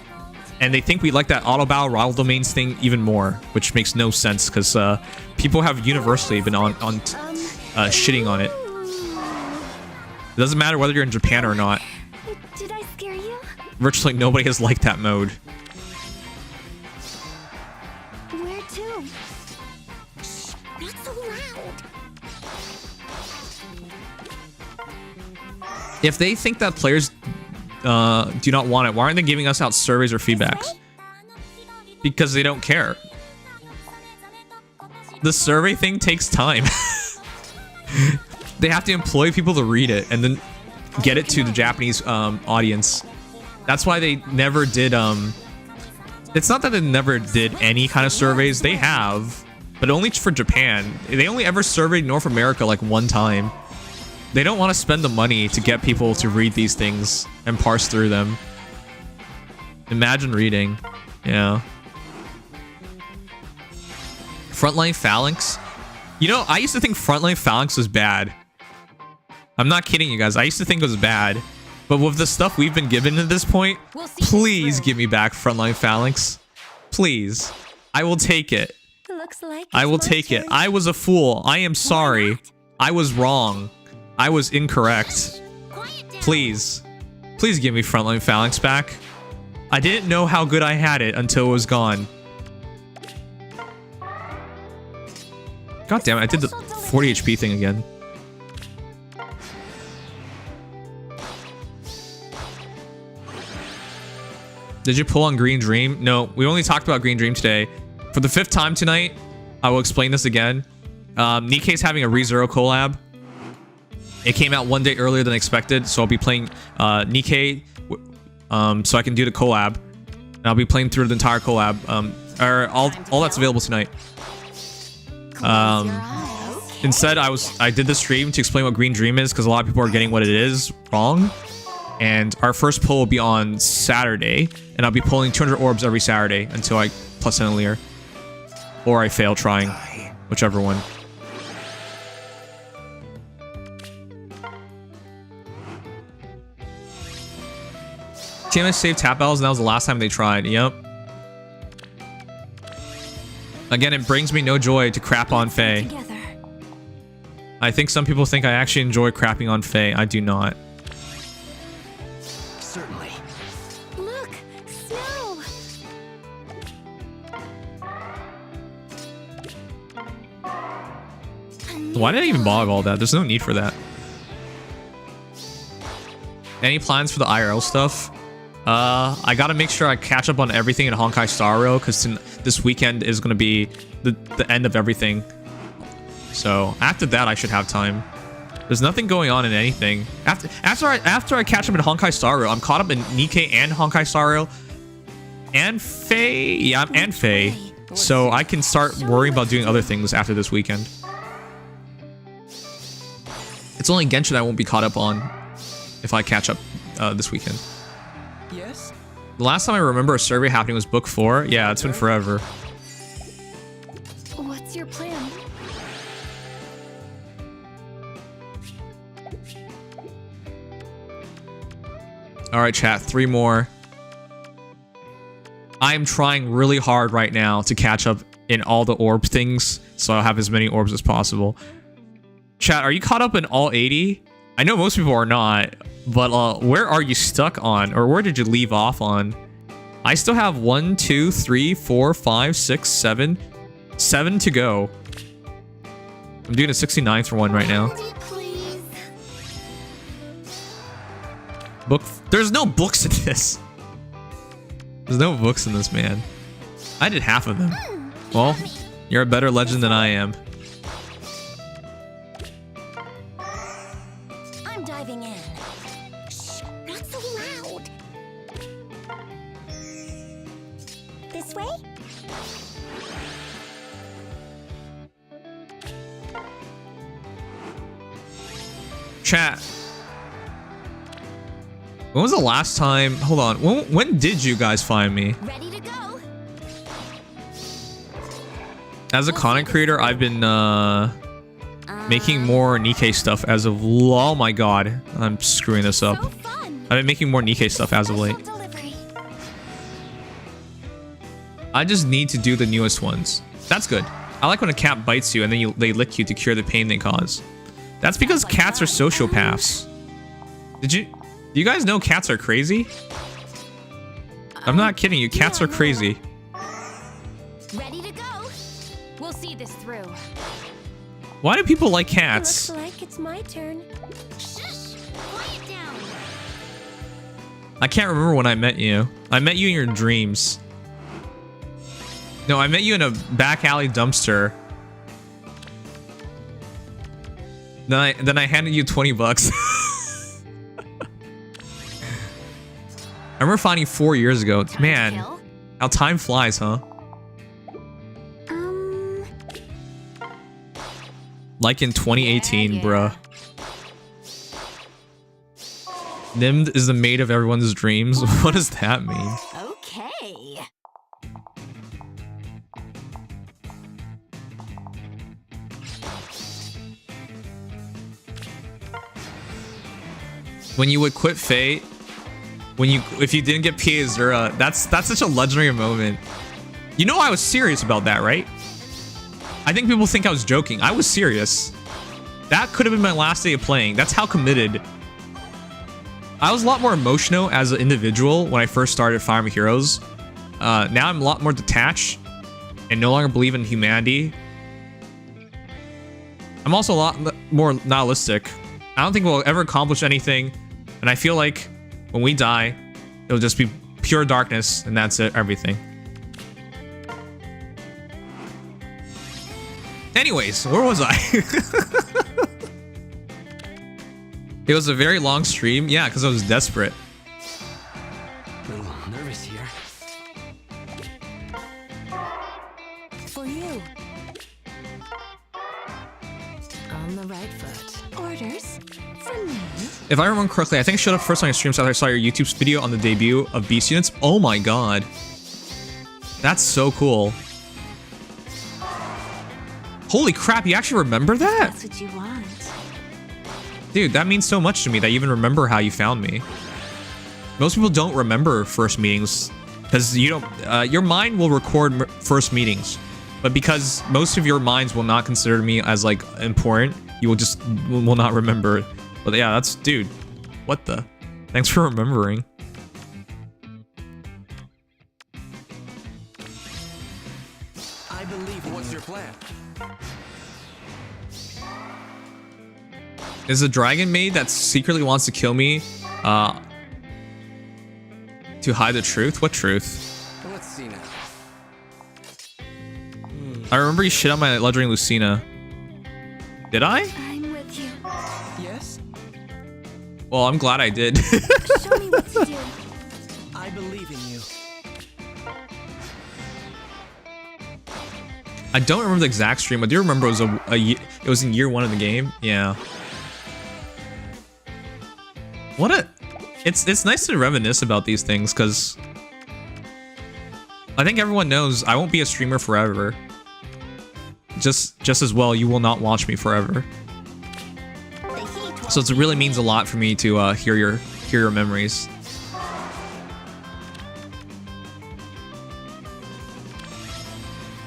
and they think we like that auto battle rival domains thing even more, which makes no sense because people have universally been on shitting on it. It doesn't matter whether you're in Japan or not. Did I scare you? Virtually nobody has liked that mode. Where to? Shh, not so loud. If they think that players do not want it, why aren't they giving us out surveys or feedbacks? Because they don't care. The survey thing takes time. They have to employ people to read it and then get it to the Japanese audience. That's why they never did it's not that they never did any kind of surveys. They have, but only for Japan. They only ever surveyed North America like one time. They don't want to spend the money to get people to read these things and parse through them. Imagine reading. Yeah. Frontline Phalanx. You know, I used to think Frontline Phalanx was bad. I'm not kidding you guys. I used to think it was bad. But with the stuff we've been given at this point, please give me back Frontline Phalanx. Please. I will take it. Looks like I will take it. I was a fool. I am sorry. I was wrong. I was incorrect. Please. Please give me Frontline Phalanx back. I didn't know how good I had it until it was gone. God damn it, I did the 40 HP thing again. Did you pull on Green Dream? No, we only talked about Green Dream today. For the 5th time tonight, I will explain this again. Nikkei's having a ReZero collab. It came out one day earlier than expected, so I'll be playing Nikkei, so I can do the collab. And I'll be playing through the entire collab, or all that's available tonight. Instead, I did the stream to explain what Green Dream is because a lot of people are getting what it is wrong. And our first pull will be on Saturday, and I'll be pulling 200 orbs every Saturday until I plus an Lear. Or I fail trying, whichever one. TMS saved tap battles, and that was the last time they tried. Yep. Again, it brings me no joy to crap on Faye. Together. I think some people think I actually enjoy crapping on Faye. I do not. Certainly. Look, snow. Why did I even bother all that? There's no need for that. Any plans for the IRL stuff? I gotta make sure I catch up on everything in Honkai Star Rail because this weekend is gonna be the end of everything. So after that, I should have time. There's nothing going on in anything. After I catch up in Honkai Star Rail, I'm caught up in Nikkei and Honkai Star Rail and Faye. Yeah, and Faye. So I can start worrying about doing other things after this weekend. It's only Genshin I won't be caught up on if I catch up this weekend. Yes? The last time I remember a survey happening was book 4. Yeah, it's been forever. What's your plan? All right, chat, 3 more. I am trying really hard right now to catch up in all the orb things, so I'll have as many orbs as possible. Chat, are you caught up in all 80? I know most people are not, but where are you stuck on, or where did you leave off on? I still have 1, 2, 3, 4, 5, 6, 7 to go. I'm doing a 69th one right now. Please. There's no books in this. There's no books in this, man. I did half of them. Well, you're a better legend than I am. I'm diving in. Shh, not so loud. This way? Chat. When was the last time? Hold on. When did you guys find me? Ready to go? As a content creator, I've been making more Nikkei stuff as of... Oh my god. I'm screwing this up. So fun. I've been making more Nikkei stuff as of late. Special delivery. I just need to do the newest ones. That's good. I like when a cat bites you and then they lick you to cure the pain they cause. That's because cats are sociopaths. Do you guys know cats are crazy? I'm not kidding you. Cats are crazy. Ready to go? We'll see this through. Why do people like cats? Looks like it's my turn. Shush! Quiet down. I can't remember when I met you. I met you in your dreams. No, I met you in a back alley dumpster. Then I handed you 20 bucks. I remember finding you 4 years ago. Man, Kill? how time flies, huh? Like in 2018, Yeah. bruh. Nimd is the maid of everyone's dreams. What does that mean? Okay. When you would quit Fate, if you didn't get PA Zura, that's such a legendary moment. You know I was serious about that, right? I think people think I was joking. I was serious. That could have been my last day of playing. That's how committed. I was a lot more emotional as an individual when I first started Fire Emblem Heroes. Now I'm a lot more detached and no longer believe in humanity. I'm also a lot more nihilistic. I don't think we'll ever accomplish anything, and I feel like when we die, it'll just be pure darkness, and that's it, everything. Anyways, where was I? It was a very long stream. Yeah, because I was desperate. A little nervous here. For you. If I remember correctly, I think I showed up first on your streams after I saw your YouTube video on the debut of Beast Units. Oh my god. That's so cool. Holy crap, you actually remember that? That's what you want. Dude, that means so much to me that you even remember how you found me. Most people don't remember first meetings because you don't. Your mind will record first meetings, but because most of your minds will not consider me as like important, you will not remember. But yeah, that's dude. What the? Thanks for remembering. I believe. What's your plan? Is a dragon maid that secretly wants to kill me to hide the truth? What truth? Let's see now. I remember you shit on my legendary Lucina. Did I? I'm with you. Yes, Well, I'm glad I did. Show me what to do. I believe in you. I don't remember the exact stream. I do remember it was it was in year 1 of the game. Yeah. What a... It's nice to reminisce about these things, because... I think everyone knows I won't be a streamer forever. Just as well, you will not watch me forever. So it really means a lot for me to hear your memories.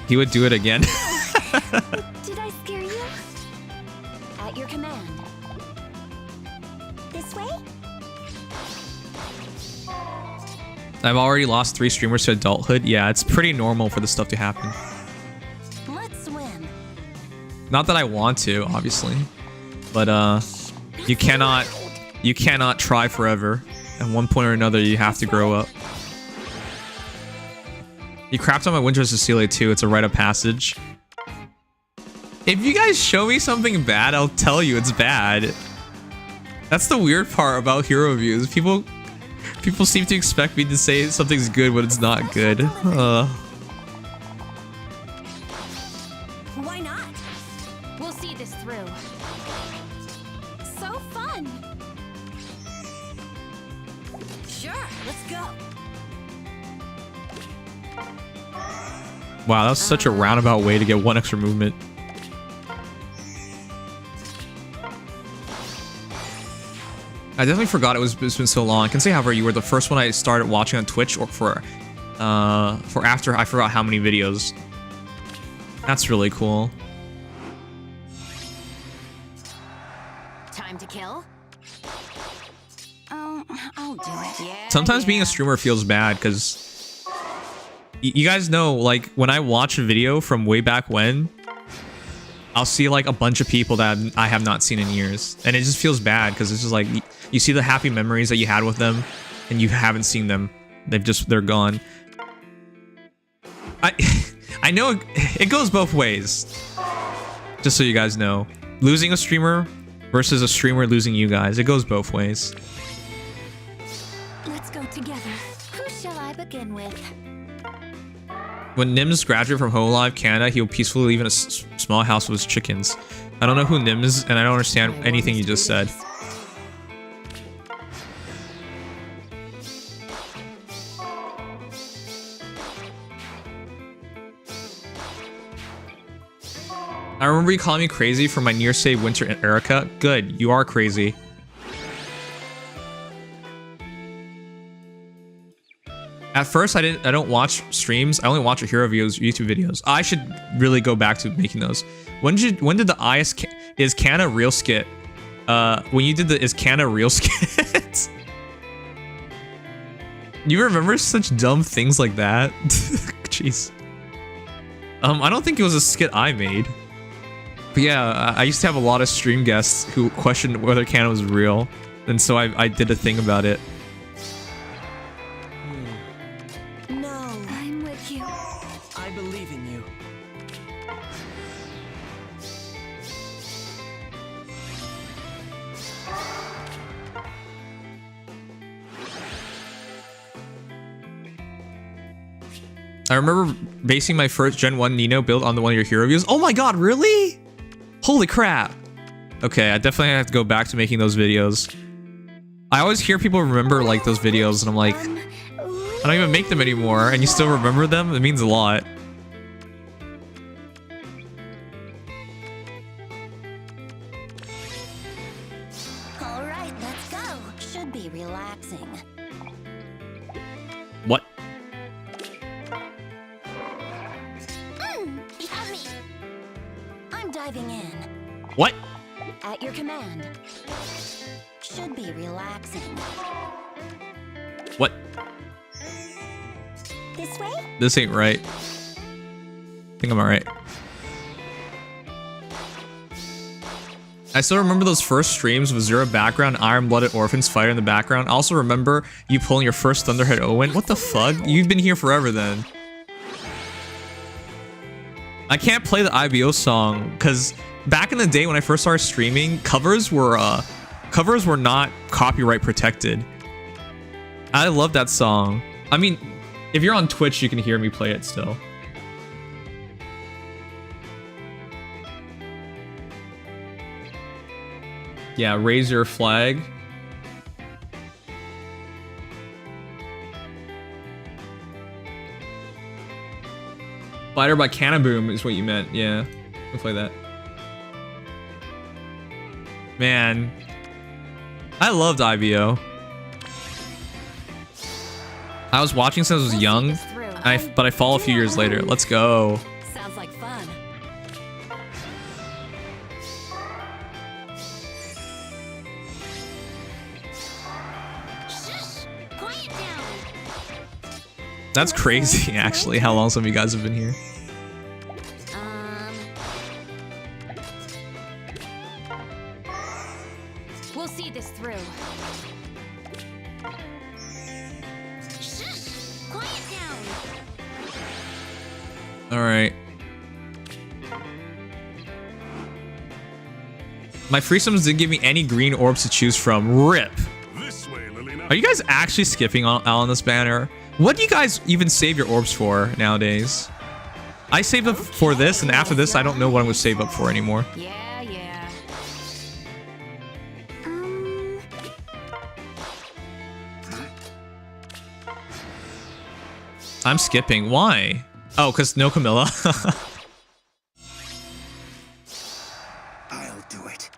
He would do it again. Did I scare you? At your command. This way? I've already lost 3 streamers to adulthood. Yeah, it's pretty normal for this stuff to happen. Let's swim. Not that I want to, obviously, but you cannot try forever. At one point or another, you have to grow up. You crapped on my Winter Cecilia too. It's a rite of passage. If you guys show me something bad, I'll tell you it's bad. That's the weird part about hero reviews. People seem to expect me to say something's good when it's not good. Why not? We'll see this through. So fun. Sure, let's go. Wow, that was such a roundabout way to get 1 extra movement. I definitely forgot it's been so long. I can say, however, you were the first one I started watching on Twitch, or for after I forgot how many videos. That's really cool. Time to kill? Oh, I'll do it. Yeah. Sometimes being a streamer feels bad because you guys know, like, when I watch a video from way back when, I'll see like a bunch of people that I have not seen in years, and it just feels bad because it's just like you see the happy memories that you had with them, and you haven't seen them. They're gone. I know it goes both ways. Just so you guys know, losing a streamer versus a streamer losing you guys, it goes both ways. Let's go together. Who shall I begin with? When Nims graduated from Hololive Canada, he will peacefully live in a small house with his chickens. I don't know who Nims is, and I don't understand anything you just said. I remember you calling me crazy for my near save Winter and Erica. Good, you are crazy. At first, I don't watch streams. I only watch hero reviews, YouTube videos. I should really go back to making those. When did the is Canna real skit? When you did the is Canna real skit? You remember such dumb things like that? Jeez. I don't think it was a skit I made. But yeah, I used to have a lot of stream guests who questioned whether Canna was real, and so I did a thing about it. I'm with you. I believe in you. I remember basing my first Gen 1 Nino build on one of your hero reviews. Oh my god, really? Holy crap. Okay, I definitely have to go back to making those videos. I always hear people remember like those videos, and I'm like, I don't even make them anymore, and you still remember them? It means a lot. All right, let's go. Should be relaxing. What? Yummy. I'm diving in. What? At your command. Should be relaxing. What? This way? This ain't right. I think I'm alright. I still remember those first streams with zero background, iron-blooded orphans fighting in the background. I also remember you pulling your first Thunderhead Owen. What the fuck? You've been here forever then. I can't play the IBO song because back in the day when I first started streaming, covers were not copyright protected. I love that song. I mean, if you're on Twitch, you can hear me play it still. Yeah, raise your flag. Fighter by Cannaboom is what you meant. Yeah, we'll play that. Man, I loved IBO. I was watching since I was young, but I fall a few years later. Let's go. Sounds like fun. Shush! Quiet down. That's crazy, actually, how long some of you guys have been here. We'll see this through. Shush! Quiet down. All right. My free summons didn't give me any green orbs to choose from. RIP. Are you guys actually skipping on this banner? What do you guys even save your orbs for nowadays? I saved them for this, and after this, I don't know what I'm going to save up for anymore. Yeah, yeah. I'm skipping. Why? Oh, because no Camilla. I'll do it.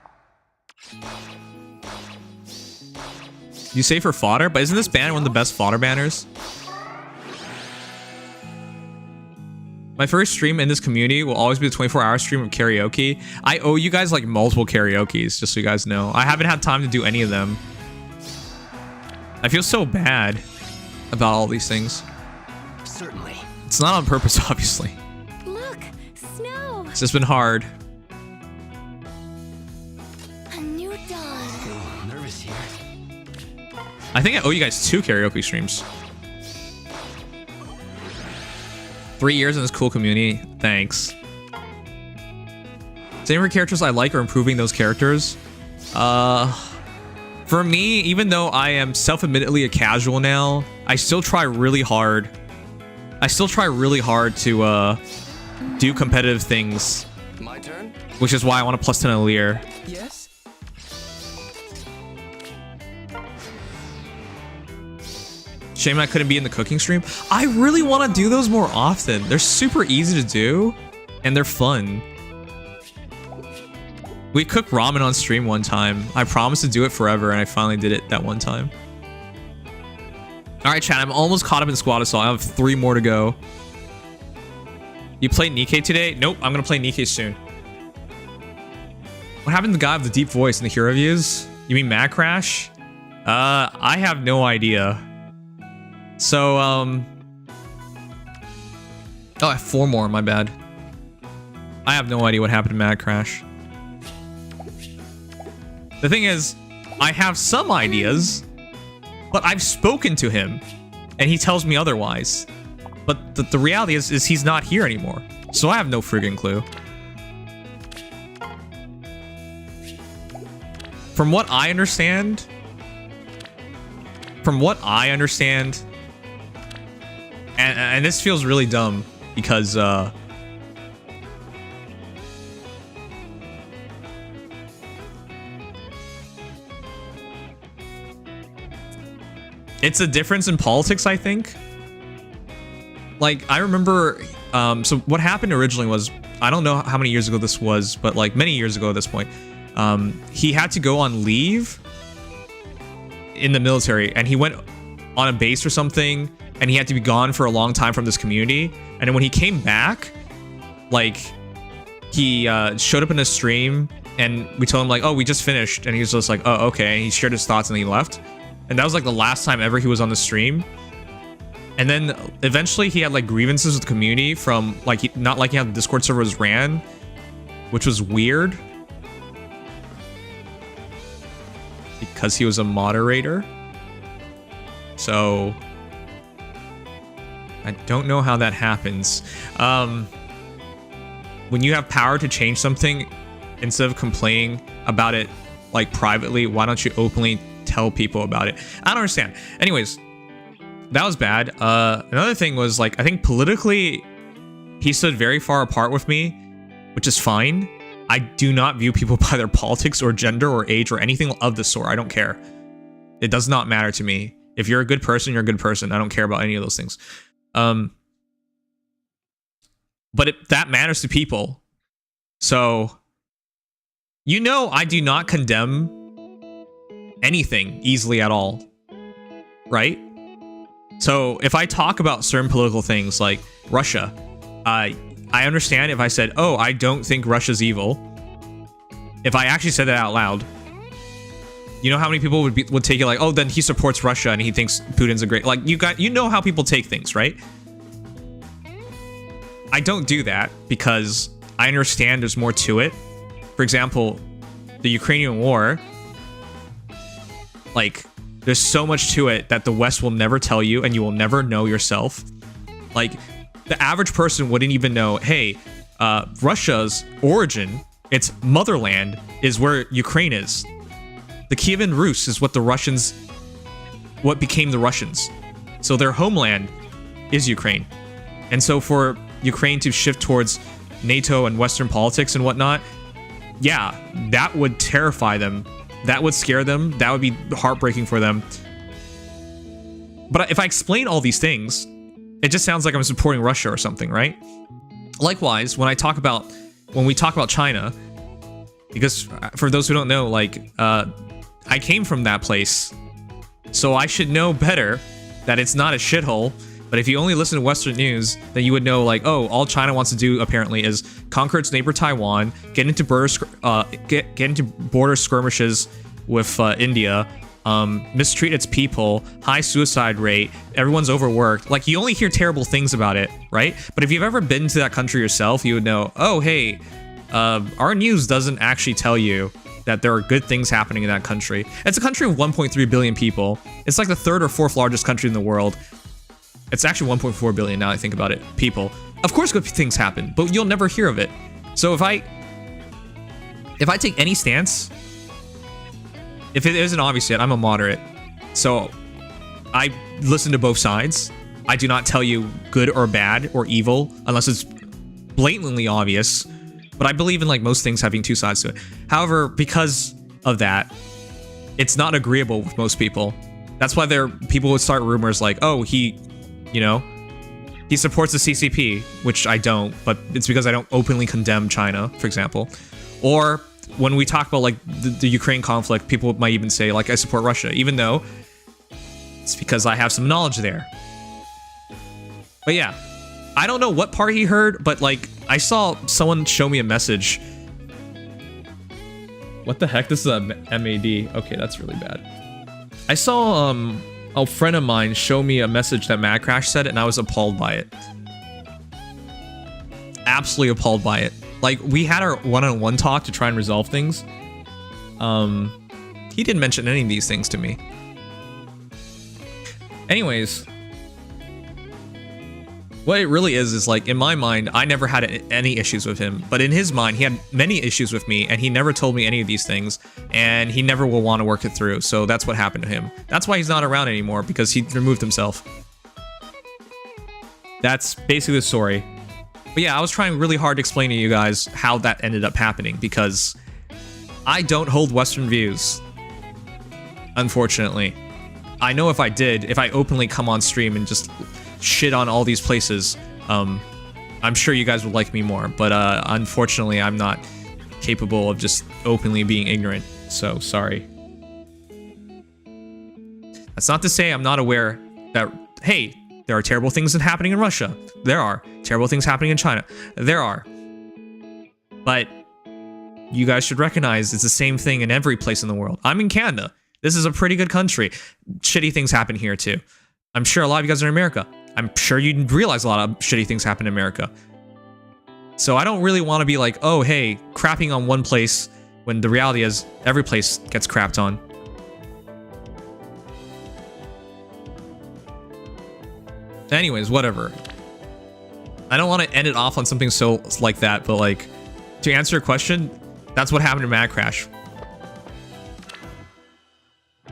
You save for fodder? But isn't this banner one of the best fodder banners? My first stream in this community will always be the 24-hour stream of karaoke. I owe you guys like multiple karaokes, just so you guys know. I haven't had time to do any of them. I feel so bad about all these things. Certainly. It's not on purpose, obviously. Look, snow. It's just been hard. A new dawn. Oh, nervous here. I think I owe you guys 2 karaoke streams. 3 years in this cool community. Thanks. Same for characters I like or improving those characters. For me, even though I am self-admittedly a casual now, I still try really hard. To do competitive things. My turn? Which is why I want a +10 Aleer. Yes? Shame I couldn't be in the cooking stream. I really want to do those more often. They're super easy to do, and they're fun. We cooked ramen on stream one time. I promised to do it forever, and I finally did it that one time. All right, chat. I'm almost caught up in Squad Assault. I have 3 more to go. You played Nikkei today? Nope. I'm gonna play Nikkei soon. What happened to the guy with the deep voice in the hero reviews? You mean Mad Crash? I have no idea. So, oh, I have 4 more, my bad. I have no idea what happened to Mad Crash. The thing is, I have some ideas, but I've spoken to him, and he tells me otherwise. But the reality is he's not here anymore, so I have no friggin' clue. From what I understand, and this feels really dumb because It's a difference in politics, I think. Like, I remember, so what happened originally was, I don't know how many years ago this was, but like many years ago at this point, he had to go on leave in the military, and he went on a base or something, and he had to be gone for a long time from this community. And then when he came back, like, he showed up in a stream, and we told him like, oh, we just finished, and he was just like, oh, okay, and he shared his thoughts and he left. And that was like the last time ever he was on the stream. And then eventually he had like grievances with the community from like, not liking how the Discord servers ran, which was weird because he was a moderator. So I don't know how that happens. When you have power to change something, instead of complaining about it like privately, why don't you openly tell people about it? I don't understand. Anyways, that was bad. Another thing was like, I think politically he stood very far apart with me, which is fine. I do not view people by their politics or gender or age or anything of the sort. I don't care. It does not matter to me. If you're a good person, you're a good person. I don't care about any of those things. But that matters to people. So, you know, I do not condemn anything easily at all, right? So if I talk about certain political things like Russia, I understand if I said, oh, I don't think Russia's evil. If I actually said that out loud, you know how many people would take it like, oh, then he supports Russia and he thinks Putin's a great, like, you know how people take things, right? I don't do that because I understand there's more to it. For example, the Ukrainian war, like, there's so much to it that the West will never tell you and you will never know yourself. Like, the average person wouldn't even know, hey, Russia's origin, its motherland, is where Ukraine is. The Kievan Rus is what became the Russians. So their homeland is Ukraine. And so for Ukraine to shift towards NATO and Western politics and whatnot, yeah, that would terrify them. That would scare them. That would be heartbreaking for them. But if I explain all these things, it just sounds like I'm supporting Russia or something, right? Likewise, when we talk about China, because for those who don't know, like, I came from that place, so I should know better that it's not a shithole. But if you only listen to Western news, then you would know, like, oh, all China wants to do apparently is conquer its neighbor Taiwan, get into border skirmishes with India, mistreat its people, high suicide rate, everyone's overworked. Like, you only hear terrible things about it, right? But if you've ever been to that country yourself, you would know, oh, hey, our news doesn't actually tell you that there are good things happening in that country. It's a country of 1.3 billion people. It's like the third or fourth largest country in the world. It's actually 1.4 billion now I think about it, people. Of course good things happen, but you'll never hear of it. So if I take any stance, if it isn't obvious yet, I'm a moderate. So I listen to both sides. I do not tell you good or bad or evil unless it's blatantly obvious. But I believe in, like, most things having two sides to it. However, because of that, it's not agreeable with most people. That's why people would start rumors like, oh, he supports the CCP, which I don't, but it's because I don't openly condemn China, for example. Or when we talk about, like, the Ukraine conflict, people might even say, like, I support Russia, even though it's because I have some knowledge there. But yeah, I don't know what part he heard, but, like, I saw someone show me a message. What the heck? This is a MAD. Okay, that's really bad. I saw a friend of mine show me a message that Mad Crash said, and I was appalled by it. Absolutely appalled by it. Like, we had our one-on-one talk to try and resolve things. He didn't mention any of these things to me. Anyways, what it really is like, in my mind, I never had any issues with him, but in his mind, he had many issues with me, and he never told me any of these things, and he never will want to work it through, so that's what happened to him. That's why he's not around anymore, because he removed himself. That's basically the story. But yeah, I was trying really hard to explain to you guys how that ended up happening, because I don't hold Western views, unfortunately. I know if I did, if I openly come on stream and just shit on all these places, I'm sure you guys would like me more. But unfortunately, I'm not capable of just openly being ignorant. So sorry. That's not to say I'm not aware that, hey, there are terrible things happening in Russia. There are terrible things happening in China. There are. But you guys should recognize it's the same thing in every place in the world. I'm in Canada. This is a pretty good country. Shitty things happen here too. I'm sure a lot of you guys are in America. I'm sure you realize a lot of shitty things happen in America. So I don't really want to be like, oh, hey, crapping on one place when the reality is every place gets crapped on. Anyways, whatever. I don't want to end it off on something so like that, but like, to answer your question, that's what happened in Mad Crash.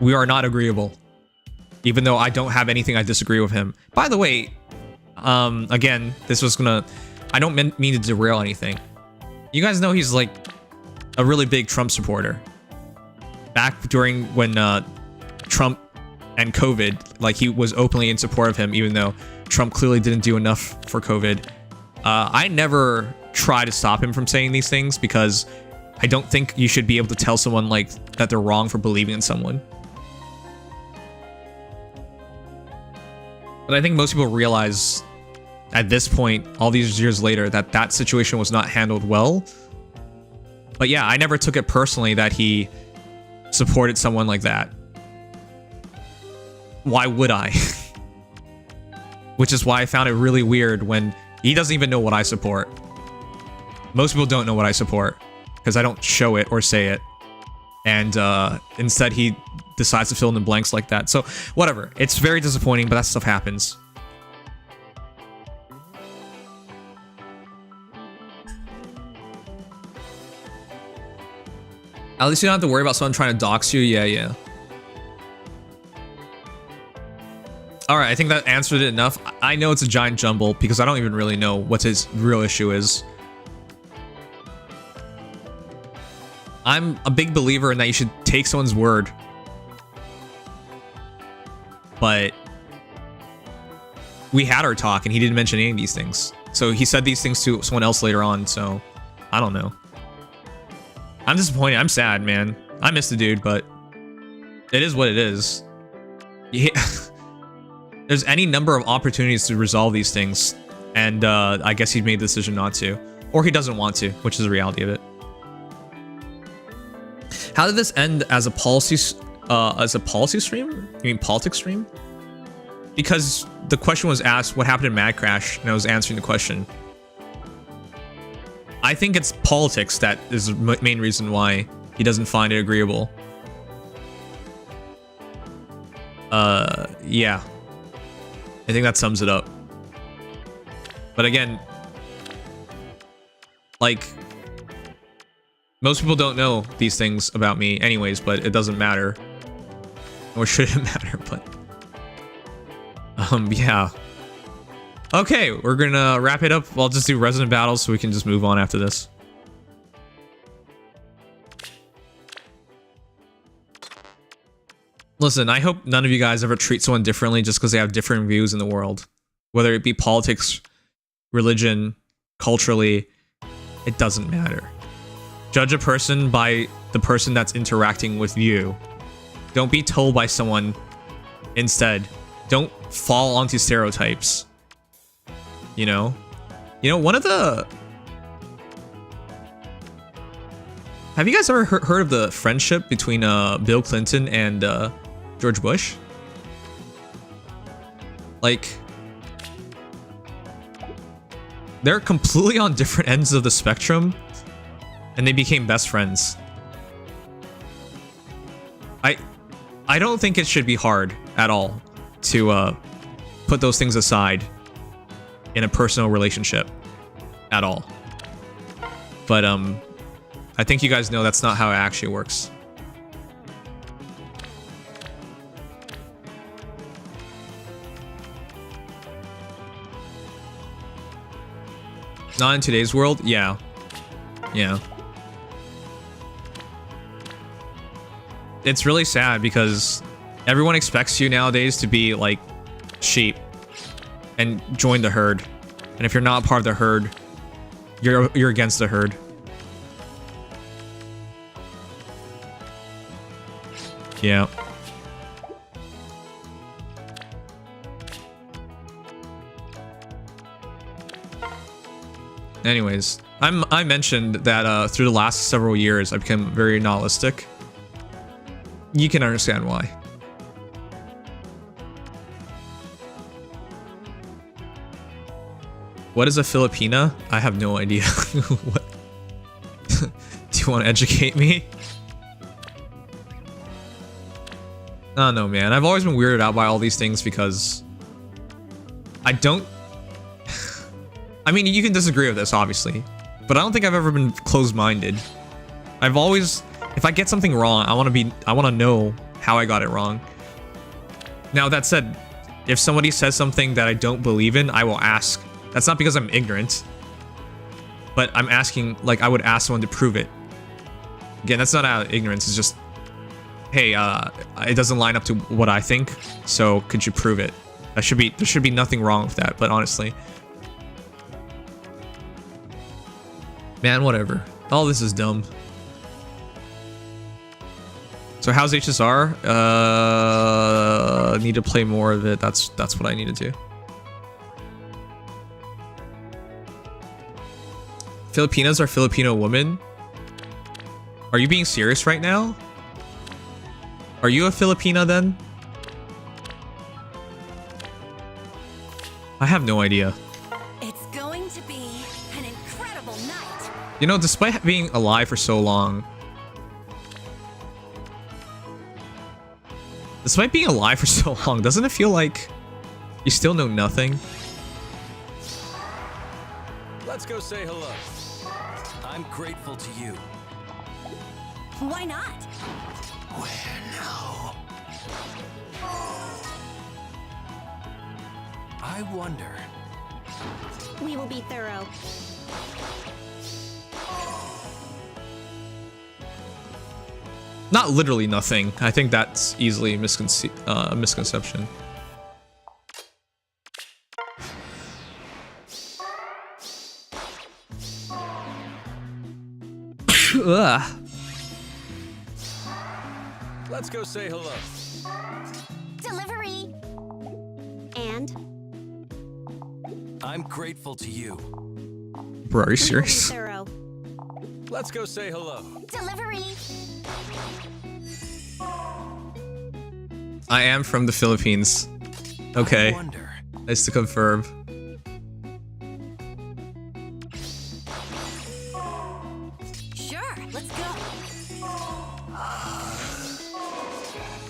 We are not agreeable, even though I don't have anything I disagree with him. By the way, again, this was gonna, I don't mean to derail anything. You guys know he's like a really big Trump supporter. Back during when Trump and COVID, like he was openly in support of him, even though Trump clearly didn't do enough for COVID. I never try to stop him from saying these things because I don't think you should be able to tell someone like that they're wrong for believing in someone. But I think most people realize at this point, all these years later, that that situation was not handled well. But yeah, I never took it personally that he supported someone like that. Why would I? Which is why I found it really weird when he doesn't even know what I support. Most people don't know what I support because I don't show it or say it. And instead he decides to fill in the blanks like that. So whatever, it's very disappointing, but that stuff happens. At least you don't have to worry about someone trying to dox you. Yeah. All right, I think that answered it enough. I know it's a giant jumble because I don't even really know what his real issue is. I'm a big believer in that you should take someone's word. But we had our talk and he didn't mention any of these things. So he said these things to someone else later on, so I don't know. I'm disappointed. I'm sad, man. I miss the dude, but it is what it is. Yeah. There's any number of opportunities to resolve these things, and I guess he made the decision not to. Or he doesn't want to, which is the reality of it. How did this end as a policy stream? You mean politics stream? Because the question was asked, what happened in Mad Crash, and I was answering the question. I think it's politics that is the main reason why he doesn't find it agreeable. Yeah. I think that sums it up. But again, like, most people don't know these things about me anyways, but it doesn't matter. Or should it matter, but... yeah. Okay, we're gonna wrap it up. I'll just do Resident Battles so we can just move on after this. Listen, I hope none of you guys ever treat someone differently just because they have different views in the world. Whether it be politics, religion, culturally, it doesn't matter. Judge a person by the person that's interacting with you. Don't be told by someone instead. Don't fall onto stereotypes. You know? You know, one of the... Have you guys ever heard of the friendship between Bill Clinton and George Bush? Like, they're completely on different ends of the spectrum, and they became best friends. I don't think it should be hard at all to put those things aside in a personal relationship at all. But I think you guys know that's not how it actually works. Not in today's world? Yeah. Yeah. It's really sad because Everyone expects you nowadays to be like sheep and join the herd. And if you're not part of the herd, you're against the herd. Yeah. Anyways, I mentioned that through the last several years I've become very nihilistic. You can understand why. What is a Filipina? I have no idea. What? Do you want to educate me? I don't know, man. I've always been weirded out by all these things because I don't... I mean, you can disagree with this, obviously, but I don't think I've ever been closed-minded. I've always... If I get something wrong, I want to know how I got it wrong. Now, that said, if somebody says something that I don't believe in, I will ask. That's not because I'm ignorant, but I'm asking, like, I would ask someone to prove it. Again, that's not out of ignorance, it's just, hey, it doesn't line up to what I think, so could you prove it? There should be nothing wrong with that, but honestly. Man, whatever. All this is dumb. So how's HSR? Need to play more of it. That's what I need to do. Filipinas are Filipino women? Are you being serious right now? Are you a Filipina then? I have no idea. It's going to be an incredible night. You know, despite being alive for so long, doesn't it feel like you still know nothing? Let's go say hello. I'm grateful to you. Why not? Where now? I wonder. We will be thorough. Not literally nothing. I think that's easily a misconception. Ugh. Let's go say hello. Delivery. And I'm grateful to you. Bro, are you we will be serious? thorough. Let's go say hello. Delivery. I am from the Philippines. Okay. I wonder. Nice to confirm. Sure, let's go.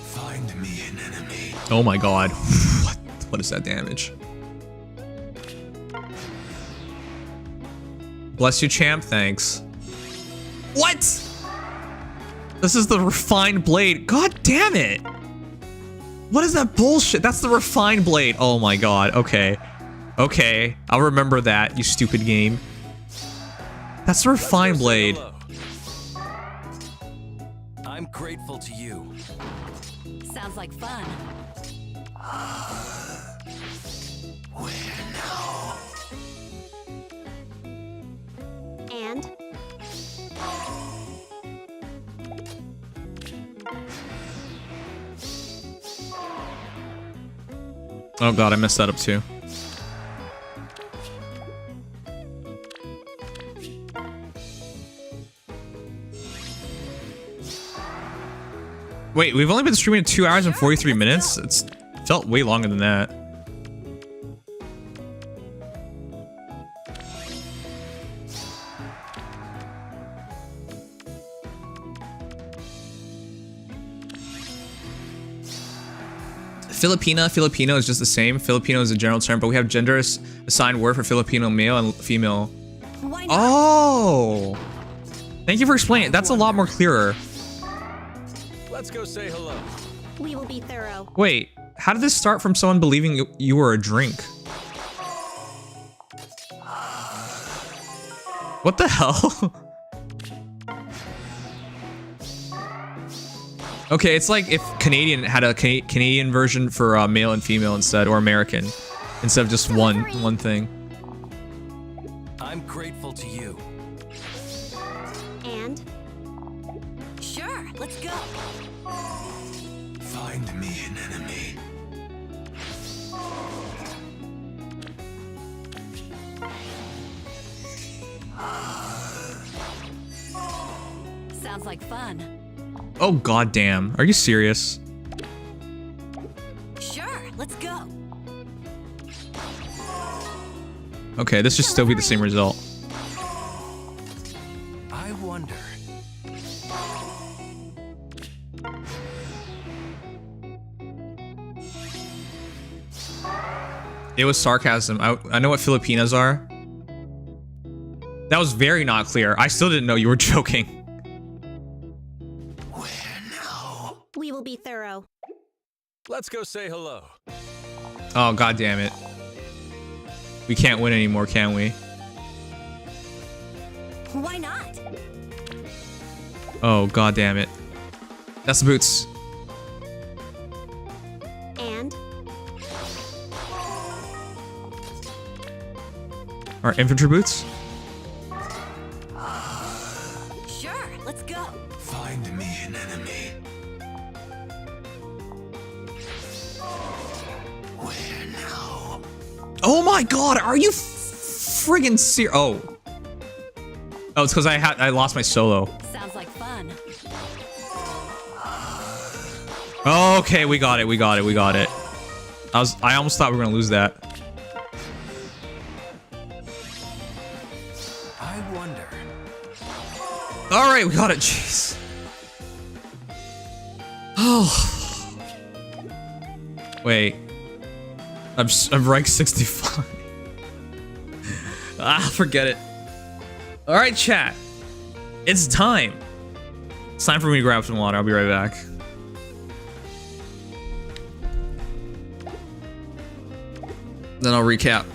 Find me an enemy. Oh my god. What is that damage? Bless you, champ. Thanks. What? This is the refined blade. God damn it. What is that bullshit? That's the refined blade. Oh my god. Okay. Okay. I'll remember that, you stupid game. That's the refined blade. I'm grateful to you. Sounds like fun. Where now? And Oh god, I messed that up too. Wait, we've only been streaming 2 hours and 43 minutes? It's felt way longer than that. Filipino is just the same. Filipino is a general term, but we have gender assigned word for Filipino male and female. why not? Oh! Thank you for explaining. That's a lot more clearer. Let's go say hello. We will be thorough. Wait, how did this start from someone believing you were a drink? What the hell? Okay, it's like if Canadian had a Canadian version for male and female instead, or American, instead of just one thing. I'm grateful to you. And Sure, let's go. Find me an enemy. Sounds like fun. Oh goddamn! Are you serious? Sure, let's go. Okay, this should still be the same result. I wonder. It was sarcasm. I know what Filipinas are. That was very not clear. I still didn't know you were joking. Where now? we will be thorough. Let's go say hello. Oh god damn it. We can't win anymore, can we? Why not? Oh god damn it. That's the boots. And Our infantry boots. Sure, let's go. Find me an enemy. Where now? Oh my god, are you friggin' serious? Oh. Oh, it's because I lost my solo. Sounds like fun. Okay, we got it. I almost thought we were gonna lose that. I wonder. All right, we got it. Jeez. Oh. Wait. I'm rank 65. Forget it. All right, chat. It's time. It's time for me to grab some water. I'll be right back. Then I'll recap.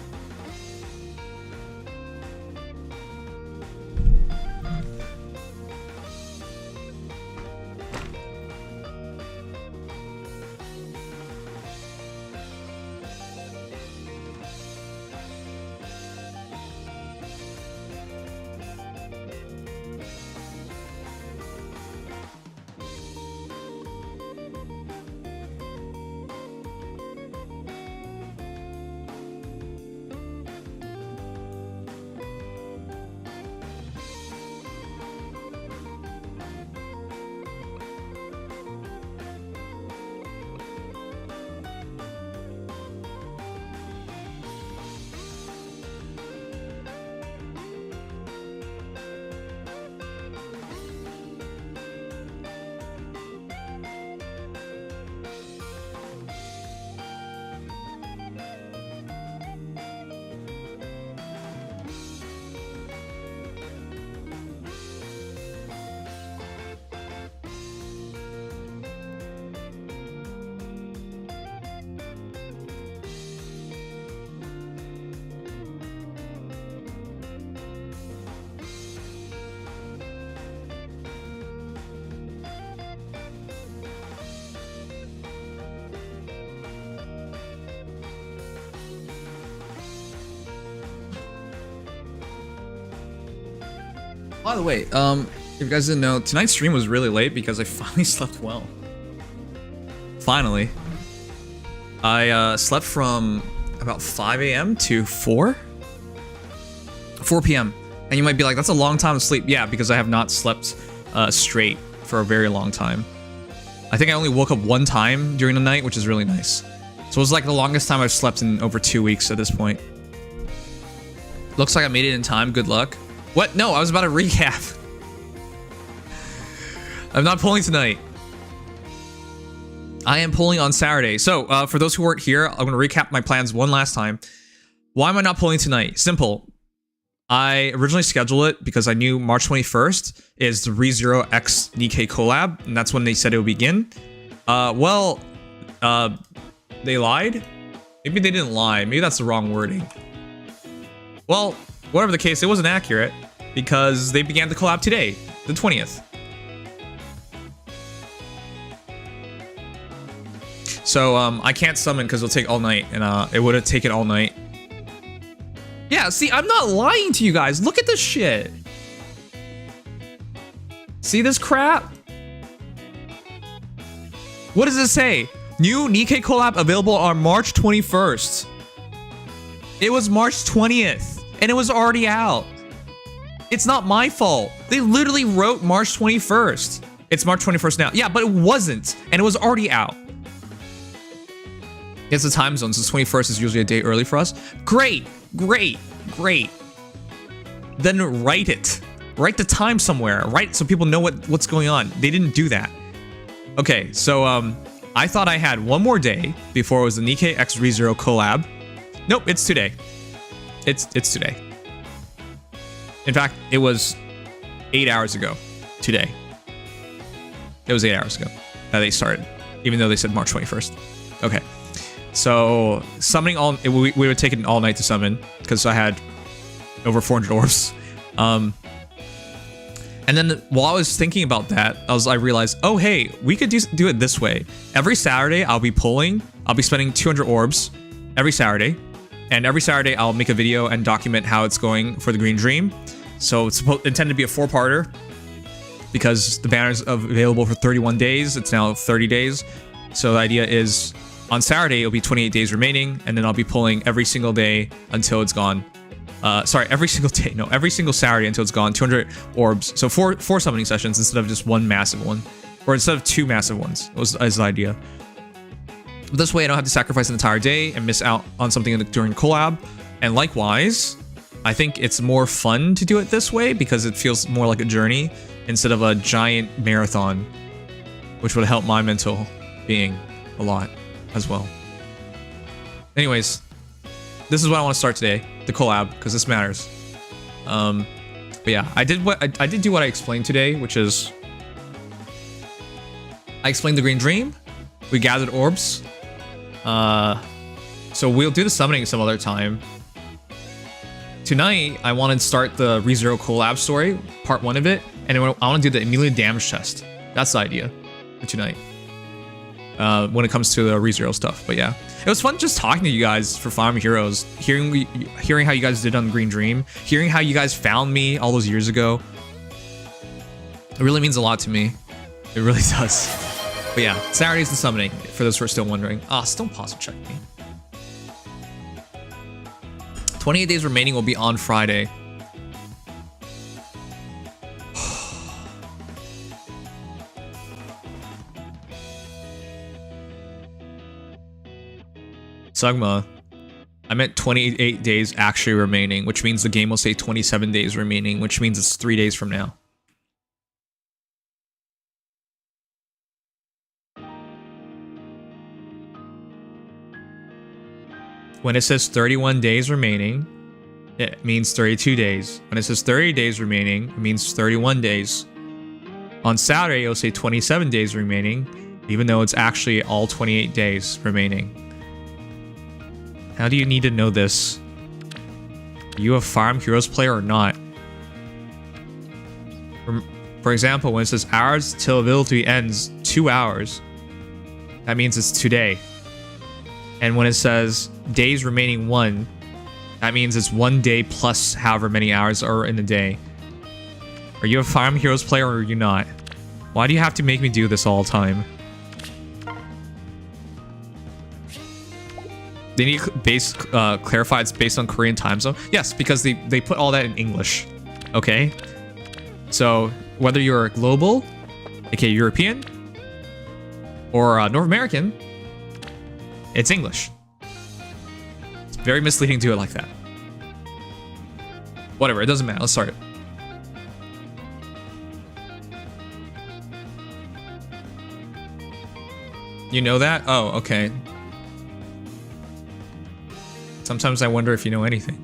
By the way, if you guys didn't know, tonight's stream was really late because I finally slept well. Finally. I slept from about 5 a.m. to 4 p.m. And you might be like, that's a long time to sleep. Yeah, because I have not slept straight for a very long time. I think I only woke up one time during the night, which is really nice. So it was like the longest time I've slept in over 2 weeks at this point. Looks like I made it in time. Good luck. What? No, I was about to recap. I'm not pulling tonight. I am pulling on Saturday. So, for those who weren't here, I'm going to recap my plans one last time. Why am I not pulling tonight? Simple. I originally scheduled it because I knew March 21st is the ReZero X Nikkei collab, and that's when they said it would begin. They lied? Maybe they didn't lie. Maybe that's the wrong wording. Well, whatever the case, it wasn't accurate because they began the collab today, the 20th. So I can't summon because it'll take all night, and it would have taken all night. Yeah, see, I'm not lying to you guys. Look at this shit. See this crap? What does it say? New Nikkei collab available on March 21st. It was March 20th, and it was already out. It's not my fault. They literally wrote March 21st. It's March 21st now. Yeah, but it wasn't, and it was already out. It's the time zone, so 21st is usually a day early for us. Great, great, great. Then write it. Write the time somewhere, right? So people know what's going on. They didn't do that. Okay, so I thought I had one more day before it was the Nikkei X ReZero collab. Nope, it's today. It's today. In fact, it was 8 hours ago today. It was 8 hours ago that they started, even though they said March 21st. Okay, so summoning we would have taken all night to summon because I had over 400 orbs. And then while I was thinking about that, I realized, oh hey, we could do it this way. Every Saturday I'll be spending 200 orbs every Saturday. And every Saturday I'll make a video and document how it's going for the Green Dream. So it's intended to be a 4-parter because the banner's available for 31 days. It's now 30 days. So the idea is on Saturday it'll be 28 days remaining, and then I'll be pulling every single day until it's gone. Sorry, every single day. No, every single Saturday until it's gone. 200 orbs. So four summoning sessions instead of just one massive one. Or instead of 2 massive ones. That was the idea. But this way I don't have to sacrifice an entire day and miss out on something during collab. And likewise, I think it's more fun to do it this way because it feels more like a journey instead of a giant marathon, which would help my mental being a lot as well. Anyways, this is what I want to start today, the collab, because this matters. But yeah, I did do what I explained today, which is I explained the Green Dream. We gathered orbs. So we'll do the summoning some other time. Tonight, I want to start the ReZero collab story, part 1 of it, and I want to do the immediate damage test. That's the idea for tonight. When it comes to the ReZero stuff, but yeah. It was fun just talking to you guys for Fire Emblem Heroes, hearing how you guys did on the Green Dream, hearing how you guys found me all those years ago. It really means a lot to me. It really does. But yeah, Saturday's the summoning, for those who are still wondering. Still pause and check me. 28 days remaining will be on Friday. Sugma, I meant 28 days actually remaining, which means the game will say 27 days remaining, which means it's 3 days from now. When it says 31 days remaining, it means 32 days. When it says 30 days remaining, it means 31 days. On Saturday, it'll say 27 days remaining, even though it's actually all 28 days remaining. How do you need to know this? Are you a Fire Emblem Heroes player or not? For example, when it says hours till ability ends 2 hours, that means it's today. And when it says days remaining 1, that means it's 1 day plus however many hours are in the day. Are you a Fire Emblem Heroes player or are you not? Why do you have to make me do this all the time? They need to clarify it's based on Korean time zone. Yes, because they put all that in English. Okay? So, whether you're global, aka European, or North American, it's English. It's very misleading to do it like that. Whatever, it doesn't matter. Let's start it. You know that? Oh, okay. Sometimes I wonder if you know anything.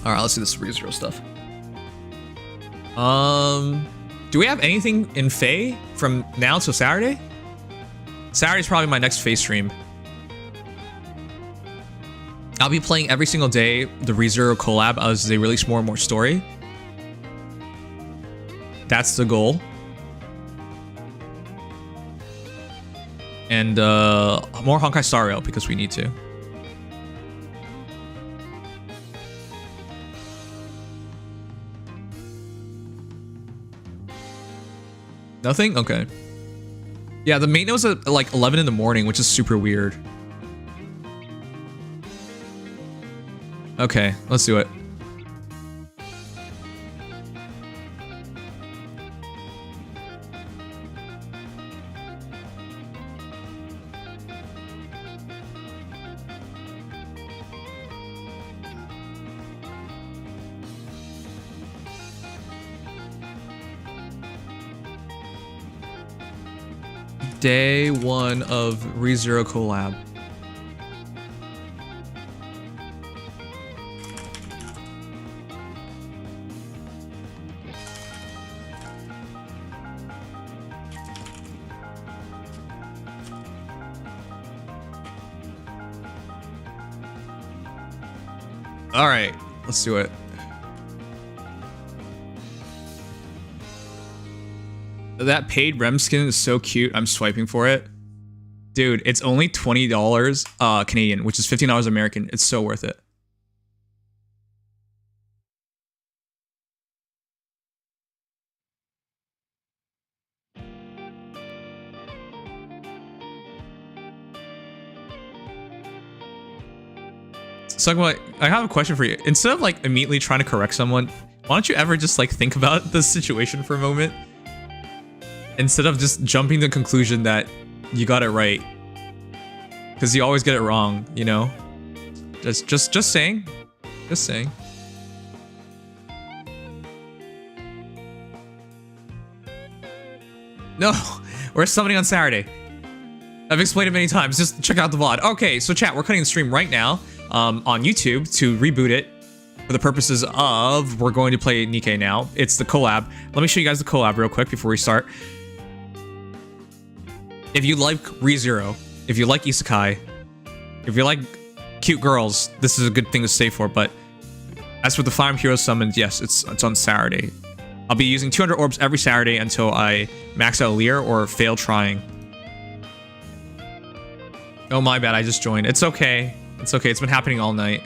Alright, let's do this ReZero stuff. Do we have anything in Faye from now till Saturday? Saturday's probably my next Faye stream. I'll be playing every single day the ReZero collab as they release more and more story. That's the goal. And more Honkai Star Rail because we need to. Nothing? Okay. Yeah, the main was at like 11 in the morning, which is super weird. Okay, let's do it. Day 1 of ReZero collab. All right, let's do it. That paid Rem skin is so cute. I'm swiping for it. Dude, it's only $20 Canadian, which is $15 American. It's so worth it. So I have a question for you. Instead of like immediately trying to correct someone, why don't you ever just like think about the situation for a moment? Instead of just jumping to the conclusion that you got it right. Because you always get it wrong, you know? Just saying. Just saying. No, we're summoning on Saturday. I've explained it many times. Just check out the VOD. Okay, so chat, we're cutting the stream right now on YouTube to reboot it for the purposes of we're going to play Nikke now. It's the collab. Let me show you guys the collab real quick before we start. If you like ReZero, if you like Isekai, if you like cute girls, this is a good thing to stay for. But as for the Fire Emblem Hero summons, yes, it's on Saturday. I'll be using 200 orbs every Saturday until I max out Lear or fail trying. Oh my bad, I just joined. It's okay. It's okay. It's been happening all night.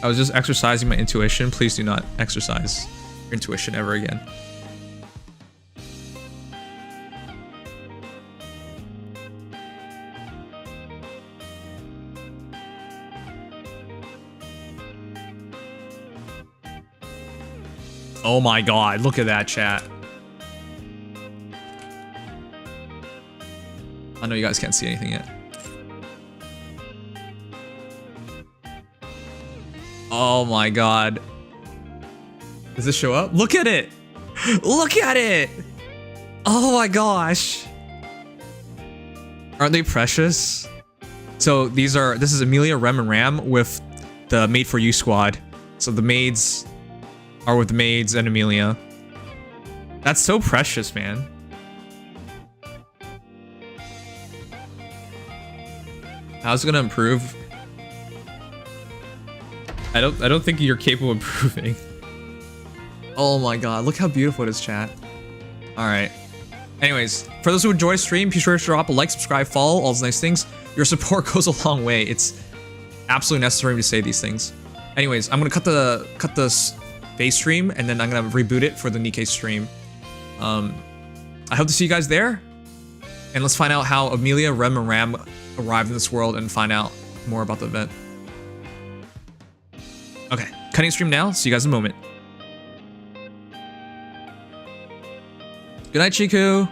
I was just exercising my intuition. Please do not exercise your intuition ever again. Oh my god, look at that, chat. I know you guys can't see anything yet. Oh my god. Does this show up? Look at it! Look at it! Oh my gosh. Aren't they precious? So this is Emilia, Rem, and Ram with the Made for You squad. So the maids are with the maids and Emilia. That's so precious, man. How's it gonna improve? I don't think you're capable of improving. Oh my god, look how beautiful it is, chat. Alright. Anyways, for those who enjoy the stream, be sure to drop a like, subscribe, follow, all those nice things. Your support goes a long way. It's absolutely necessary to say these things. Anyways, I'm gonna cut the base stream and then I'm gonna reboot it for the Nikke stream. I hope to see you guys there. And let's find out how Emilia, Rem, and Ram arrived in this world and find out more about the event. Okay, cutting stream now. See you guys in a moment. Good night, Chiku.